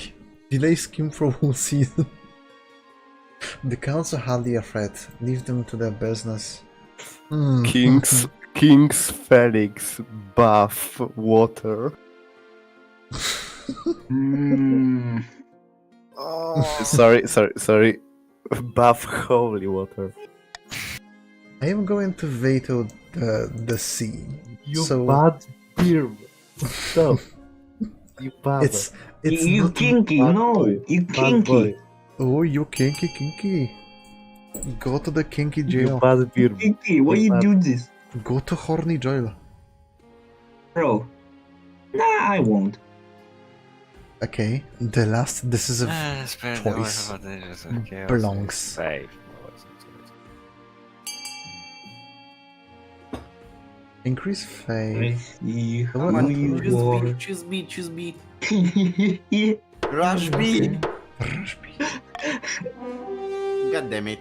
Delay scheme for whole season. The counts are hardly a threat. Leave them to their business. King's Felix bath water. Sorry. Bath holy water. I am going to veto the sea. You So- bad beer. Stop. You bad. It's You not kinky, bad no! boy. You Bad kinky! boy. Oh, you kinky. Go to the kinky You jail. bad beer. Kinky, why you do this? Go to horny jail. Bro. Nah, I won't. Okay, the last decisive Spread the choice word about dangers of chaos. belongs. Faith. increase faith. See Come who on, you Choose B. are. Rush B. Rush B. God damn it.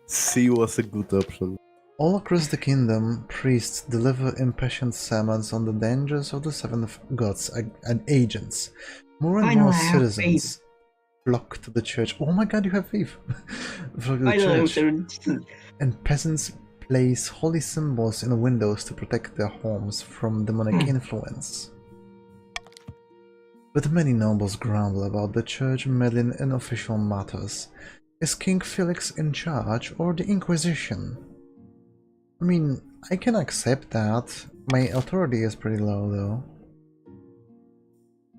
C was a good option. All across the kingdom, priests deliver impassioned sermons on the dangers of the seven gods and agents. More and I know, more I have citizens flock to the church. Oh my god, you have faith! Flock to the I know, church. And peasants place holy symbols in windows to protect their homes from demonic influence. But many nobles grumble about the church meddling in official matters. Is King Felix in charge or the Inquisition? I mean, I can accept that. My authority is pretty low though.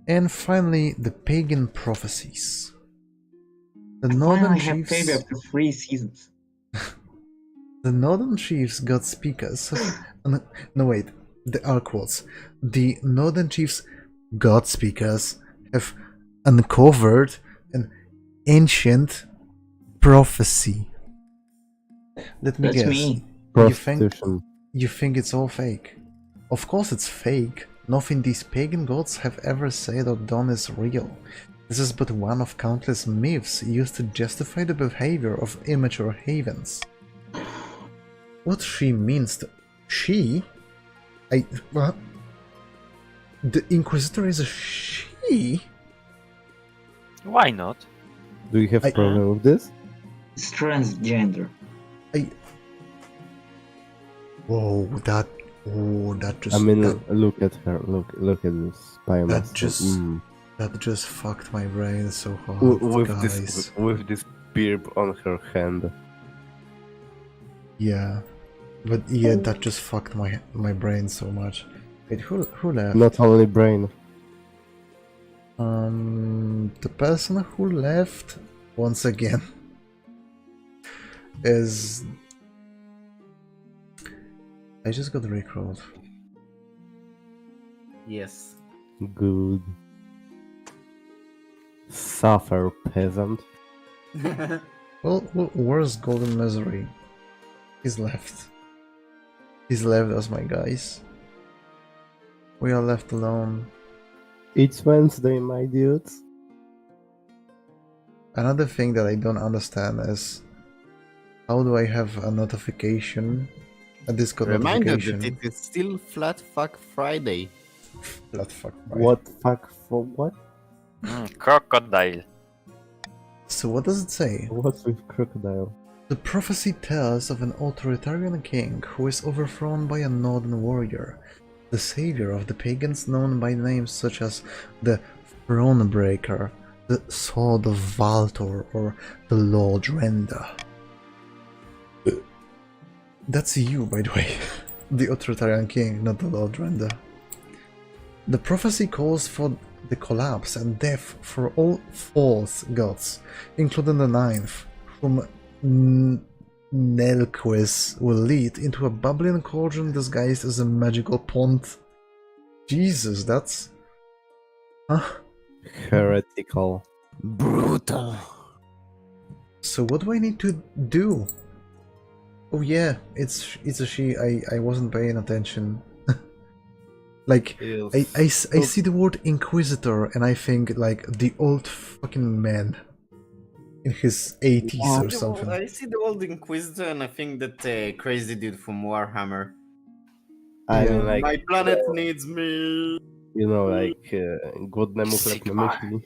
And finally, the pagan prophecies. The northern Finally have chiefs. favor after 3 seasons. The northern chiefs got speakers. No wait, there are quotes. The northern chiefs god speakers have uncovered an ancient prophecy. Let me That's guess. me. Prostitution. You think it's all fake? Of course it's fake. Nothing these pagan gods have ever said or done is real. This is but one of countless myths used to justify the behavior of immature havens. What she means to... She? What? The Inquisitor is a she? Why not? Do you have a problem with this? It's transgender. Whoa, that just... I mean, look at her. Look at this biomass. That just fucked my brain so hard, guys. With this beard on her hand. Yeah. But yeah, that just fucked my brain so much. Wait, who left? Not only brain. The person who left, once again, is... I just got recalled. Yes. Good. Suffer, peasant. Well, where's Golden Misery? He's left. He's left us, my guys. We are left alone. It's Wednesday, my dudes. Another thing that I don't understand is how do I have a notification, a Discord Reminder notification? that it is still Flat Fuck Friday. Flat fuck. What fuck for what? Crocodile. So what does it say? What's with crocodile? The prophecy tells of an authoritarian king who is overthrown by a northern warrior, the savior of the pagans known by names such as the Thronebreaker, the Sword of Valtor, or the Lord Renda. That's you, by the way. The authoritarian king, not the Lord Renda. The prophecy calls for the collapse and death for all false gods, including the ninth, whom Nelquist will lead into a bubbling cauldron disguised as a magical pond. Jesus, that's... Huh? Heretical. Brutal. So what do I need to do? Oh yeah, it's a she. I wasn't paying attention. Like, I see the word Inquisitor and I think like the old fucking man in his 80s or something. I see the old Inquisitor and I think that crazy dude from Warhammer. I Yeah. mean, like, My planet needs me. you know, like, godne muflek na myśli.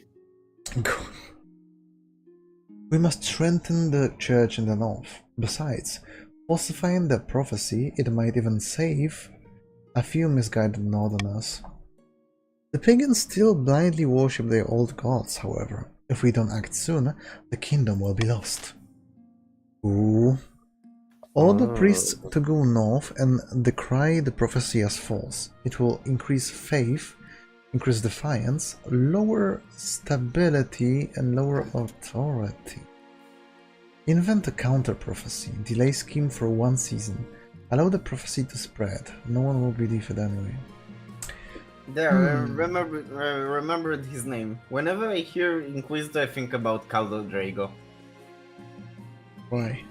We must strengthen the church in the north. Besides, falsifying the prophecy, it might even save a few misguided northerners. The pagans still blindly worship their old gods, however. If we don't act soon, the kingdom will be lost. Ooh. All the priests to go north and decry the prophecy as false. It will increase faith, increase defiance, lower stability, and lower authority. Invent a counter-prophecy, delay scheme for 1 season. Allow the prophecy to spread. No one will believe it anyway. There, remembered his name. Whenever I hear Inquisitor, I think about Caldo Drago. Why?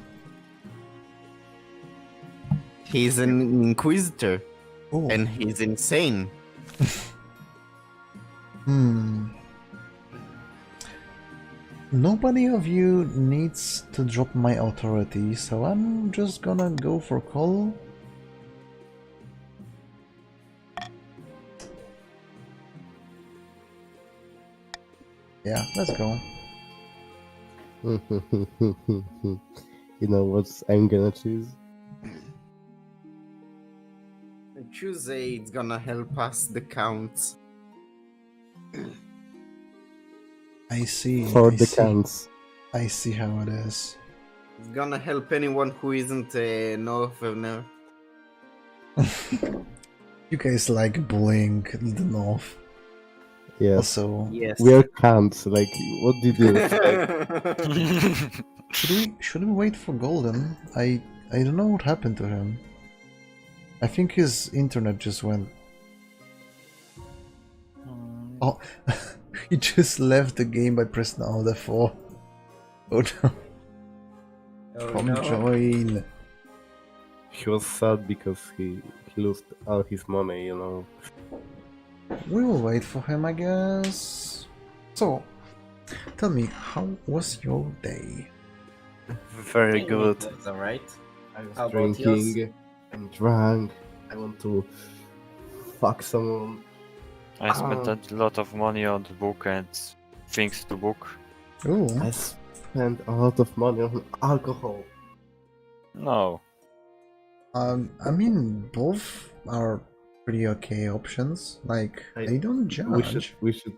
He's an Inquisitor, Oh. and he's insane. Nobody of you needs to drop my authority, so I'm just gonna go for call. Yeah, let's go. You know what I'm gonna choose? Tuesday, it's gonna help us, the counts. I see, For I the see. counts. I see how it is. It's gonna help anyone who isn't a Northerner. You guys like bullying the North. Yes. Also, Yes. We are counts. Like, what did you expect? should we wait for Golden? I don't know what happened to him. I think his internet just went. Oh, he just left the game by pressing Alt F4. Oh no! Oh, Come no. join. He was sad because he lost all his money, you know. We will wait for him, I guess. So, tell me, how was your day? Very good. That's alright. I was How about drinking and drunk. I want to fuck someone. I spent a lot of money on the book and things to book. Ooh, I spent a lot of money on alcohol. No. I mean, both are pretty okay options. Like, they don't judge. We should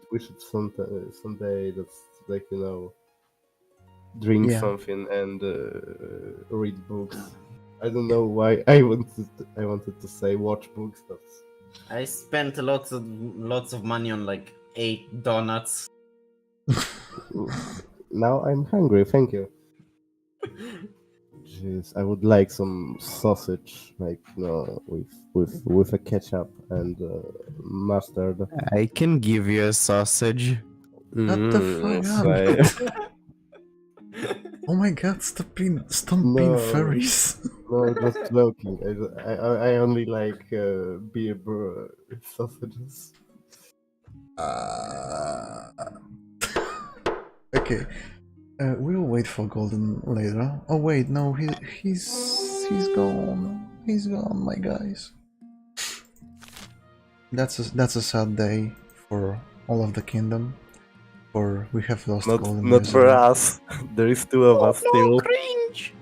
someday that's like, you know, drink Yeah. something and read books. I don't know why I wanted to say watch books, but I spent lots of money on like 8 donuts. now I'm hungry. Thank you. Jeez, I would like some sausage, like, you know, with a ketchup and mustard. I can give you a sausage. Shut the fuck up. Oh my god, stop being No. furries. No, just joking. I only like beer sausages. Okay. We'll wait for Golden later. Oh wait, no, he's gone. He's gone, my guys. That's a sad day for all of the kingdom. For we have lost Golden. Not for recently. us. There is two of us still. Cringe!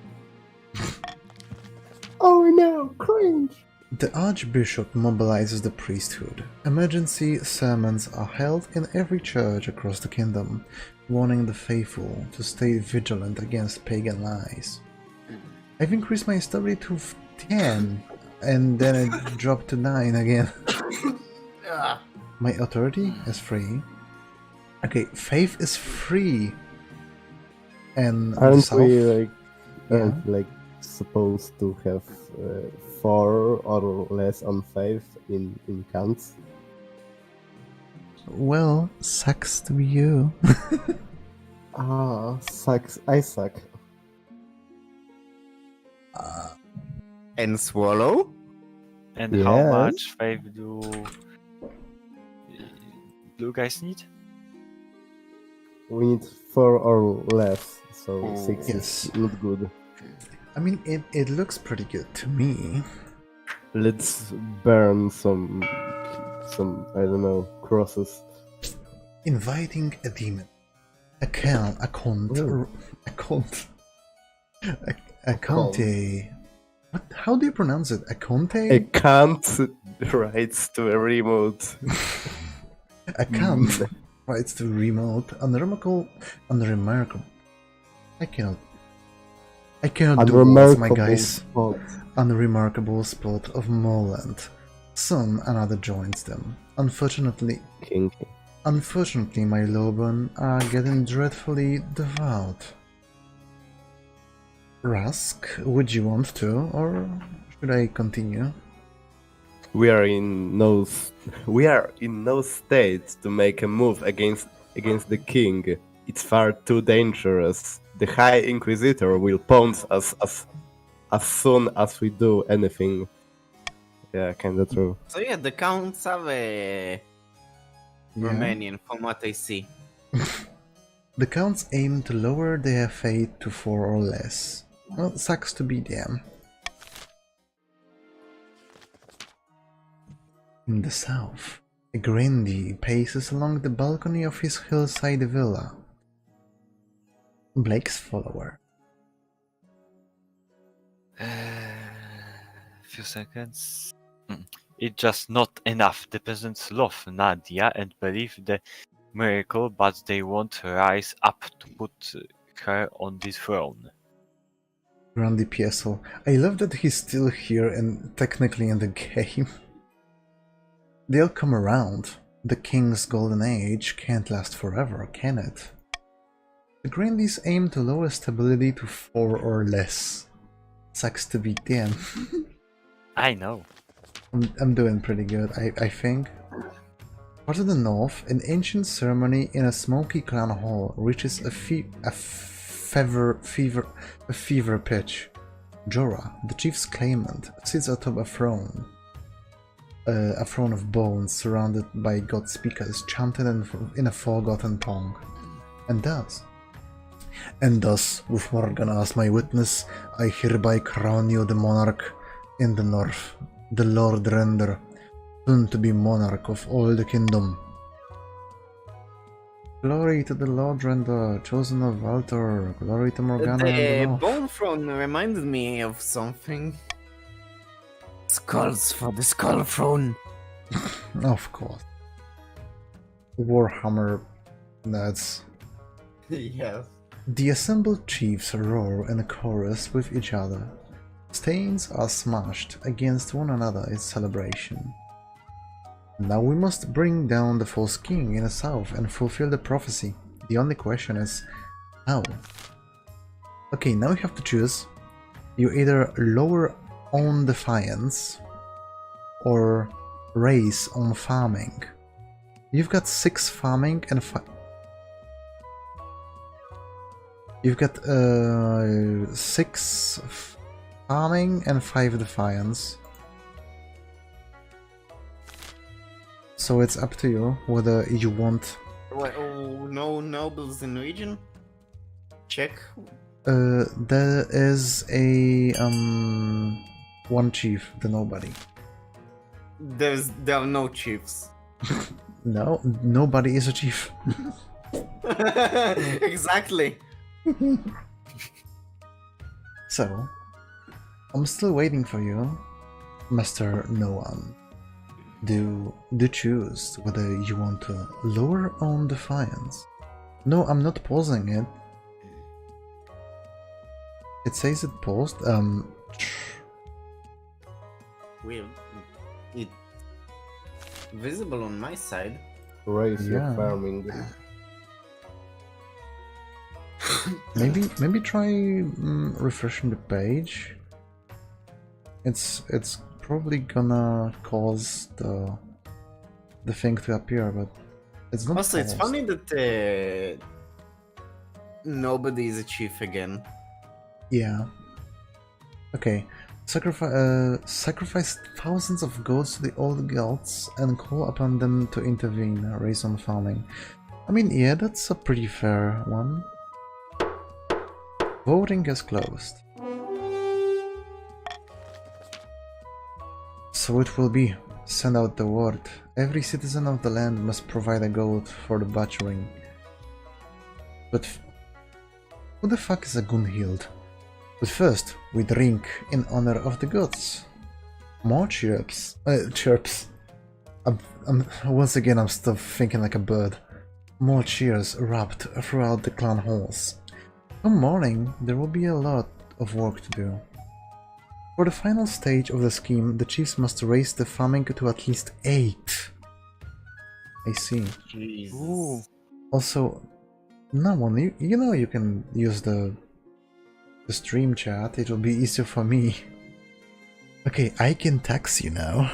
Oh no, cringe! The Archbishop mobilizes the priesthood. Emergency sermons are held in every church across the kingdom, warning the faithful to stay vigilant against pagan lies. I've increased my stability to 10, and then it dropped to 9 again. My authority is 3. Okay, faith is 3. And Aren't south, we yeah. like supposed to have 4 or less on 5 in counts? Well, sucks to be you. Sucks. I suck. And swallow? And how Yes. much faith do you guys need? We need 4 or less, so Oh. 6 Yes. is not good. I mean, it looks pretty good to me. Let's burn some I don't know, crosses. Inviting a demon. A conte. What? How do you pronounce it? A conte? I can't writes to a remote. A cant writes to remote. Unremarkable. I cannot do words, my guys. spot. Unremarkable spot of moorland. Soon another joins them. Kinky. Unfortunately, my Loban are getting dreadfully devout. Rusk, would you want to, or should I continue? We are in no state to make a move against the king. It's far too dangerous. The High Inquisitor will pounce us as soon as we do anything. Yeah, kinda true. So yeah, the counts are Romanian from what I see. The counts aim to lower their fate to 4 or less. Well, sucks to be them. In the south, a Grindy paces along the balcony of his hillside villa. Blake's follower. Few seconds. It's just not enough. The peasants love Nadia and believe the miracle, but they won't rise up to put her on the throne. Grandi Piesel. I love that he's still here and technically in the game. They'll come around. The king's golden age can't last forever, can it? The Grandies aim to lower stability to 4 or less. Sucks to be them. I know. I'm doing pretty good, I think. Far to the north, an ancient ceremony in a smoky clan hall reaches a fever pitch. Jorah, the chief's claimant, sits atop a throne of bones surrounded by god speakers chanted in a forgotten tongue. And thus, with Morgana as my witness, I hereby crown you the monarch in the north, the Lord Render, soon to be monarch of all the kingdom. Glory to the Lord Render, chosen of Valtor. Glory to Morgana and the The north. bone throne reminded me of something. Skulls for the skull throne. Of course. Warhammer nerds. Yes. The assembled chiefs roar in a chorus with each other. Stains are smashed against one another in celebration. Now we must bring down the false king in the south and fulfill the prophecy. The only question is, how? Okay, now you have to choose. You either lower on defiance or raise on farming. You've got 6 farming and you've got 6 farming and 5 defiance. So it's up to you whether you want. Oh, no nobles in region? Check. There is a one chief, the nobody. There are no chiefs. No, nobody is a chief. Exactly. So, I'm still waiting for you, Mr. No One. Do choose whether you want to lower on defiance. No, I'm not pausing it. It says it paused. Weird. It visible on my side. Raise your Yeah. farming. maybe try refreshing the page. It's probably gonna cause the thing to appear, but it's not. Also, it's paused. funny that nobody is a chief again. Yeah. Okay. Sacrifice thousands of goats to the old gods and call upon them to intervene, raise on farming. I mean, yeah, that's a pretty fair one. Voting is closed. So it will be. Send out the word. Every citizen of the land must provide a goat for the butchering. But who the fuck is a Gunhild? But first, we drink in honor of the gods. More chirps. Chirps. Once again, I'm still thinking like a bird. More cheers erupt throughout the clan halls. Come morning, there will be a lot of work to do. For the final stage of the scheme, the chiefs must raise the farming to at least 8. I see. Jesus. Ooh. Also, no one, you know you can use the stream chat, it will be easier for me. Okay, I can tax you now.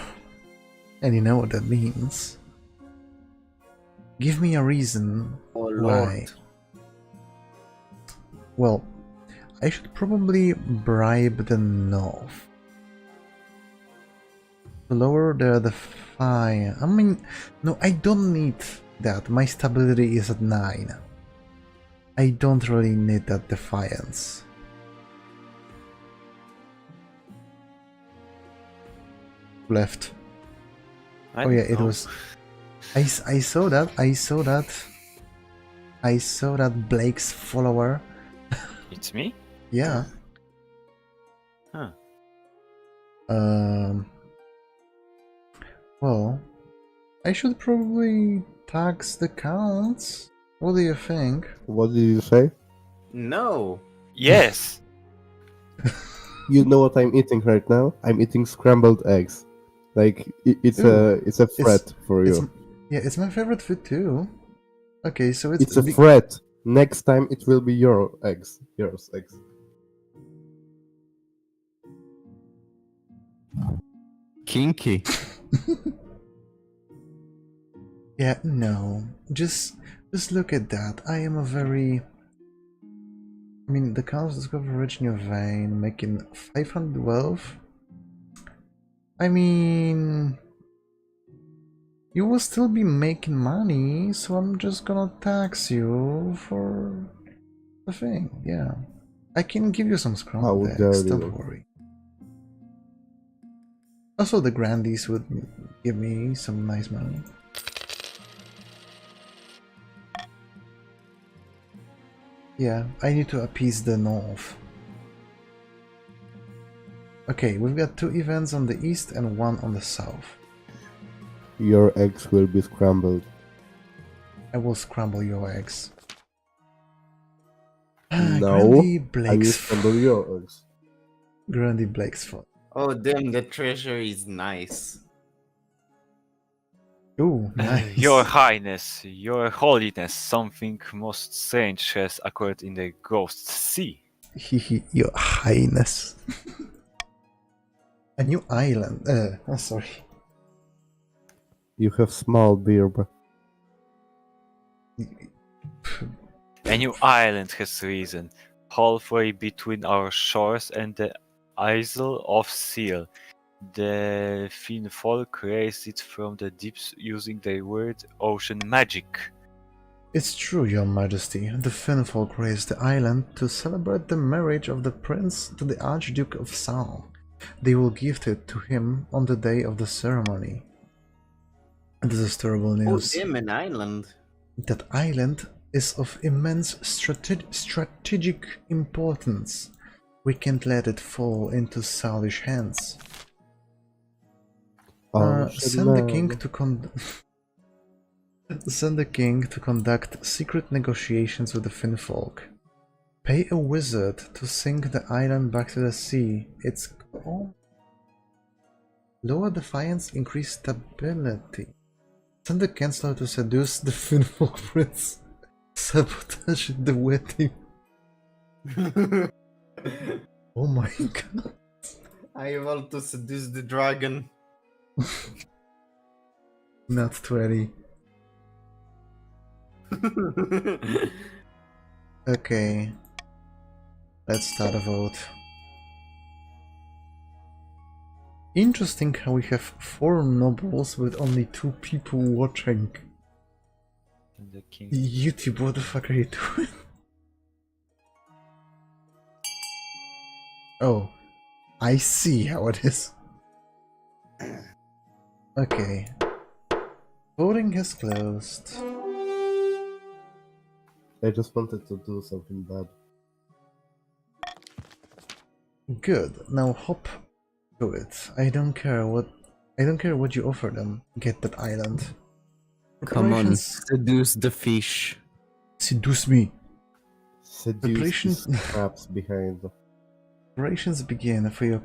And you know what that means. Give me a reason Oh why. lord. Well, I should probably bribe the north. To lower the defiance. I mean, no, I don't need that. My stability is at 9. I don't really need that defiance. Left. Oh yeah, it was. I saw that. I saw that Blake's follower It's me? Yeah. Huh. Um. Well, I should probably tax the counts. What do you think? What did you say? No. Yes! You know what I'm eating right now? I'm eating scrambled eggs. Like it's Ooh, a threat for It's you. yeah, it's my favorite food too. Okay, so It's a threat. Next time it will be your eggs. Yours eggs. Kinky. Yeah, no. Just look at that. I am a very. I mean, the cows discover rich in your vein, making 500 wealth. I mean, you will still be making money, so I'm just gonna tax you for the thing. Yeah, I can give you some scrambled How dare eggs. Don't you. worry. Also, the grandies would give me some nice money. Yeah, I need to appease the north. Okay, we've got 2 events on the east and 1 on the south. Your eggs will be scrambled. I will scramble your eggs. No, Grandy I will Blake's scramble your eggs. Grandy Blake's fault. Oh damn, the treasure is nice. Ooh, nice. Your Highness, Your Holiness, something most strange has occurred in the Ghost Sea. Your Highness. A new island. Oh, sorry. You have small beer, but A new island has risen, halfway between our shores and the Isle of Seal. The Finfolk raised it from the deeps using their word ocean magic. It's true, Your Majesty. The Finfolk raised the island to celebrate the marriage of the prince to the Archduke of Sal. They will gift it to him on the day of the ceremony. This is terrible Oh news. damn, an island. That island is of immense strategic importance. We can't let it fall into Salish hands. Send the king to send the king to conduct secret negotiations with the Finfolk. Pay a wizard to sink the island back to the sea. It's called Lower Defiance, increase stability. Send the Chancellor to seduce the Finfolk prince. Sabotage the wedding. Oh my god. I want to seduce the dragon. Not 20. Okay. Let's start a vote. Interesting how we have 4 nobles with only 2 people watching. And the king. YouTube, what the fuck are you doing? Oh, I see how it is. Okay. Voting has closed. I just wanted to do something bad. Good. Now hop to it. I don't care what you offer them. Get that island. Come on, Preparations- seduce the fish. Seduce me. Seduce Preparations- the scraps behind. Preparations begin for your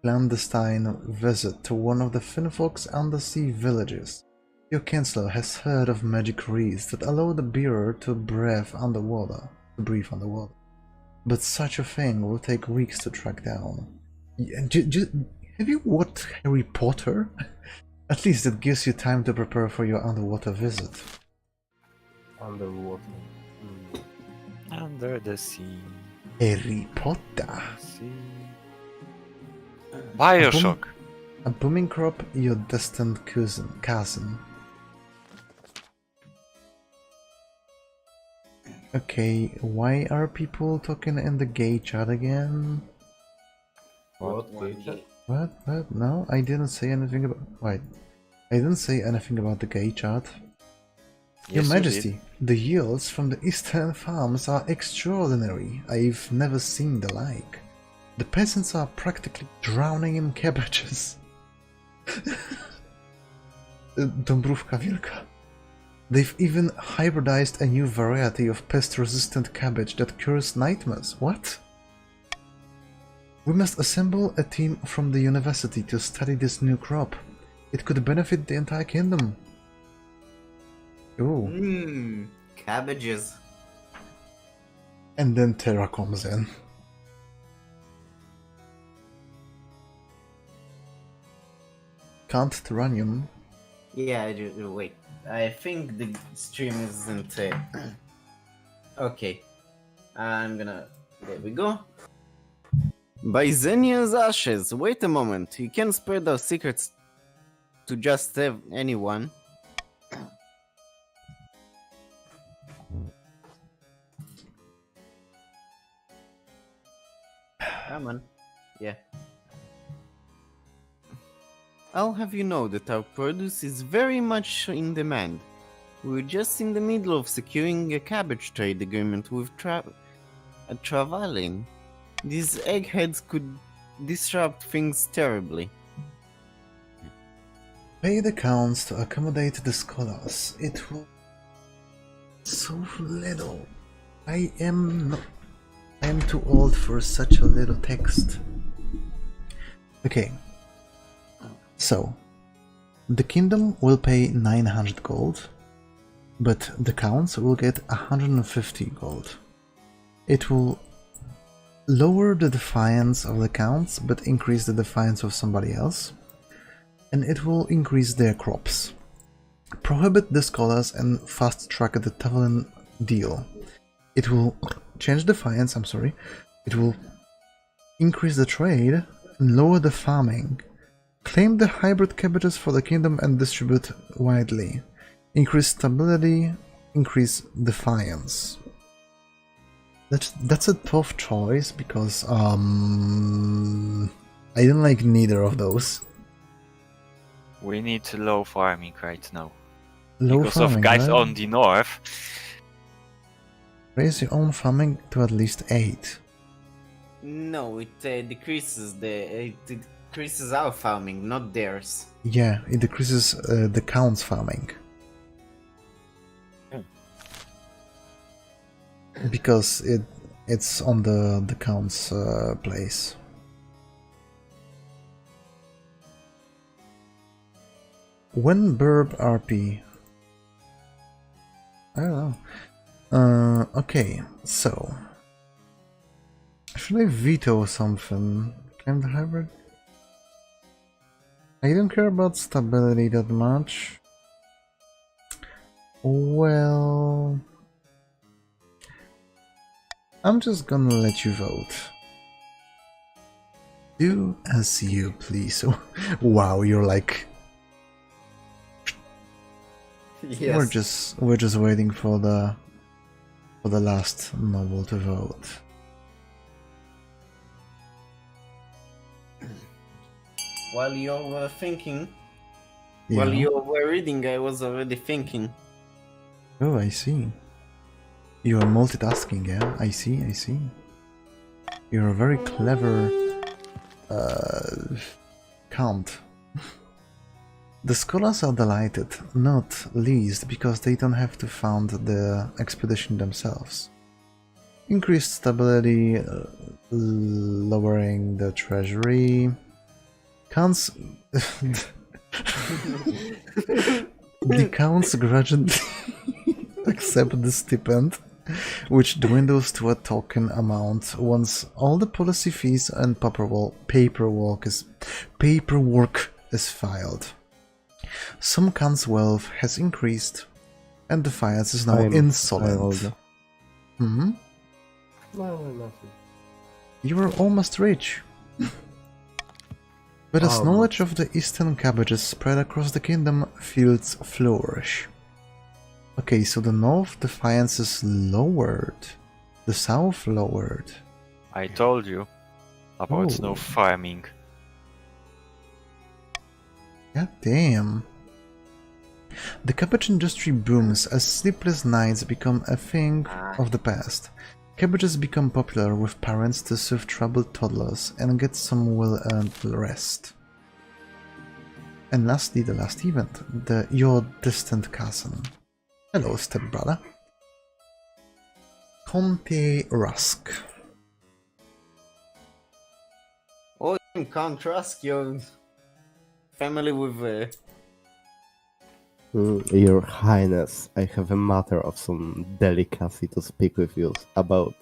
clandestine visit to one of the Finfolk's undersea villages. Your Chancellor has heard of magic reeds that allow the bearer to breathe underwater. But such a thing will take weeks to track down. Have you watched Harry Potter? At least it gives you time to prepare for your underwater visit. Underwater. Under the sea. Harry Potter. Sea. Bioshock. A booming crop, your destined cousin. Okay, why are people talking in the gay chat again? What? What? No, I didn't say anything about. Wait, I didn't say anything about the gay chat. Your Yes, you did. Majesty, the yields from the eastern farms are extraordinary. I've never seen the like. The peasants are practically drowning in cabbages. Dąbrówka Wielka. They've even hybridized a new variety of pest-resistant cabbage that cures nightmares. What? We must assemble a team from the university to study this new crop. It could benefit the entire kingdom. Ooh. Cabbages. And then Terra comes in. Can't Terranium. Yeah, wait. I think the stream isn't. Okay. I'm gonna. There we go. By Xenia's ashes. Wait a moment. You can't spread our secrets to just anyone. Come on. Yeah. I'll have you know that our produce is very much in demand. We're just in the middle of securing a cabbage trade agreement with Travalin. These eggheads could disrupt things terribly. Pay the counts to accommodate the scholars. It will so little. I am too old for such a little text. Okay. So, the kingdom will pay 900 gold, but the counts will get 150 gold. It will lower the defiance of the counts, but increase the defiance of somebody else, and it will increase their crops. Prohibit the scholars and fast track the Tavalin deal. It will change defiance, it will increase the trade and lower the farming. Claim the hybrid cabbages for the kingdom and distribute widely. Increase stability, increase defiance. That's a tough choice because I don't like neither of those. We need low farming right now. Low because farming, of guys right? on the north. Raise your own farming to at least 8. No, it decreases our farming, not theirs. Yeah, it decreases the counts farming. Because it's on the counts place. When Burb RP? I don't know. Okay, so should I veto something? Claim the hybrid? I don't care about stability that much. Well, I'm just gonna let you vote. Do as you please. Wow, you're like Yes. we're just waiting for the last noble to vote. While you were thinking, Yeah. while you were reading, I was already thinking. Oh, I see. You are multitasking, yeah? I see. You're a very clever count. The scholars are delighted, not least because they don't have to found the expedition themselves. Increased stability, lowering the treasury. Counts. The counts gradually accept the stipend, which dwindles to a token amount once all the policy fees and paperwork is filed. Some counts' wealth has increased, and defiance is now insolent. Hmm? No, nothing. You are almost rich. But as knowledge of the eastern cabbages spread across the kingdom, fields flourish. Okay, so the north defiance is lowered. The south lowered. I told you about Oh. no farming. God damn. The cabbage industry booms as sleepless nights become a thing of the past. Cabbages become popular with parents to soothe troubled toddlers and get some well-earned rest. And lastly, the last event, your distant cousin. Hello, stepbrother. Conte Rusk. Oh, Count Rusk, your family with Your Highness, I have a matter of some delicacy to speak with you about.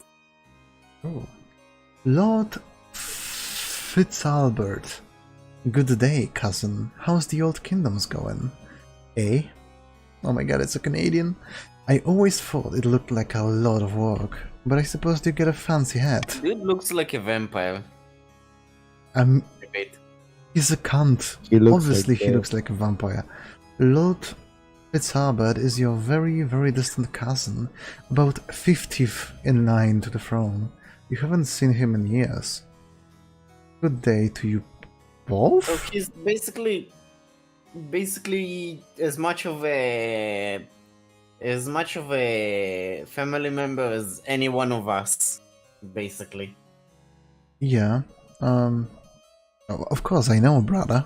Oh. Lord Fitzalbert. Good day, cousin. How's the old kingdoms going? Eh? Oh my god, it's a Canadian. I always thought it looked like a lot of work, but I suppose you get a fancy hat. Dude looks like a vampire. Wait. He's a cunt. Obviously, he looks like a vampire. Lord Fitzalbert is your very, very distant cousin, about 50th in line to the throne. You haven't seen him in years. Good day to you both? So he's basically as much of a family member as any one of us, basically. Yeah. Of course I know, brother.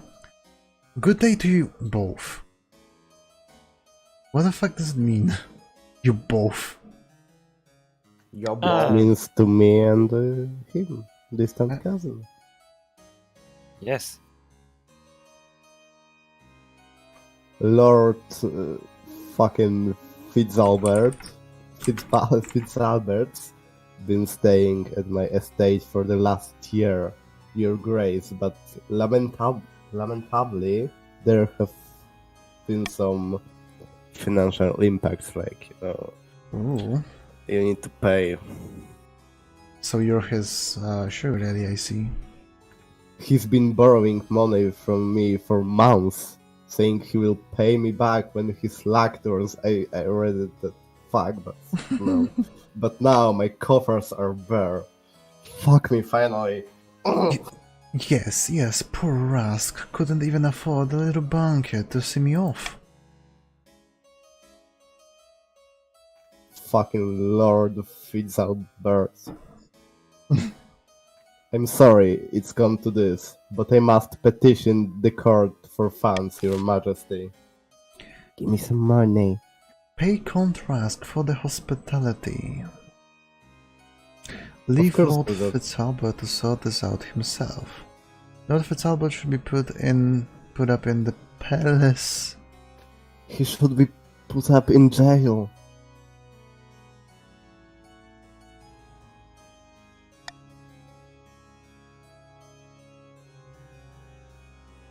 Good day to you both. What the fuck does it mean? You both. Your It means to me and him, distant cousin. Yes. Lord fucking Fitzalbert's been staying at my estate for the last year, your grace, but lamentably there have been some financial impacts, like, Ooh. you need to pay. So you're his sugar daddy, I see. He's been borrowing money from me for months, saying he will pay me back when he's lactose. I read it that fuck, but no. But now my coffers are bare. Fuck me, finally. Yes, poor Rusk couldn't even afford a little banquet to see me off. Fucking Lord Fitzalbert. I'm sorry it's come to this, but I must petition the court for funds, your majesty. Give me some money. Pay Count Rusk for the hospitality. Leave course, Lord but- Fitzalbert to sort this out himself. Lord Fitzalbert should be put up in the palace. He should be put up in jail.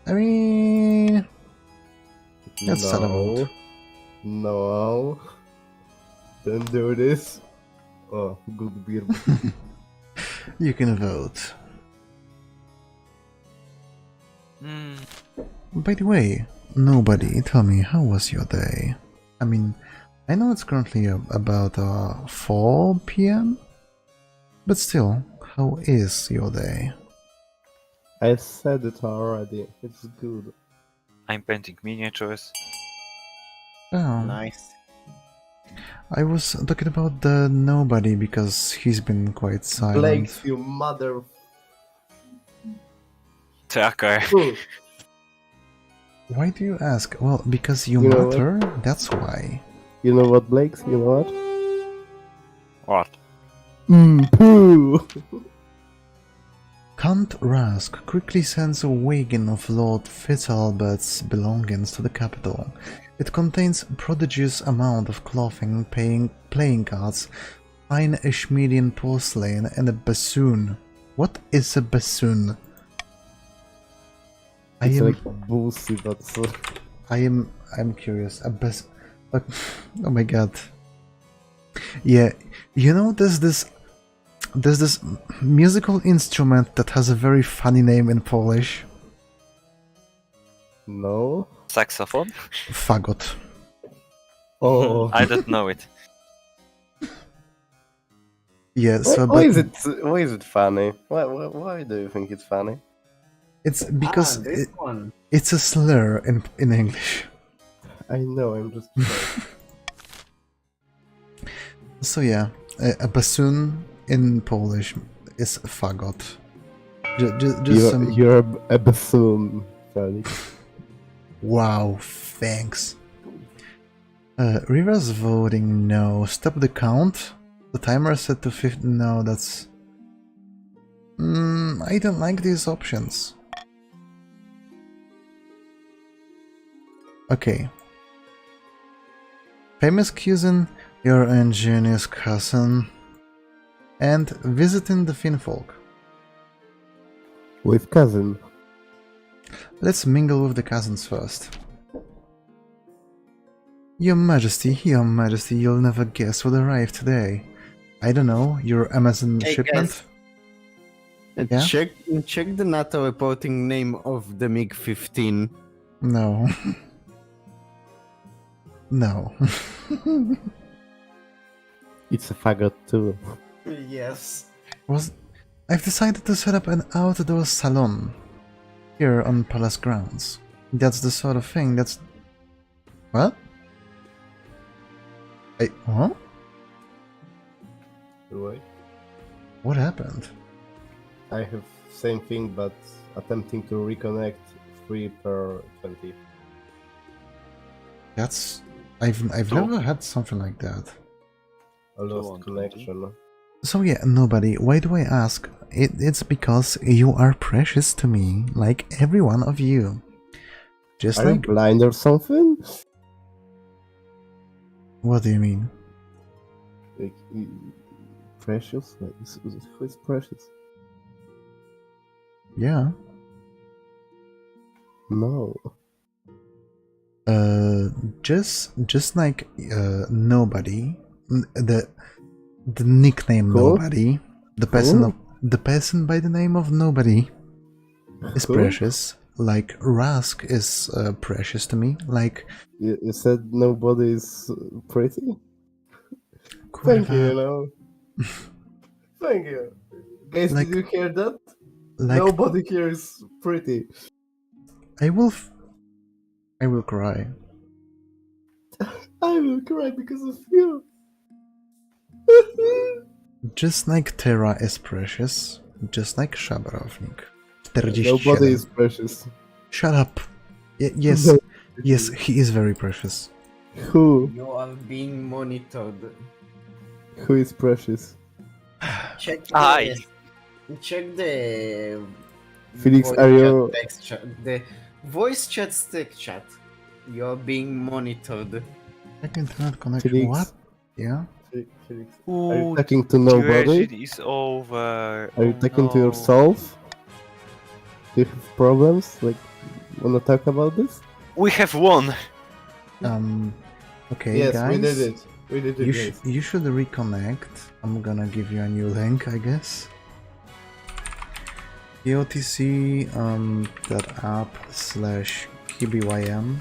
I mean, that's no. settlement. No. Don't do this. Oh, good beer. You can vote. Hmm. By the way, nobody, tell me, how was your day? I mean, I know it's currently about 4 p.m., but still, how is your day? I said it already. It's good. I'm painting miniatures. Oh, Nice. I was talking about the nobody because he's been quite silent. Blakes, you mother. Tracker. Why do you ask? Well, because you You know matter, that's why. You know what, Blakes? You know what? What? Poo! Count Rusk quickly sends a wagon of Lord Fitzalbert's belongings to the capital. It contains a prodigious amount of clothing, playing cards, fine Ashmedian porcelain, and a bassoon. What is a bassoon? It's like boozy, but I'm curious. Oh my god. Yeah, you know, there's this musical instrument that has a very funny name in Polish. no. Saxophone? Fagot. Oh, I don't know it. Yeah, so why but is it funny? Why do you think it's funny? it's because this one. it's a slur in English. I know, I'm just. So yeah, a bassoon in Polish is fagot. Just some. You're a buffoon, Felix. Wow, thanks. Riva's voting no. Stop the count. The timer is set to 50. No, that's. I don't like these options. Okay. Famous cousin, your ingenious cousin, and visiting the Finfolk. With cousin. Let's mingle with the cousins first. Your Majesty, you'll never guess what arrived today. I don't know, your Amazon Hey, shipment? guys. Yeah? Check the NATO reporting name of the MiG-15. No. No. It's a faggot too. Yes. I've decided to set up an outdoor salon here on palace grounds. That's the sort of thing that's... What? Huh? Right? What happened? I have same thing, but attempting to reconnect 3 per 20. That's... I've never had something like that. A lost connection. So yeah, nobody, why do I ask? It's because you are precious to me, like every one of you. Just Are you like... blind or something? What do you mean? Like, precious? Like, who is precious? Yeah. No. Just like nobody, the nickname Who? nobody, the person by the name of nobody is Who? precious. Like Rask is precious to me. Like You said nobody is pretty? Thank you, you kurwa, know. Thank you. Guys, Like- did you hear that? like Nobody here is pretty. I will cry. I will cry because of you. Just like Terra is precious, just like Shabarovnik. 47. Nobody is precious. Shut up. Yes, No. yes, he is very precious. Who? You are being monitored. Who is precious? Check Aye. the Felix, voice are chat you... text chat, the voice chat stick chat. You're being monitored. Internet connection. Felix. What? Yeah. Felix, are you Ooh, talking to nobody? tragedy is over. Are you Oh, talking to no. yourself? Do you have problems? Like, wanna talk about this? We have won. Okay, Yes, guys. we did it. We did it, guys. You should reconnect. I'm gonna give you a new link, I guess. EOTC .app/kbym.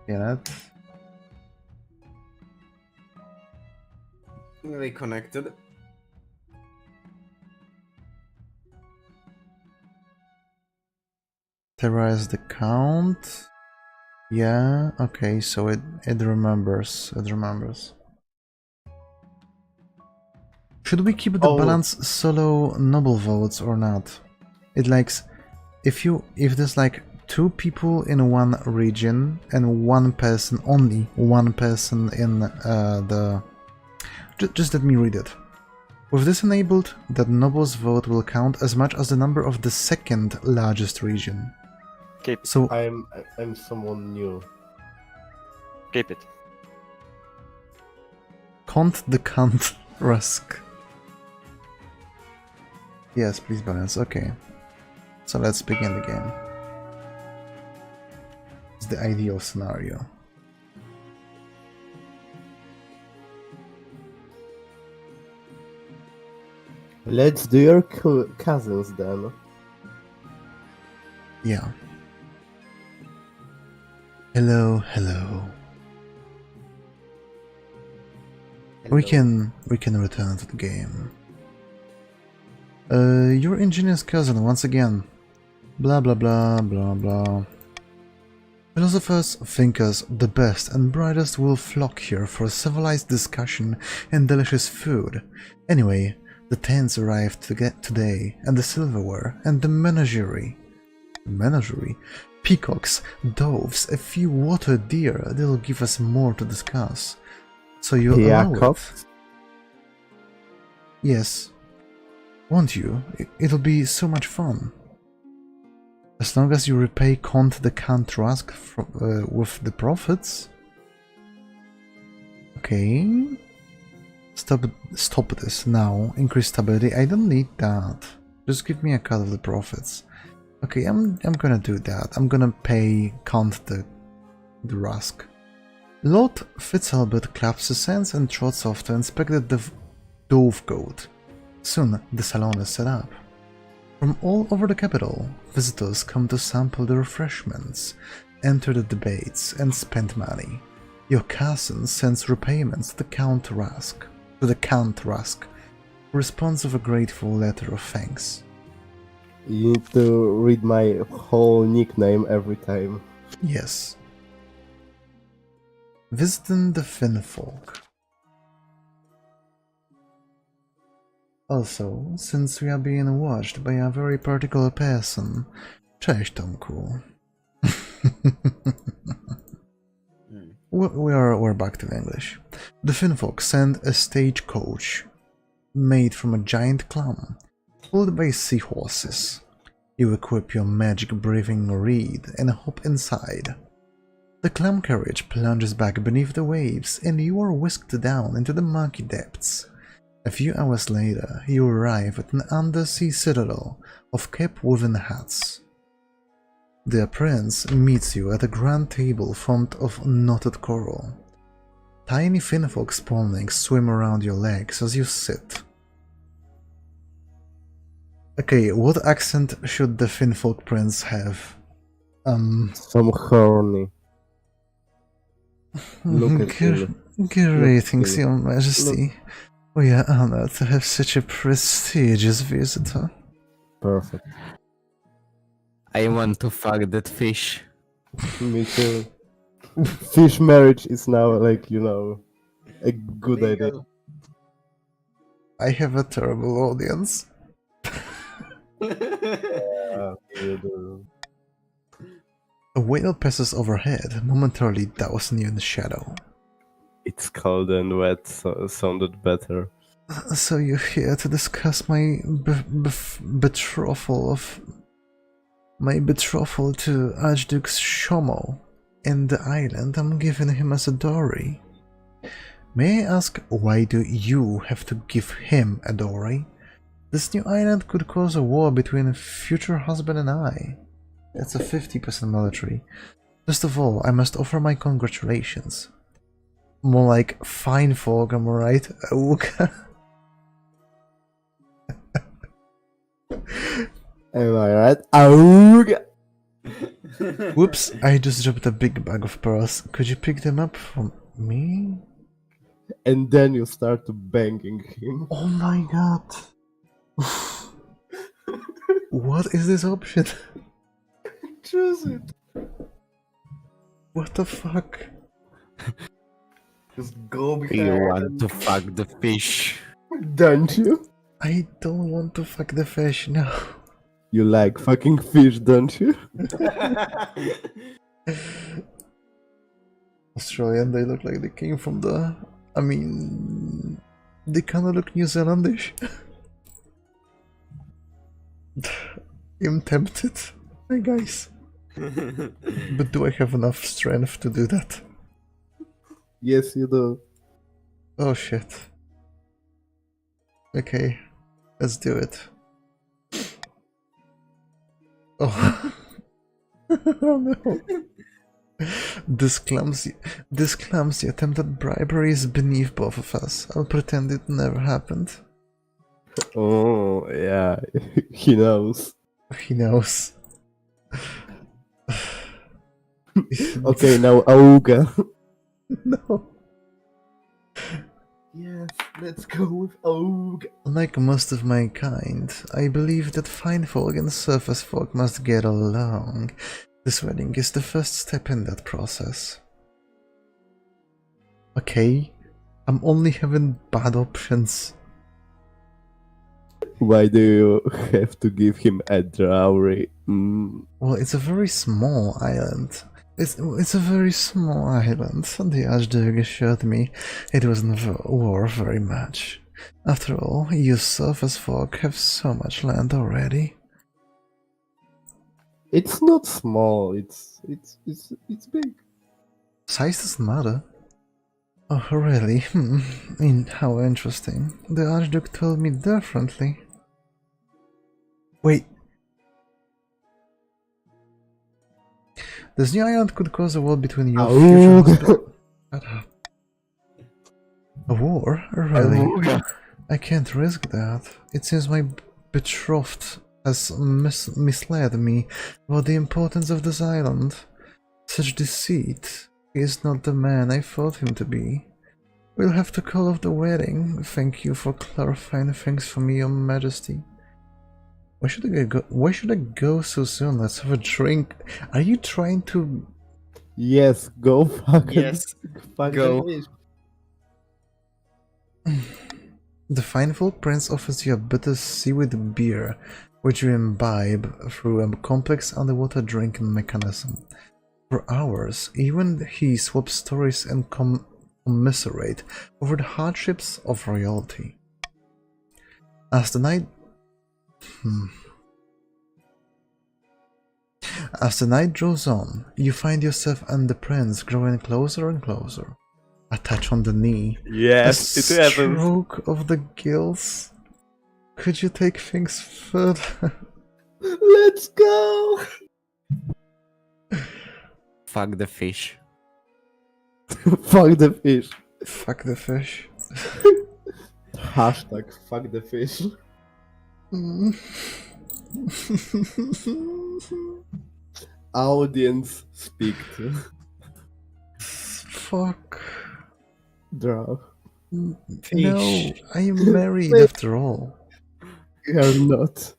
Get it? Reconnected. Terrorize the count. Yeah, okay, so it remembers. It remembers. Should we keep the balance solo noble votes or not? It likes if there's like 2 people in one region and only one person in the... Just let me read it. With this enabled, that noble's vote will count as much as the number of the second largest region. Keep it. So I'm someone new. Keep it. count the cunt, Rusk. Yes, please balance. Okay. So let's begin the game. It's the ideal scenario. Let's do your cousins then. Yeah. Hello, hello. We can return to the game. Your ingenious cousin once again. Blah blah blah blah blah. Philosophers, thinkers, the best and brightest will flock here for civilized discussion and delicious food. Anyway, the tents arrived today, and the silverware, and the menagerie. Menagerie? Peacocks, doves, a few water deer, they'll give us more to discuss. So you allow it? Yakov? Yes. Won't you? It'll be so much fun. As long as you repay Kont the Count Rusk with the profits? Okay. Stop this now. Increase stability. I don't need that. Just give me a cut of the profits. Okay, I'm gonna do that. I'm gonna pay Kont the Rusk. Lord Fitzalbert claps his hands and trots off to inspect the dove goat. Soon the salon is set up. From all over the capital, visitors come to sample the refreshments, enter the debates, and spend money. Your cousin sends repayments to the Count Rusk, who responds with a grateful letter of thanks. You need to read my whole nickname every time. Yes. Visiting the Finfolk. Also, since we are being watched by a very particular person, cześć Tomku. We're back to English. The Finfolk send a stagecoach made from a giant clam, pulled by seahorses. You equip your magic breathing reed and hop inside. The clam carriage plunges back beneath the waves and you are whisked down into the murky depths. A few hours later, you arrive at an undersea citadel of cap-woven huts. The prince meets you at a grand table formed of knotted coral. Tiny finfolk spawnlings swim around your legs as you sit. Okay, what accent should the finfolk prince have? Some horny. Look at him. Greetings, your majesty. We are honored to have such a prestigious visitor. Perfect. I want to fuck that fish. Me too. Fish marriage is now, like, a good idea. I have a terrible audience. You do. A whale passes overhead, momentarily dousing you in the shadow. It's cold and wet, so it sounded better. So you're here to discuss my betrothal to Archduke Shomo in the island I'm giving him as a dowry. May I ask, why do you have to give him a dowry? This new island could cause a war between a future husband and I. That's a 50% military. First of all, I must offer my congratulations. More like fine folk, am I right? Am I right? Auga! Whoops, I just dropped a big bag of pearls. Could you pick them up for me? And then you start banging him. Oh my god. What is this option? Choose it. What the fuck? Just go behind. You want to fuck the fish. Don't you? I don't want to fuck the fish, no. You like fucking fish, don't you? Australian, they look like they came from the... I mean... They kinda look New Zealandish. I'm tempted. Hi guys. But do I have enough strength to do that? Yes, you do. Oh shit. Okay, let's do it. Oh, oh no. This clumsy attempt at bribery is beneath both of us. I'll pretend it never happened. Oh, yeah. He knows. He knows. Okay, now Auga. No. Yes, let's go with Auga. Like most of mankind, I believe that fine folk and surface folk must get along. This wedding is the first step in that process. Okay, I'm only having bad options. Why do you have to give him a dowry? Well, it's a very small island. It's a very small island. The Archduke assured me it wasn't worth very much. After all, you surface folk have so much land already. It's not small. It's big. Size doesn't matter. Oh, really? How interesting. The Archduke told me differently. Wait. This new island could cause a war between your future husband. Shut up. A war? Really? I can't risk that. It seems my betrothed has misled me about the importance of this island. Such deceit. He is not the man I thought him to be. We'll have to call off the wedding. Thank you for clarifying things for me, Your Majesty. Why should I go so soon? Let's have a drink. Are you trying to... Yes, go fucking. Yes, fuck go. the fish. The fineful prince offers you a bitter seaweed beer, which you imbibe through a complex underwater drinking mechanism. For hours, even he swaps stories and commiserate over the hardships of royalty. As the night... As the night draws on, you find yourself and the prince growing closer and closer. A touch on the knee, Yes, a it happens. stroke of the gills. Could you take things further? Let's go. Fuck the fish. Fuck the fish. Fuck the fish. Hashtag fuck the fish. Audience speak to. Fuck. Draw. No, Fish. I am married after all. You're not.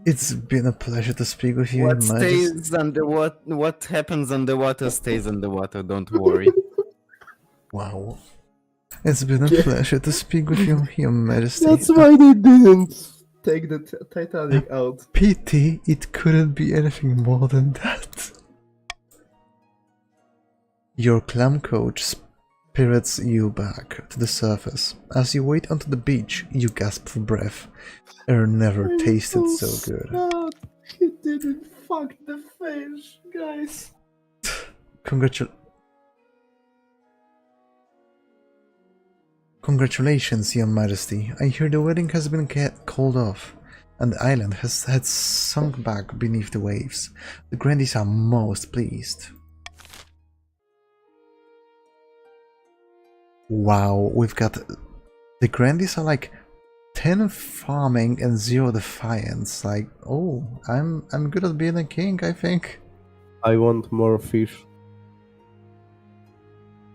It's been a pleasure to speak with you, What Your Majesty. stays underwater? What happens underwater stays underwater. Don't worry. Wow. It's been a pleasure to speak with you, Your Majesty. That's why they didn't take the Titanic out. Pity it couldn't be anything more than that. Your clam coach spirits you back to the surface. As you wait onto the beach, you gasp for breath. Air never tasted so good. Sad. He didn't fuck the fish, guys. Congratulations, Your Majesty. I hear the wedding has been called off, and the island had sunk back beneath the waves. The Grandies are most pleased. Wow, we've got... The Grandies are like 10 farming and 0 defiance. Like, oh, I'm good at being a king, I think. I want more fish.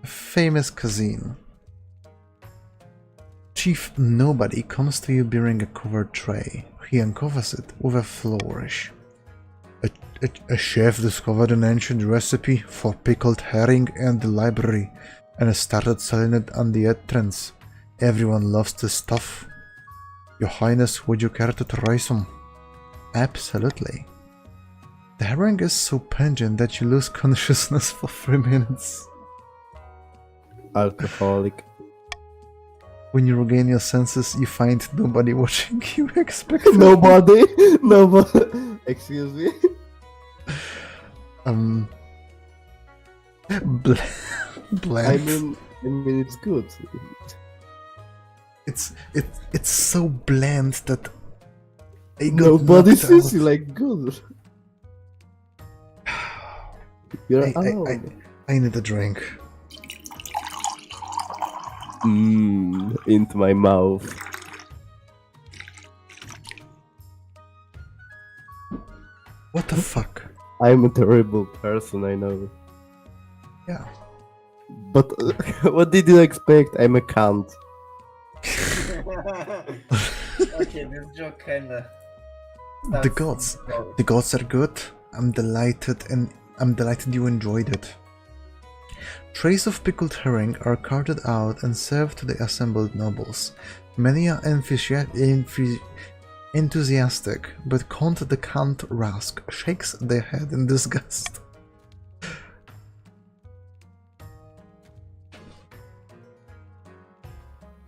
Famous cuisine. Chief Nobody comes to you bearing a covered tray. He uncovers it with a flourish. A chef discovered an ancient recipe for pickled herring in the library and started selling it on the entrance. Everyone loves this stuff. Your Highness, would you care to try some? Absolutely. The herring is so pungent that you lose consciousness for 3 minutes. Alcoholic. When you regain your senses, you find nobody watching you expect. Nobody? Nobody. Excuse me? Bland. I mean it's good. It's so bland that I got Nobody knocked sees out. you like good. You're alone. I need a drink. Into my mouth. What the fuck? I'm a terrible person, I know. Yeah. But what did you expect? I'm a cunt. Okay, this joke kinda... The gods are good. I'm delighted you enjoyed it. Trays of pickled herring are carted out and served to the assembled nobles. Many are enthusiastic, but Count the Count Rask shakes their head in disgust.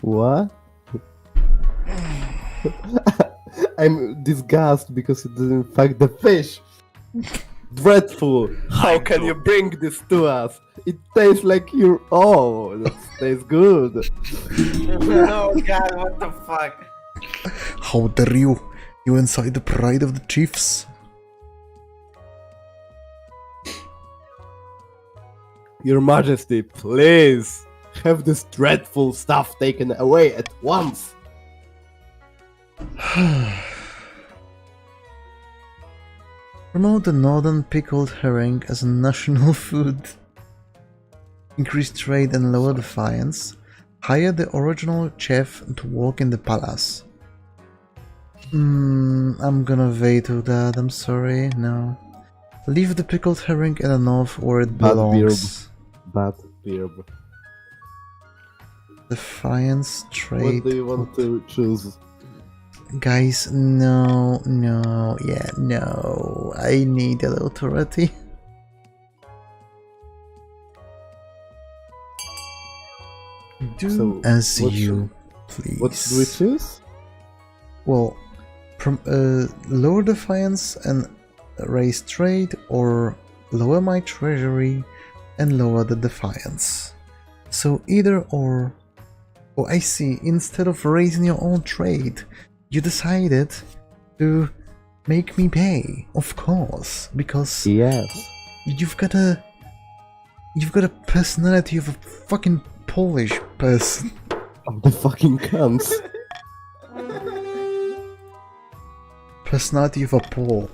What? I'm disgusted because it didn't fuck the fish. Dreadful! How can you bring this to us? It tastes like your. Oh, that tastes good. Oh god, what the fuck? How dare you! You incite the pride of the chiefs. Your Majesty, please have this dreadful stuff taken away at once. Promote the northern pickled herring as a national food. Increase trade and lower defiance. Hire the original chef to work in the palace. I'm gonna veto that, I'm sorry, no. Leave the pickled herring in the north where it Bad belongs. Bad beer. Defiance, trade... What do you want to choose? Guys, no, I need a little authority. Do So, as what you please. What should we choose? Well, lower defiance and raise trade, or lower my treasury and lower the defiance. So either or. Oh, I see. Instead of raising your own trade, you decided to make me pay. Of course, because Yes. you've got a personality of a fucking Polish person. Of the fucking cunts. Personality of a Pole.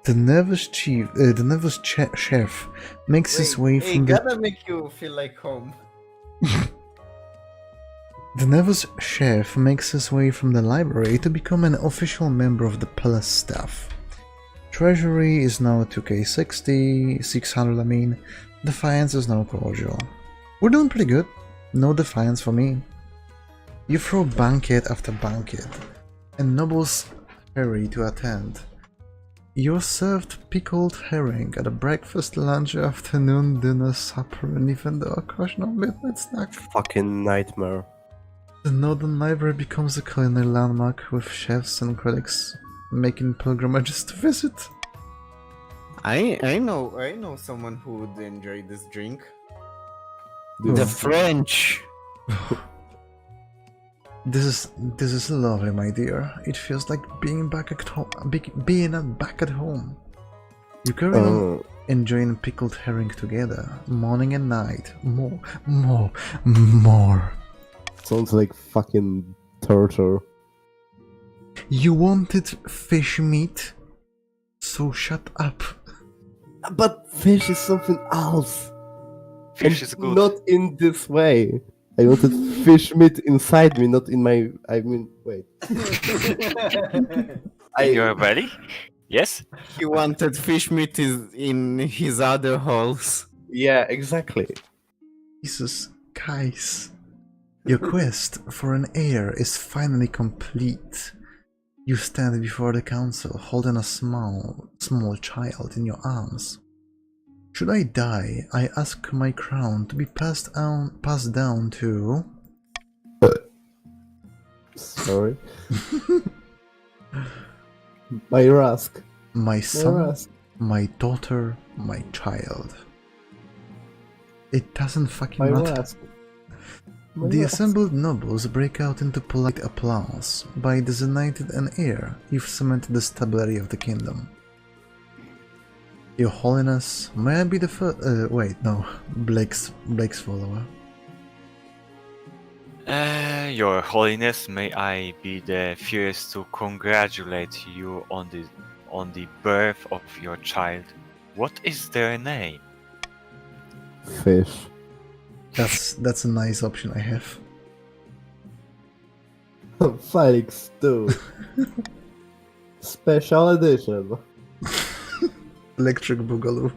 The nervous chef makes his way from the... gotta make you feel like home. The nervous chef makes his way from the library to become an official member of the palace staff. Treasury is now 2k60, 600 I mean. Defiance is now cordial. We're doing pretty good. No defiance for me. You throw banquet after banquet, and nobles hurry to attend. You're served pickled herring at a breakfast, lunch, afternoon, dinner, supper, and even the occasional midnight snack. Fucking nightmare. The Northern Library becomes a culinary landmark, with chefs and critics making pilgrimages to visit. I know someone who would enjoy this drink. The French. This is lovely, my dear. It feels like being back at home. Back at home. You carry on enjoying pickled herring together, morning and night. More. Sounds like fucking torture. You wanted fish meat, so shut up. But fish is something else. Fish And is good. Not in this way. I wanted fish meat inside me, not in my. I mean, wait. In your belly? Yes? He wanted fish meat in his other holes. Yeah, exactly. Jesus, guys. Your quest for an heir is finally complete. You stand before the council holding a small child in your arms. Should I die, I ask my crown to be passed down to... Sorry. My Rask. My son, Rask. my daughter, my child. It doesn't fucking My matter. Rask. The assembled nobles break out into polite applause. By designated an heir, you've cemented the stability of the kingdom. Your Holiness, may I be the first? Wait, no, Blake's follower. Your Holiness, may I be the first to congratulate you on the birth of your child. What is their name? Fish. That's a nice option I have. Felix too. Special edition. Electric Boogaloo.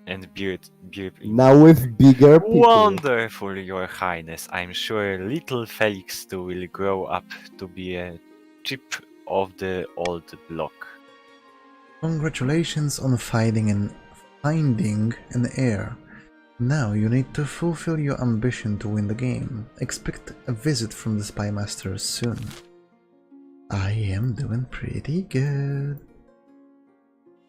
And beard. Now with bigger people. Wonderful, Your Highness. I'm sure little Felix too will grow up to be a chip of the old block. Congratulations on finding an heir. Now you need to fulfill your ambition to win the game. Expect a visit from the Spy Master soon. I am doing pretty good.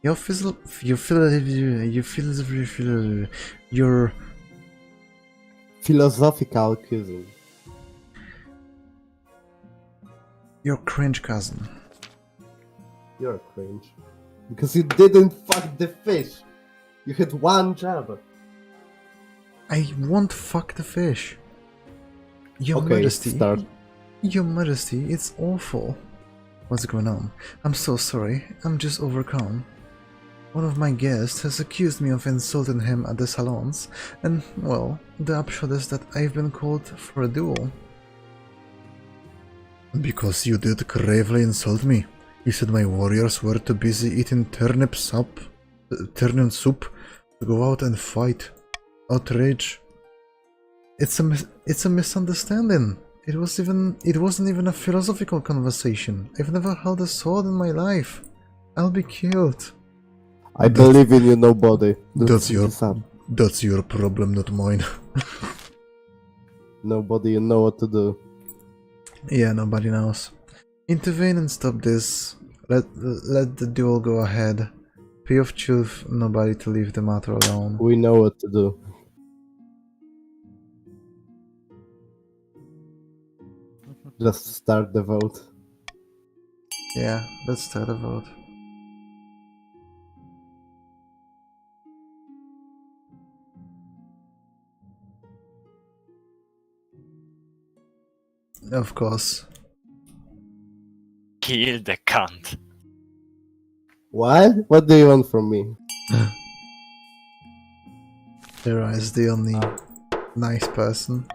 Your Philosophical cousin. your cringe cousin. You're cringe. Because you didn't fuck the fish. You had one job. I won't fuck the fish. Your Okay, Majesty. start. Your Majesty, it's awful. What's going on? I'm so sorry. I'm just overcome. One of my guests has accused me of insulting him at the salons, and, well, the upshot is that I've been called for a duel. Because you did gravely insult me. You said my warriors were too busy eating turnip soup to go out and fight. Outrage. It's a misunderstanding. It wasn't even a philosophical conversation. I've never held a sword in my life. I'll be killed. I believe in you, nobody. That's your problem, not mine. Nobody, you know what to do. Yeah, nobody knows. Intervene and stop this. Let the duel go ahead. Pay off Chief nobody to leave the matter alone. We know what to do. Just start the vote. Yeah, let's start a vote. Of course. Kill the cunt. What? What do you want from me? Hera is the only nice person.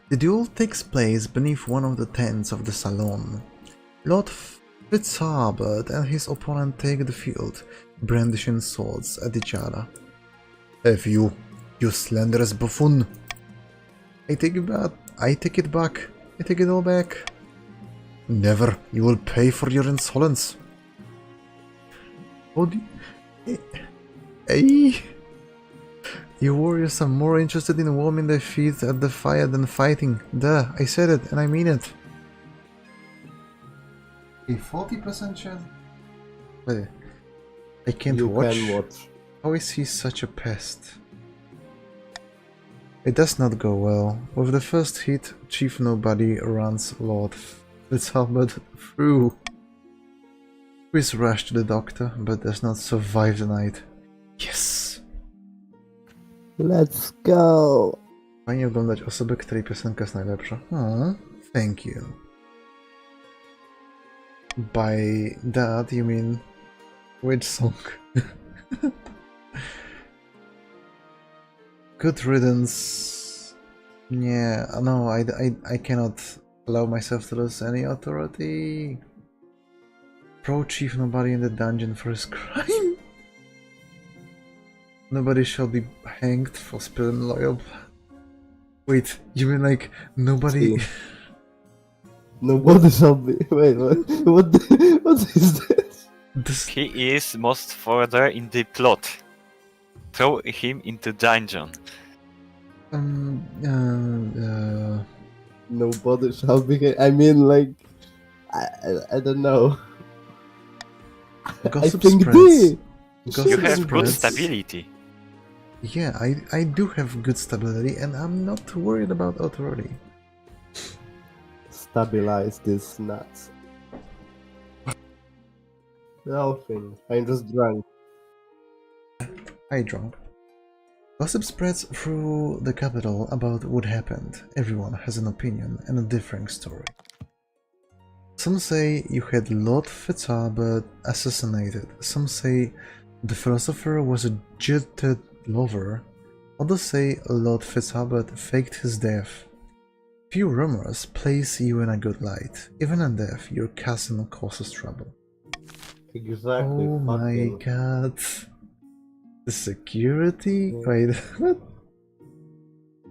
The duel takes place beneath one of the tents of the salon. Lord Fitzharbert and his opponent take the field, brandishing swords at each other. Have you slanderous buffoon! I take it back. I take it all back. Never. You will pay for your insolence. Oh, hey! Your warriors are more interested in warming their feet at the fire than fighting. Duh, I said it, and I mean it. A 40% chance? Wait, I can't watch. You can watch. How is he such a pest? It does not go well. With the first hit, Chief Nobody runs Lord Fitzharbert through. Who is rushed to the doctor, but does not survive the night. Yes! Let's go! Fajnie oglądać osobę, której piosenka jest najlepsza. Thank you. By that, you mean... which song? Good riddance. Yeah, no, I cannot allow myself to lose any authority. Throw Chief Nobody in the dungeon for his crime. Nobody shall be hanged for spilling loyal blood. Wait, you mean like nobody? Nobody shall be. Wait, what is this? He is most further in the plot. Throw him into dungeon. Nobody shall be. I mean, like, I don't know. Gossip I think spreads. You Gossip have good spreads. stability. Yeah, I do have good stability, and I'm not worried about authority. Stabilize these nuts. Nothing. I'm just drunk. I drunk. Gossip spreads through the capital about what happened. Everyone has an opinion and a differing story. Some say you had Lord Fitzharbert assassinated. Some say the philosopher was a jilted lover. Others say Lord Fitzharbert faked his death. Few rumors place you in a good light. Even in death, your cousin causes trouble. Exactly. Oh my fucking. god. The security? Wait, what?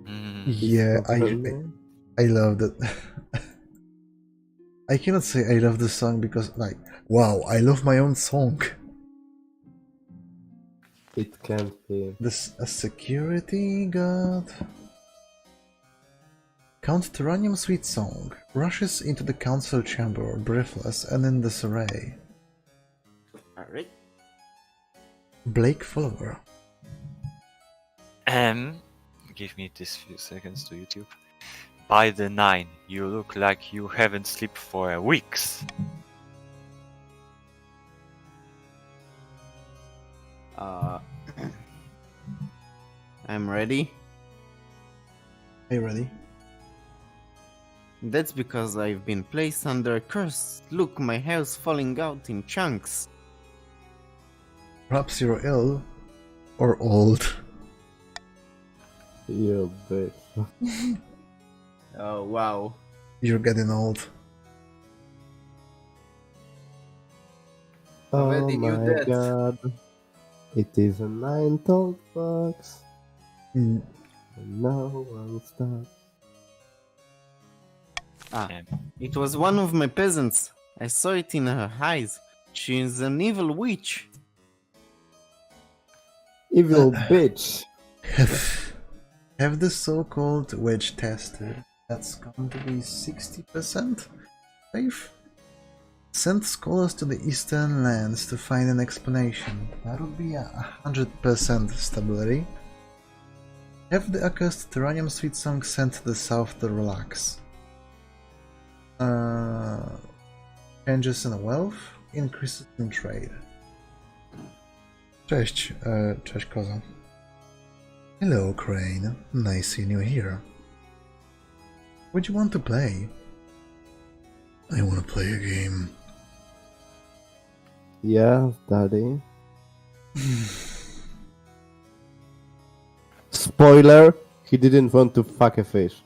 Hmm. Yeah, Christopher. I loved it. I cannot say I love the song because, like, wow, I love my own song. It can't be. This a security guard. Count Terranium Sweet Song rushes into the council chamber, breathless and in disarray. Alright. Blake Follower. Give me this few seconds to YouTube. By the 9, you look like you haven't slept for weeks. I'm ready. Are you ready? That's because I've been placed under a curse. Look, my hair's falling out in chunks. Perhaps you're ill or old. You bitch. Oh, wow. You're getting old. Oh Already knew my that. god. It is a 9-toed fox. Mm, And no one stops. It was one of my peasants. I saw it in her eyes. She is an evil witch. Evil bitch. have the so-called witch tested. That's going to be 60% safe. Send scholars to the eastern lands to find an explanation. That would be 100% stability. Have the accursed Terranium Sweet Song sent to the south to relax. Changes in wealth, increases in trade. Cześć, cześć koza. Hello, Crane. Nice seeing you here. Would you want to play? I want to play a game. Yeah, daddy. Spoiler, he didn't want to fuck a fish.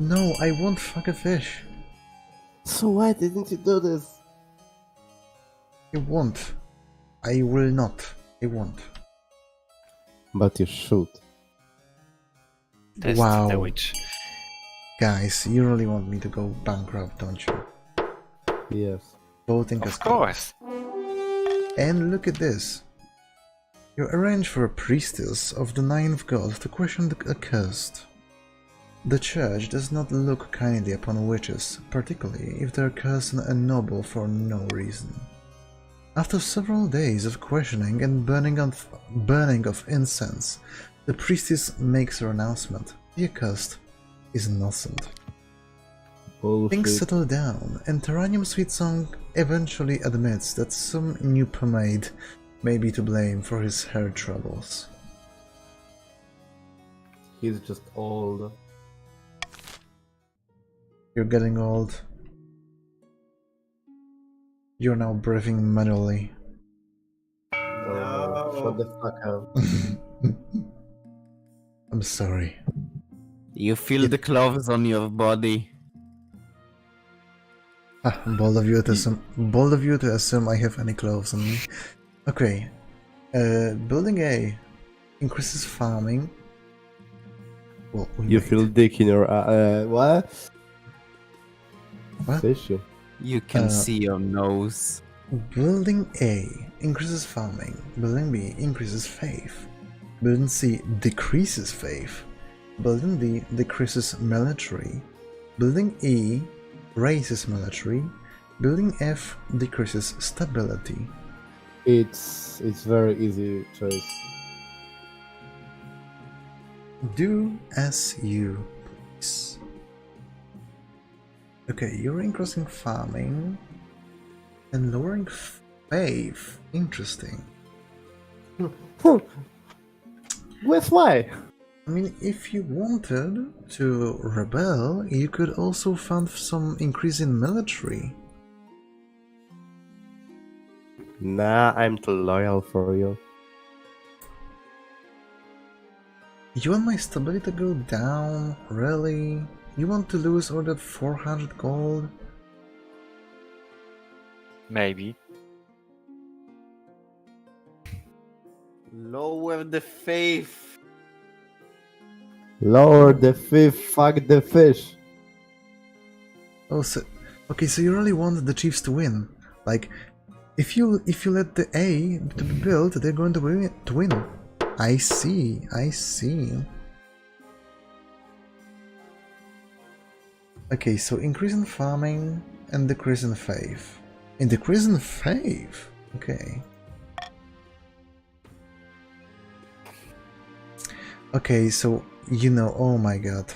No, I won't fuck a fish. So why didn't you do this? I won't. I will not. I won't. But you should. Test Wow. the witch. Guys, you really want me to go bankrupt, don't you? Yes. Voting as Of course. And look at this. You arrange for a priestess of the Ninth God to question the accursed. The church does not look kindly upon witches, particularly if they are cursed and noble for no reason. After several days of questioning and burning of incense, the priestess makes her announcement. The accursed is innocent. Bullshit. Things settle down, and Terranium Sweet Song eventually admits that some new pomade may be to blame for his hair troubles. He's just old. You're getting old. You're now breathing manually. Oh, shut the fuck up. I'm sorry. You feel the cloves on your body. Bold of you to assume I have any clothes on me. Okay. Building A increases farming. Well, You feel dick in your what? What? Fishy. You can see your nose. Building A increases farming. Building B increases faith. Building C decreases faith. Building D decreases military. Building E raises military. Building F decreases stability. It's very easy choice. Do as you please. Okay, you're increasing farming and lowering faith. Interesting. With why? I mean, if you wanted to rebel, you could also fund some increase in military. Nah, I'm too loyal for you. You want my stability to go down? Really? You want to lose all that 400 gold? Maybe. Lower the faith. Lower the fish, fuck the fish. Oh, so okay, so you really want the Chiefs to win? Like, if you let the A to be built, they're going to win. I see. I see. Okay, so increase in farming and decrease in faith. In decrease in faith? Okay. Okay, so you know, oh my god.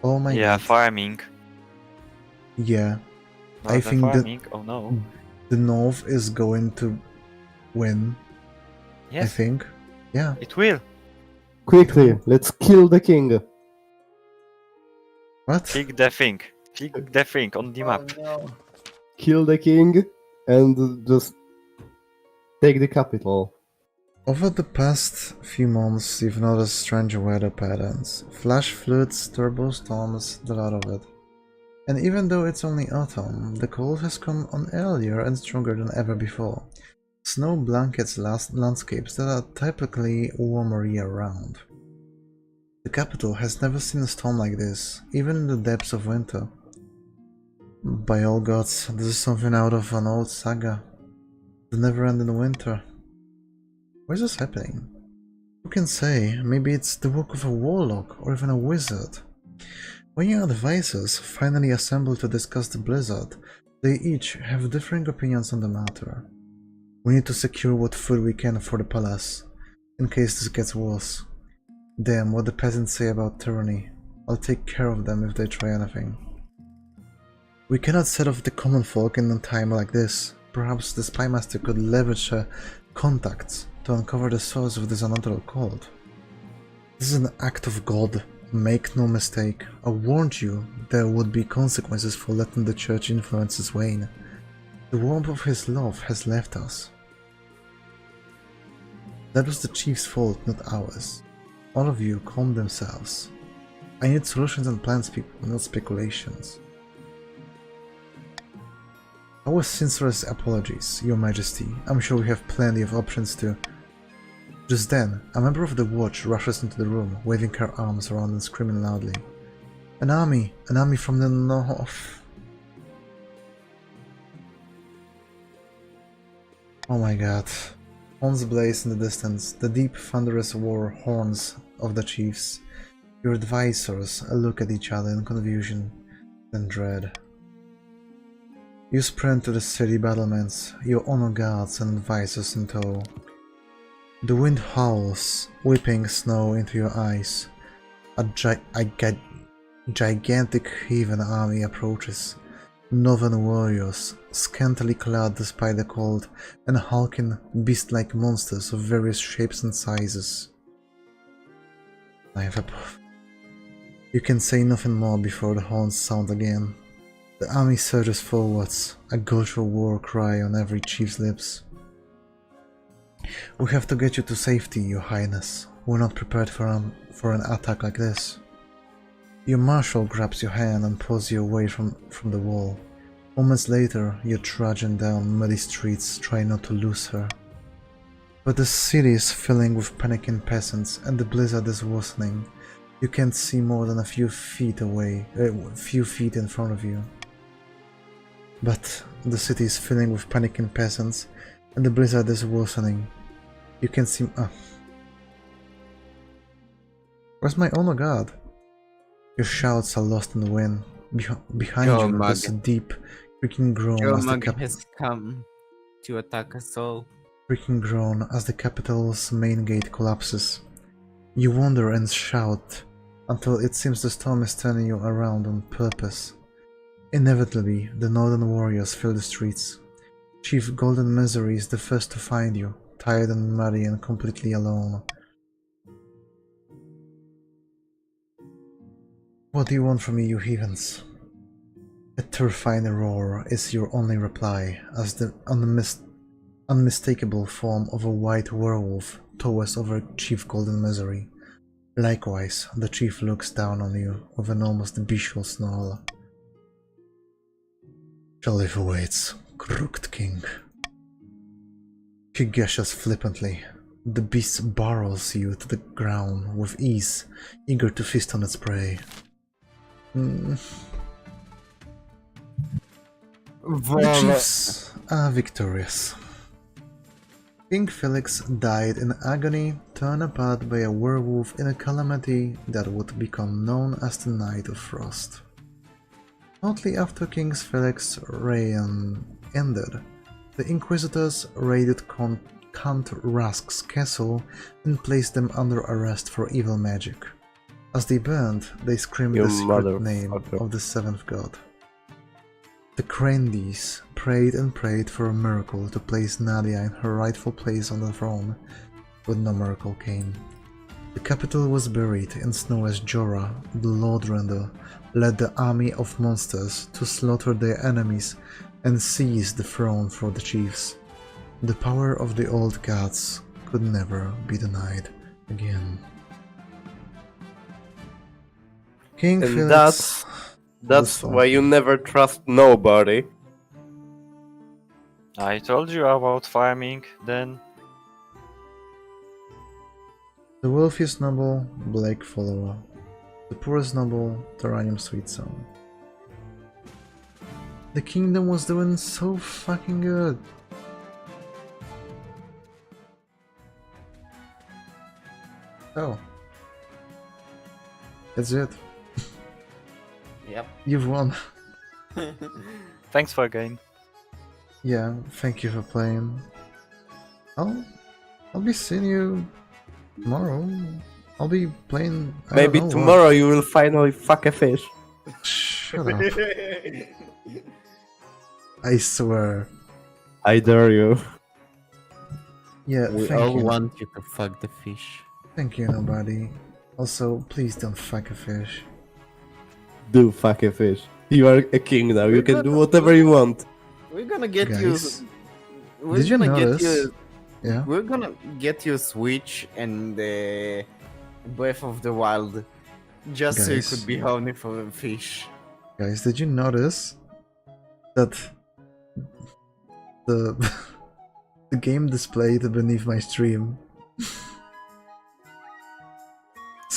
Oh my Yeah, god. farming. Yeah. I Northern think farming. Oh no. the North is going to win. I Yes, think. Yeah. it will. Quickly, let's kill the king. What? Click the thing. Click the thing on the map. no. Kill the king and just take the capital. Over the past few months, you've noticed strange weather patterns. Flash floods, turbo storms, the lot of it. And even though it's only autumn, the cold has come on earlier and stronger than ever before. Snow blankets landscapes that are typically warmer year-round. The capital has never seen a storm like this, even in the depths of winter. By all gods, this is something out of an old saga. The never-ending winter. Why is this happening? Who can say? Maybe it's the work of a warlock or even a wizard. When your advisors finally assemble to discuss the blizzard, they each have differing opinions on the matter. We need to secure what food we can for the palace, in case this gets worse. Damn, what the peasants say about tyranny. I'll take care of them if they try anything. We cannot set off the common folk in a time like this. Perhaps the spy master could leverage her contacts to uncover the source of this unnatural cold. This is an act of God. Make no mistake. I warned you there would be consequences for letting the church influences wane. The warmth of his love has left us. That was the chief's fault, not ours. All of you calm themselves. I need solutions and plans, people, not speculations. Our sincerest apologies, Your Majesty. I'm sure we have plenty of options to... Just then, a member of the watch rushes into the room, waving her arms around and screaming loudly. An army! An army from the north! Oh my god. Horns blaze in the distance, the deep thunderous war horns of the chiefs. Your advisors look at each other in confusion, then dread. You sprint to the city battlements, your honor guards and advisors in tow. The wind howls, whipping snow into your eyes. A gigantic heathen army approaches. Northern warriors, scantily clad despite the cold, and hulking beast-like monsters of various shapes and sizes. You can say nothing more before the horns sound again. The army surges forwards, a guttural war cry on every chief's lips. We have to get you to safety, Your Highness. We're not prepared for an attack like this. Your marshal grabs your hand and pulls you away from the wall. Moments later, you're trudging down muddy streets, trying not to lose her. But the city is filling with panicking peasants, and the blizzard is worsening. You can't see more than a few feet away, few feet in front of you. But the city is filling with panicking peasants, and the blizzard is worsening. You can see... Where's my honor guard? Your shouts are lost in the wind. Behind you, there's a deep, creaking groan as the has come to attack us all. Creaking groan as the capital's main gate collapses. You wonder and shout until it seems the storm is turning you around on purpose. Inevitably, the northern warriors fill the streets. Chief Golden Misery is the first to find you, tired and muddy and completely alone. What do you want from me, you heathens? A terrifying roar is your only reply, as the unmistakable form of a white werewolf towers over Chief Golden Misery. Likewise, the chief looks down on you with an almost bestial snarl. Joliffe awaits, crooked king. He gestures flippantly. The beast barrels you to the ground with ease, eager to feast on its prey. The chiefs are victorious. King Felix died in agony, torn apart by a werewolf in a calamity that would become known as the Night of Frost. Shortly after King Felix's reign ended, the Inquisitors raided Count Rask's castle and placed them under arrest for evil magic. As they burned, they screamed You the secret name motherfucker. of the seventh god. The Crandies prayed and prayed for a miracle to place Nadia in her rightful place on the throne, but no miracle came. The capital was buried in snow as Jorah, the Lord Render, led the army of monsters to slaughter their enemies and seize the throne for the chiefs. The power of the old gods could never be denied again. King And Felix... that's was why you never trust nobody. I told you about farming then. The wealthiest noble, Blake follower. The poorest noble, Terranium Sweet Zone. The kingdom was doing so fucking good. Oh. That's it. Yep. You've won. Thanks for game. Yeah, thank you for playing. I'll be seeing you tomorrow. I'll be playing. I Maybe don't know tomorrow you will finally fuck a fish. what. Shut up. I swear. I dare you. Yeah, We thank all you. want you to fuck the fish. Thank you, nobody. Also, please don't fuck a fish. Do fuck a fish. You are a king now. You can do whatever you want. We're gonna get Guys, you. We're did you gonna notice? get you. Yeah. We're gonna get you Switch and Breath of the Wild, just so you Guys. could be horny for a fish. Guys, did you notice that the the game displayed beneath my stream is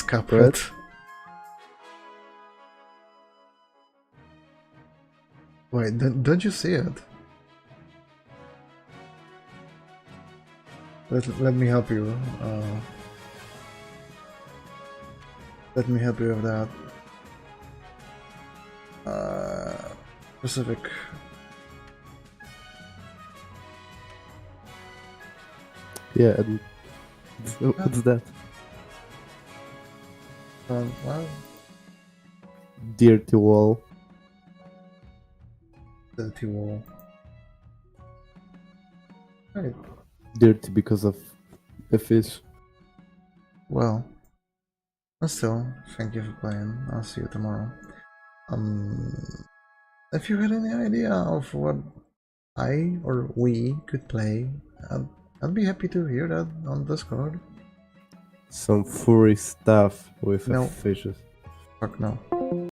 Cuphead? Wait, don't you see it? Let me help you. Let me help you with that. Pacific. Yeah, and what's that? Well, Dirty wall. dirty wall. Right. Dirty because of a fish. Well, still, thank you for playing. I'll see you tomorrow. If you had any idea of what I or we could play, I'd be happy to hear that on Discord. Some furry stuff with No. fishes. Fuck no.